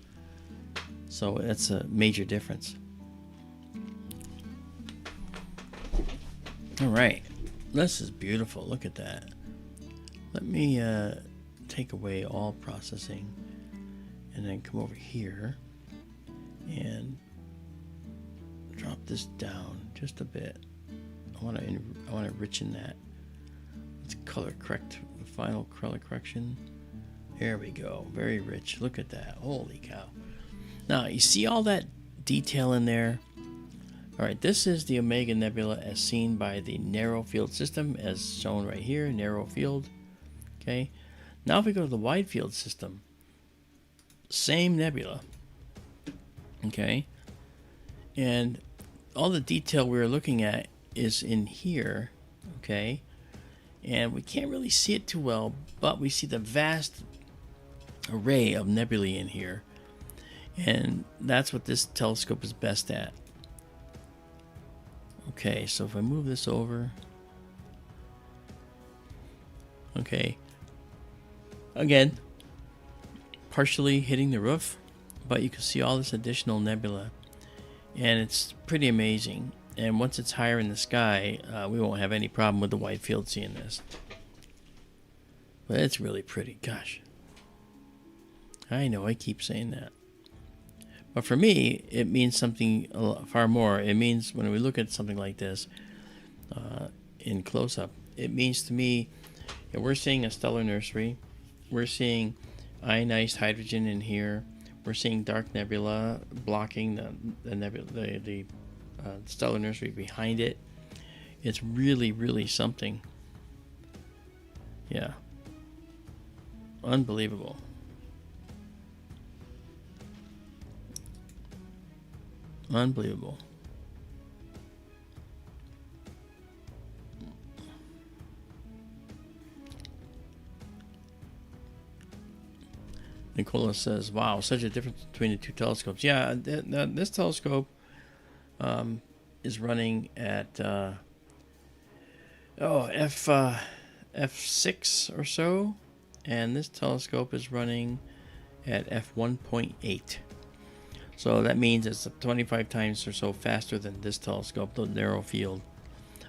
So that's a major difference. All right, this is beautiful. Look at that. Let me take away all processing, and then come over here and drop this down just a bit. I want to enrichen that. Let's color correct the final color correction. There we go. Very rich. Look at that. Holy cow. Now, you see all that detail in there? All right, this is the Omega Nebula as seen by the narrow field system, as shown right here, narrow field. Okay. Now if we go to the wide field system, same nebula. Okay. And all the detail we were looking at is in here. Okay. And we can't really see it too well, but we see the vast array of nebulae in here. And that's what this telescope is best at. Okay, so if I move this over, okay, again, partially hitting the roof, but you can see all this additional nebula, and it's pretty amazing. And once it's higher in the sky, we won't have any problem with the wide field seeing this. But it's really pretty. Gosh, I know I keep saying that. But for me, it means something far more. It means when we look at something like this in close-up, it means to me that we're seeing a stellar nursery. We're seeing ionized hydrogen in here. We're seeing dark nebula blocking the stellar nursery behind it. It's really, really something. Yeah. Unbelievable. Unbelievable. Nicola says, wow, such a difference between the two telescopes. Yeah, this telescope is running at f6 or so, and this telescope is running at f1.8. So that means it's 25 times or so faster than this telescope, the narrow field.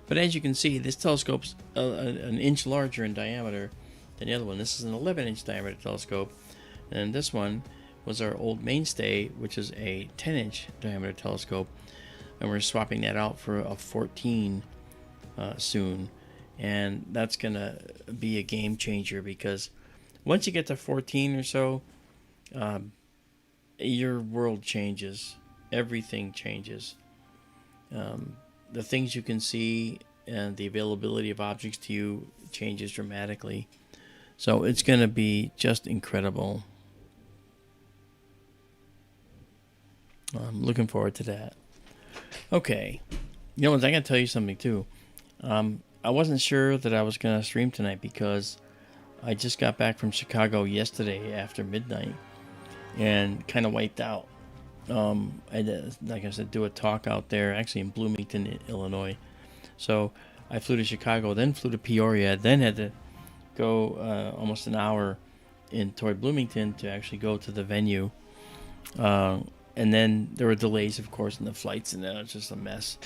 But as you can see, this telescope's an inch larger in diameter than the other one. This is an 11-inch diameter telescope, and this one was our old mainstay, which is a 10-inch diameter telescope, and we're swapping that out for a 14 soon, and that's gonna be a game changer, because once you get to 14 or so, your world changes. Everything changes. the things you can see and the availability of objects to you changes dramatically. So it's going to be just incredible. I'm looking forward to that. Okay. You know what? I got to tell you something too. I wasn't sure that I was going to stream tonight because I just got back from Chicago yesterday after midnight and kind of wiped out. I did, like I said, do a talk out there, actually in Bloomington, Illinois. So I flew to Chicago, then flew to Peoria, then had to go almost an hour toward Bloomington to actually go to the venue. And then there were delays, of course, in the flights, and then it was just a mess.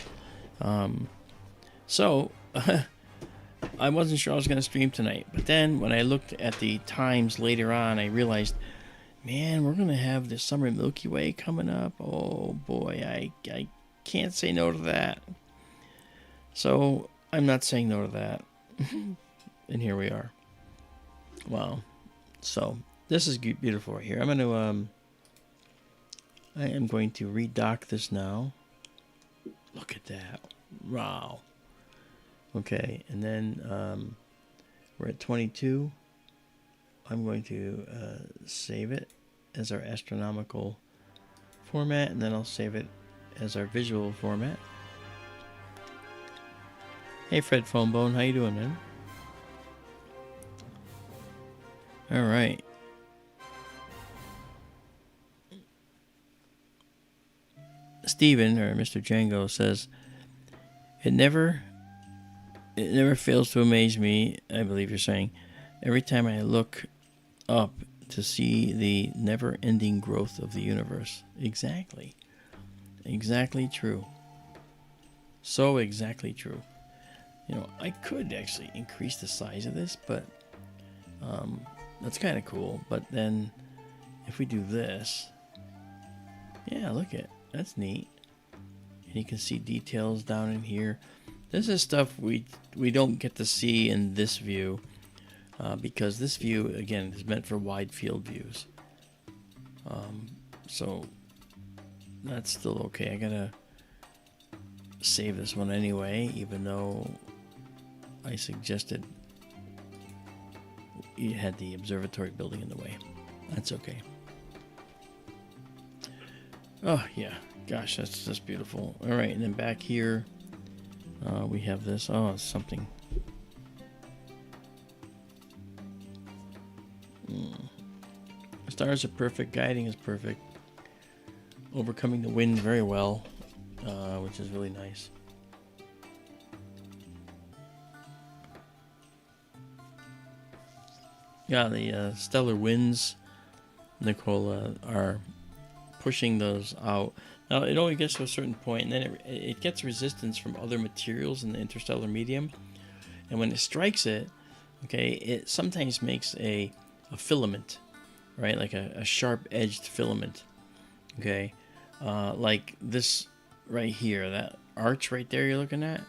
So I wasn't sure I was going to stream tonight. But then when I looked at the times later on, I realized, man, we're going to have the Summer Milky Way coming up. Oh, boy, I can't say no to that. So I'm not saying no to that. And here we are. Wow. So this is beautiful right here. I am going to redock this now. Look at that. Wow. Okay, and then we're at 22. I'm going to save it as our astronomical format, and then I'll save it as our visual format. Hey, Fred Phonebone, how you doing, man? All right. Steven, or Mr. Django, says, It never fails to amaze me, I believe you're saying, every time I look up to see the never-ending growth of the universe. Exactly. Exactly true. So exactly true. You know, I could actually increase the size of this, but that's kind of cool. But then if we do this, yeah, look at that's neat. And you can see details down in here. This is stuff we don't get to see in this view because this view, again, is meant for wide field views. So that's still okay. I gotta save this one anyway, even though I suggested you had the observatory building in the way. That's okay. Oh, yeah. Gosh, that's just beautiful. All right, and then back here, we have this. Oh, it's something. Stars are perfect. Guiding is perfect. Overcoming the wind very well, which is really nice. Yeah, the stellar winds, Nicola, are pushing those out. Now, it only gets to a certain point, and then it gets resistance from other materials in the interstellar medium. And when it strikes it, okay, it sometimes makes a filament, right? Like a sharp-edged filament, okay? Like this right here, that arch right there you're looking at.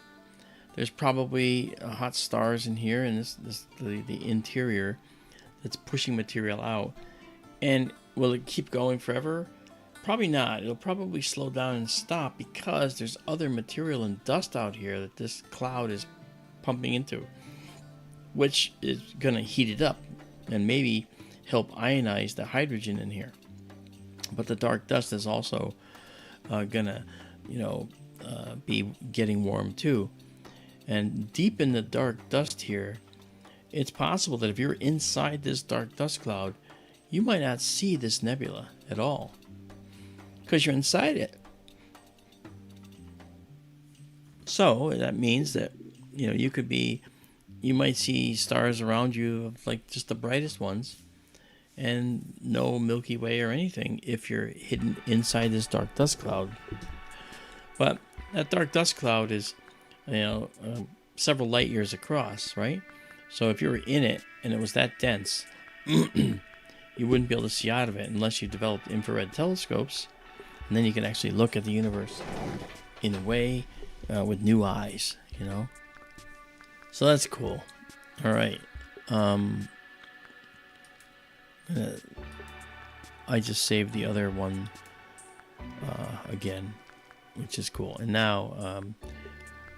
There's probably hot stars in here, and the interior that's pushing material out. And will it keep going forever? Probably not. It'll probably slow down and stop because there's other material and dust out here that this cloud is pumping into, which is going to heat it up and maybe help ionize the hydrogen in here. But the dark dust is also going to, be getting warm too. And deep in the dark dust here, it's possible that if you're inside this dark dust cloud, you might not see this nebula at all because you're inside it. So that means that, you might see stars around you, like just the brightest ones, and no Milky Way or anything if you're hidden inside this dark dust cloud. But that dark dust cloud is, several light years across, right? So if you were in it and it was that dense, you wouldn't be able to see out of it unless you developed infrared telescopes, and then you can actually look at the universe in a way with new eyes, So that's cool. All right. I just saved the other one again, which is cool. And now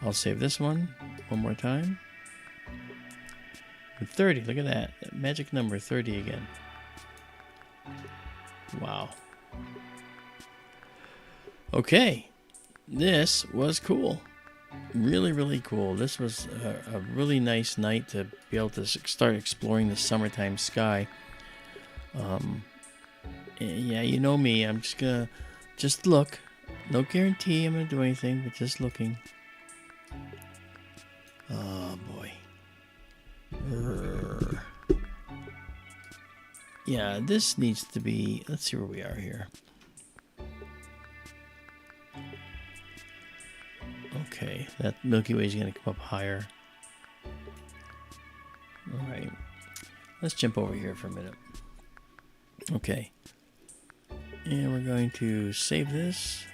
I'll save this one more time. 30, look at that. Magic number 30 again. Wow. Okay. This was cool. Really, really cool. This was a really nice night to be able to start exploring the summertime sky. Yeah, you know me. I'm just gonna look. No guarantee I'm gonna do anything, but just looking. Oh boy. Urgh. Yeah, this needs to be. Let's see where we are here. Okay, that Milky Way is going to come up higher. All right, let's jump over here for a minute. Okay, and we're going to save this.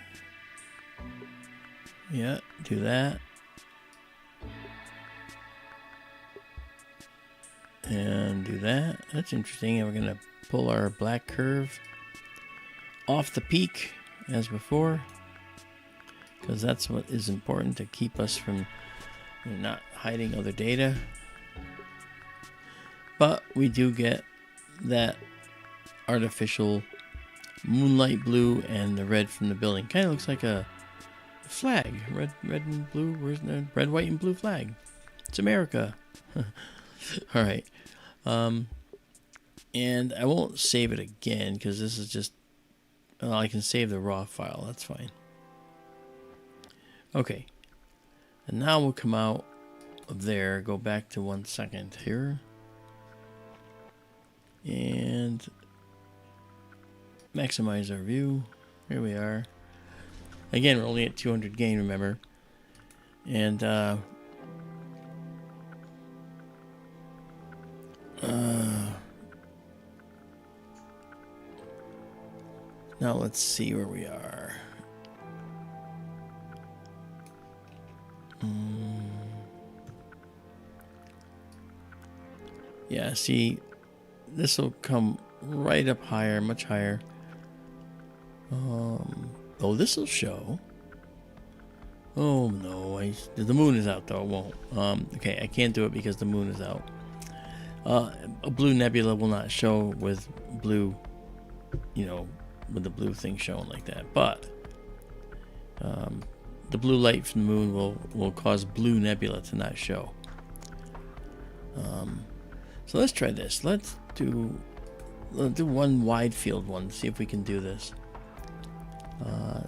Yeah, do that. And do that. That's interesting. And we're going to pull our black curve off the peak as before, because that's what is important to keep us from not hiding other data. But we do get that artificial moonlight blue and the red from the building. Kind of looks like a flag. Red and blue. Where's the red, white, and blue flag? It's America. All right. And I won't save it again because this is just... Well, I can save the raw file. That's fine. Okay. And now we'll come out of there. Go back to 1 second here. And maximize our view. Here we are. Again, we're only at 200 gain, remember. And now let's see where we are. Yeah, see, this will come right up higher, much higher. Oh, this will show. Oh no, the moon is out though. It won't. Okay, I can't do it because the moon is out. A blue nebula will not show with blue, with the blue thing showing like that. But the blue light from the moon will cause blue nebula to not show. So let's try this. Let's do one wide field one. See if we can do this.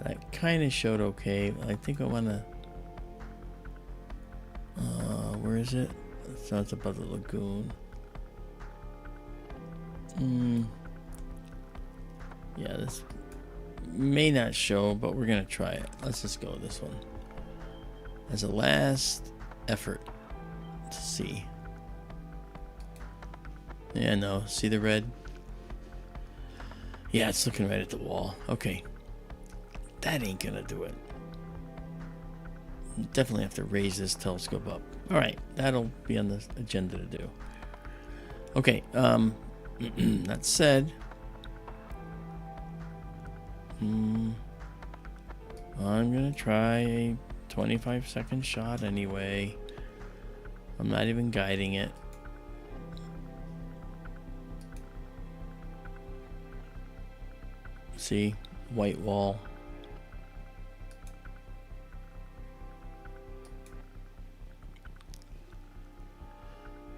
That kind of showed okay. I think I want to. Where is it? So it's above the lagoon. Yeah, this may not show, but we're gonna try it. Let's just go with this one as a last effort to see. Yeah, no, see the red? Yeah, it's looking right at the wall. Okay. That ain't gonna do it. Definitely have to raise this telescope up. Alright, that'll be on the agenda to do. Okay, that said, I'm gonna try a 25-second shot anyway. I'm not even guiding it. See, white wall.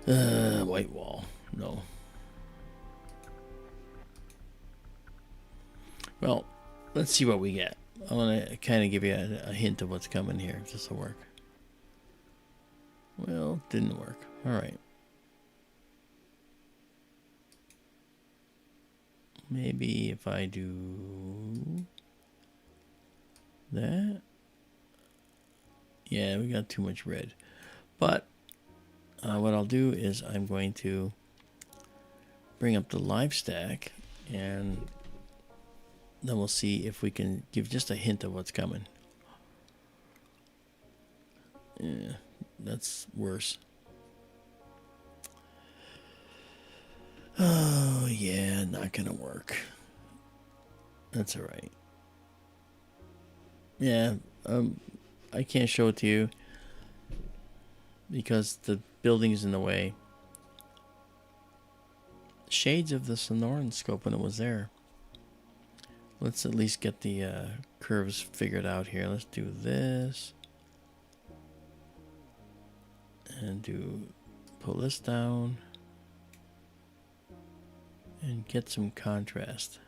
White wall. No. Well, let's see what we get. I want to kind of give you a hint of what's coming here. If this will work. Well, didn't work. All right. Maybe if I do that. Yeah, we got too much red. But what I'll do is I'm going to bring up the live stack, and then we'll see if we can give just a hint of what's coming. Yeah, that's worse. Oh, yeah, not gonna work. That's alright. Yeah, I can't show it to you. because the building is in the way. Shades of the Sonoran scope when it was there. Let's at least get the curves figured out here. Let's do this. And pull this down. And get some contrast.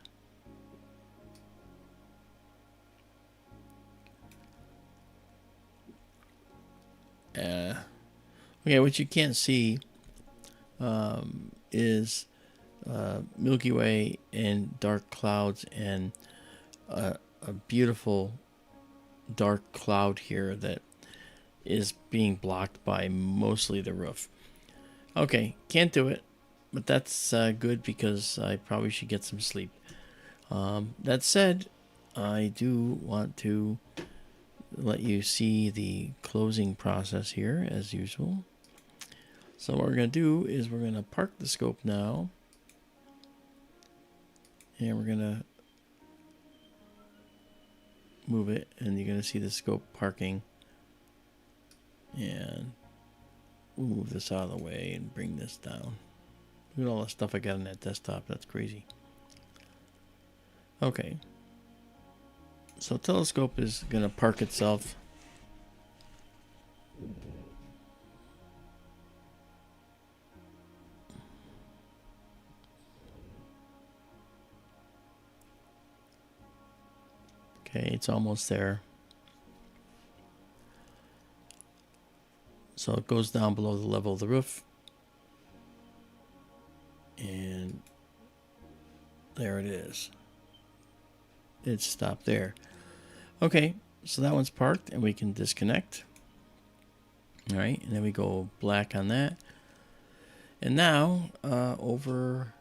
Okay, what you can't see is Milky Way and dark clouds and a beautiful dark cloud here that is being blocked by mostly the roof. Okay, can't do it, but that's good because I probably should get some sleep. That said, I do want to let you see the closing process here as usual. So what we're going to do is we're going to park the scope now. And we're going to move it, and you're going to see the scope parking. And we'll move this out of the way and bring this down. Look at all the stuff I got on that desktop. That's crazy. Okay. So telescope is going to park itself. Okay, it's almost there. So it goes down below the level of the roof. And there it is. It stopped there. Okay, so that one's parked and we can disconnect. All right, and then we go black on that. And now, over...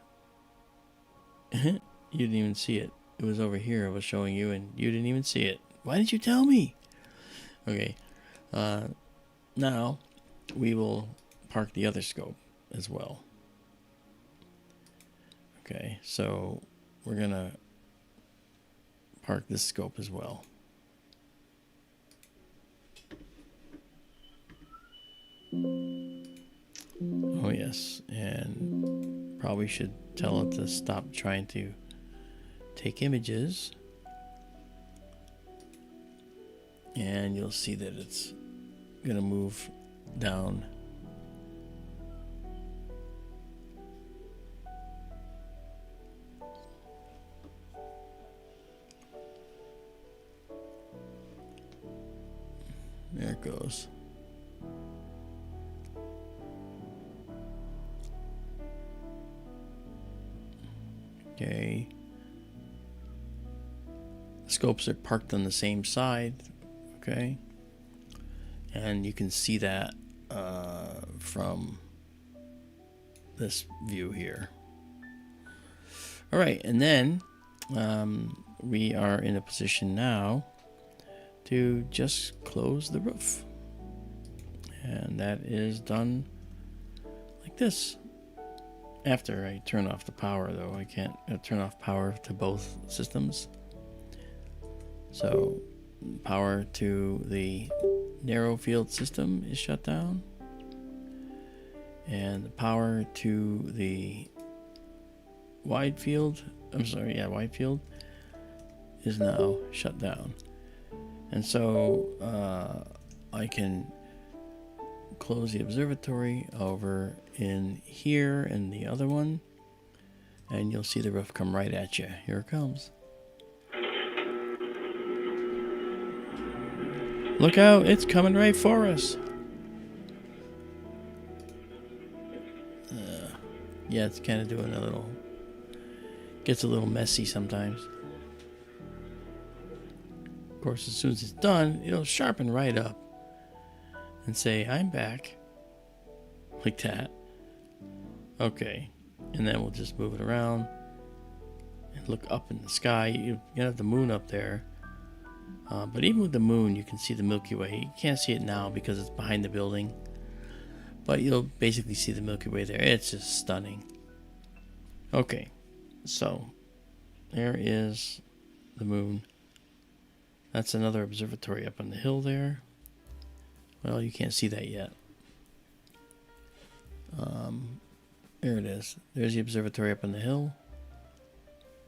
you didn't even see it. It was over here. I was showing you and you didn't even see it. Why didn't you tell me? Okay, now we will park the other scope as well. Okay, so we're going to park this scope as well. Oh yes, and probably should tell it to stop trying to take images. And you'll see that it's gonna move down. There it goes. Okay. The scopes are parked on the same side. Okay. And you can see that from this view here. All right, and then we are in a position now to just close the roof. And that is done like this. After I turn off the power, though, I can't turn off power to both systems. So power to the narrow field system is shut down. And the power to the wide field, wide field is now shut down. And so I can close the observatory over in here and the other one, and you'll see the roof come right at you. Here it comes. Look out, it's coming right for us. Yeah, it's kind of doing gets a little messy sometimes. Of course, as soon as it's done, it'll sharpen right up and say, I'm back. Like that. Okay. And then we'll just move it around and look up in the sky. You have the moon up there. But even with the moon, you can see the Milky Way. You can't see it now because it's behind the building. But you'll basically see the Milky Way there. It's just stunning. Okay. So, there is the moon. That's another observatory up on the hill there. Well, you can't see that yet. There it is. There's the observatory up on the hill.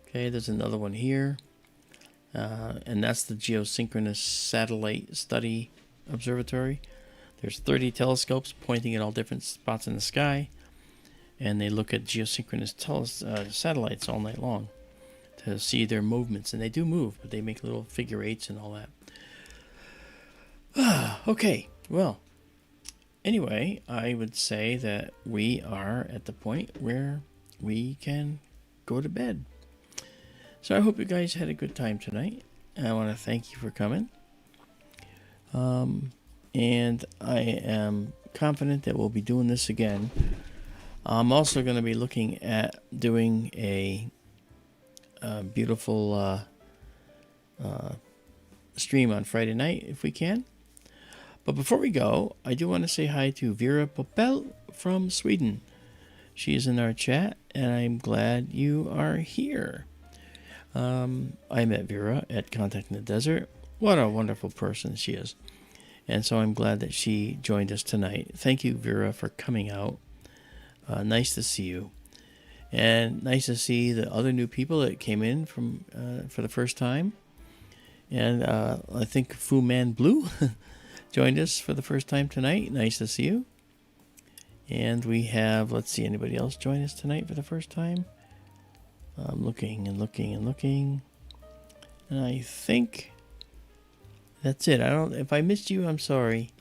Okay, there's another one here. And that's the Geosynchronous Satellite Study Observatory. There's 30 telescopes pointing at all different spots in the sky. And they look at geosynchronous satellites all night long to see their movements. And they do move, but they make little figure eights and all that. Okay, well, anyway, I would say that we are at the point where we can go to bed. So I hope you guys had a good time tonight. I want to thank you for coming. And I am confident that we'll be doing this again. I'm also going to be looking at doing a beautiful stream on Friday night if we can. But before we go, I do want to say hi to Vera Popel from Sweden. She is in our chat, and I'm glad you are here. I met Vera at Contact in the Desert. What a wonderful person she is. And so I'm glad that she joined us tonight. Thank you, Vera, for coming out. Nice to see you. And nice to see the other new people that came in from for the first time. And I think Fu Man Blue joined us for the first time tonight. Nice to see you. And we have, let's see, anybody else join us tonight for the first time? I'm looking and looking and looking. And I think that's it. If I missed you, I'm sorry.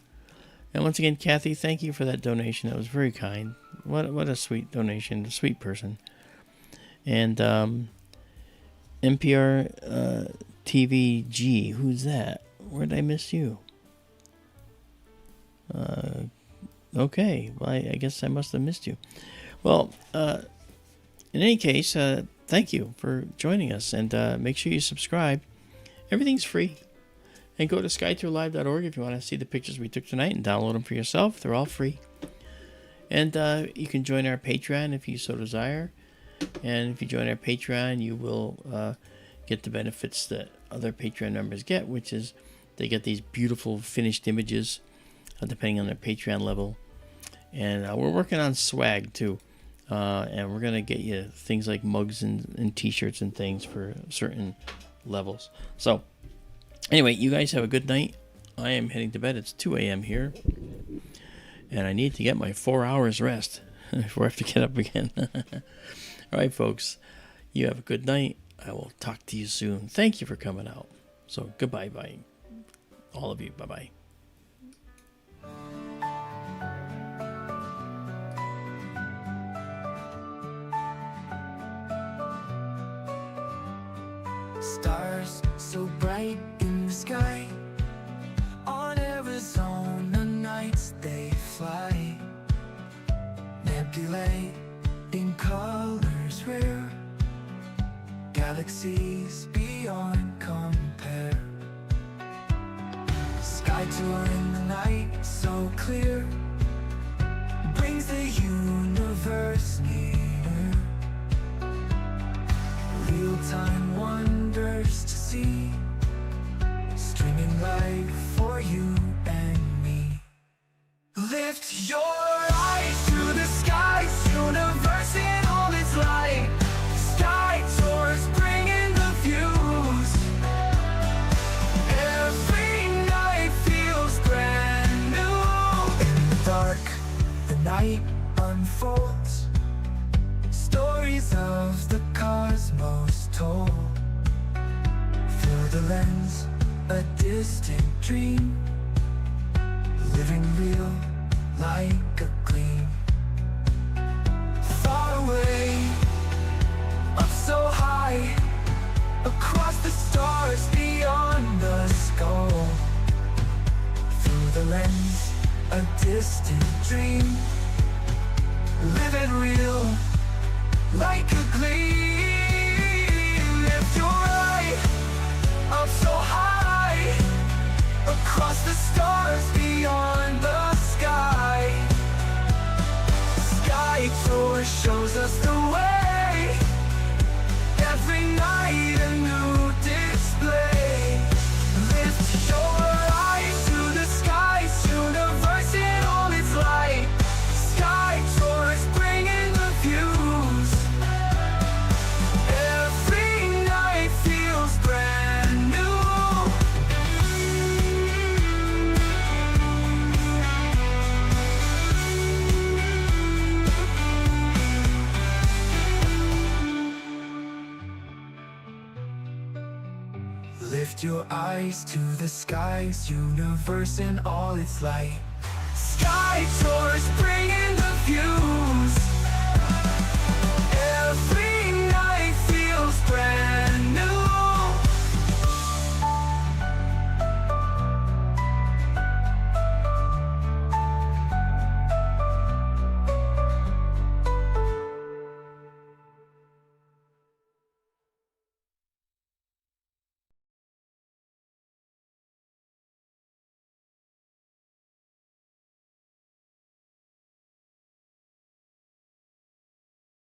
And once again, Kathy, thank you for that donation. That was very kind. What a sweet donation. A sweet person. And NPR TVG, who's that? Where did I miss you? Okay. Well, I guess I must have missed you. Well, in any case, thank you for joining us. And make sure you subscribe. Everything's free. And go to skytourlive.org if you want to see the pictures we took tonight and download them for yourself. They're all free. And you can join our Patreon if you so desire. And if you join our Patreon, you will get the benefits that other Patreon members get, which is they get these beautiful finished images, depending on their Patreon level. And we're working on swag, too. And we're going to get you things like mugs and T-shirts and things for certain levels. So, anyway, you guys have a good night. I am heading to bed. It's 2 a.m. here. And I need to get my 4 hours rest before I have to get up again. All right, folks. You have a good night. I will talk to you soon. Thank you for coming out. So, goodbye, bye. All of you. Bye-bye. Stars so bright in the sky, on Arizona nights they fly. Nebulae in colors rare, galaxies beyond compare. Sky tour in the night so clear, brings the universe near. Real-time wonders to see, streaming live for you and me. Lift your eyes to the skies, universe in all its light. Sky tours bringing the views. Every night feels brand new. In the dark, the night unfolds, stories of the cosmos told. Through the lens, a distant dream, living real like a gleam. Far away, up so high, across the stars beyond the skull. Through the lens, a distant dream, living real like a gleam. Lift your eye up so high, across the stars beyond the sky. Sky tour shows us the way, every night a new display. Lift your eyes to the skies, universe in all its light. Sky tour your eyes to the skies, universe in all its light. Sky tours bringing the view.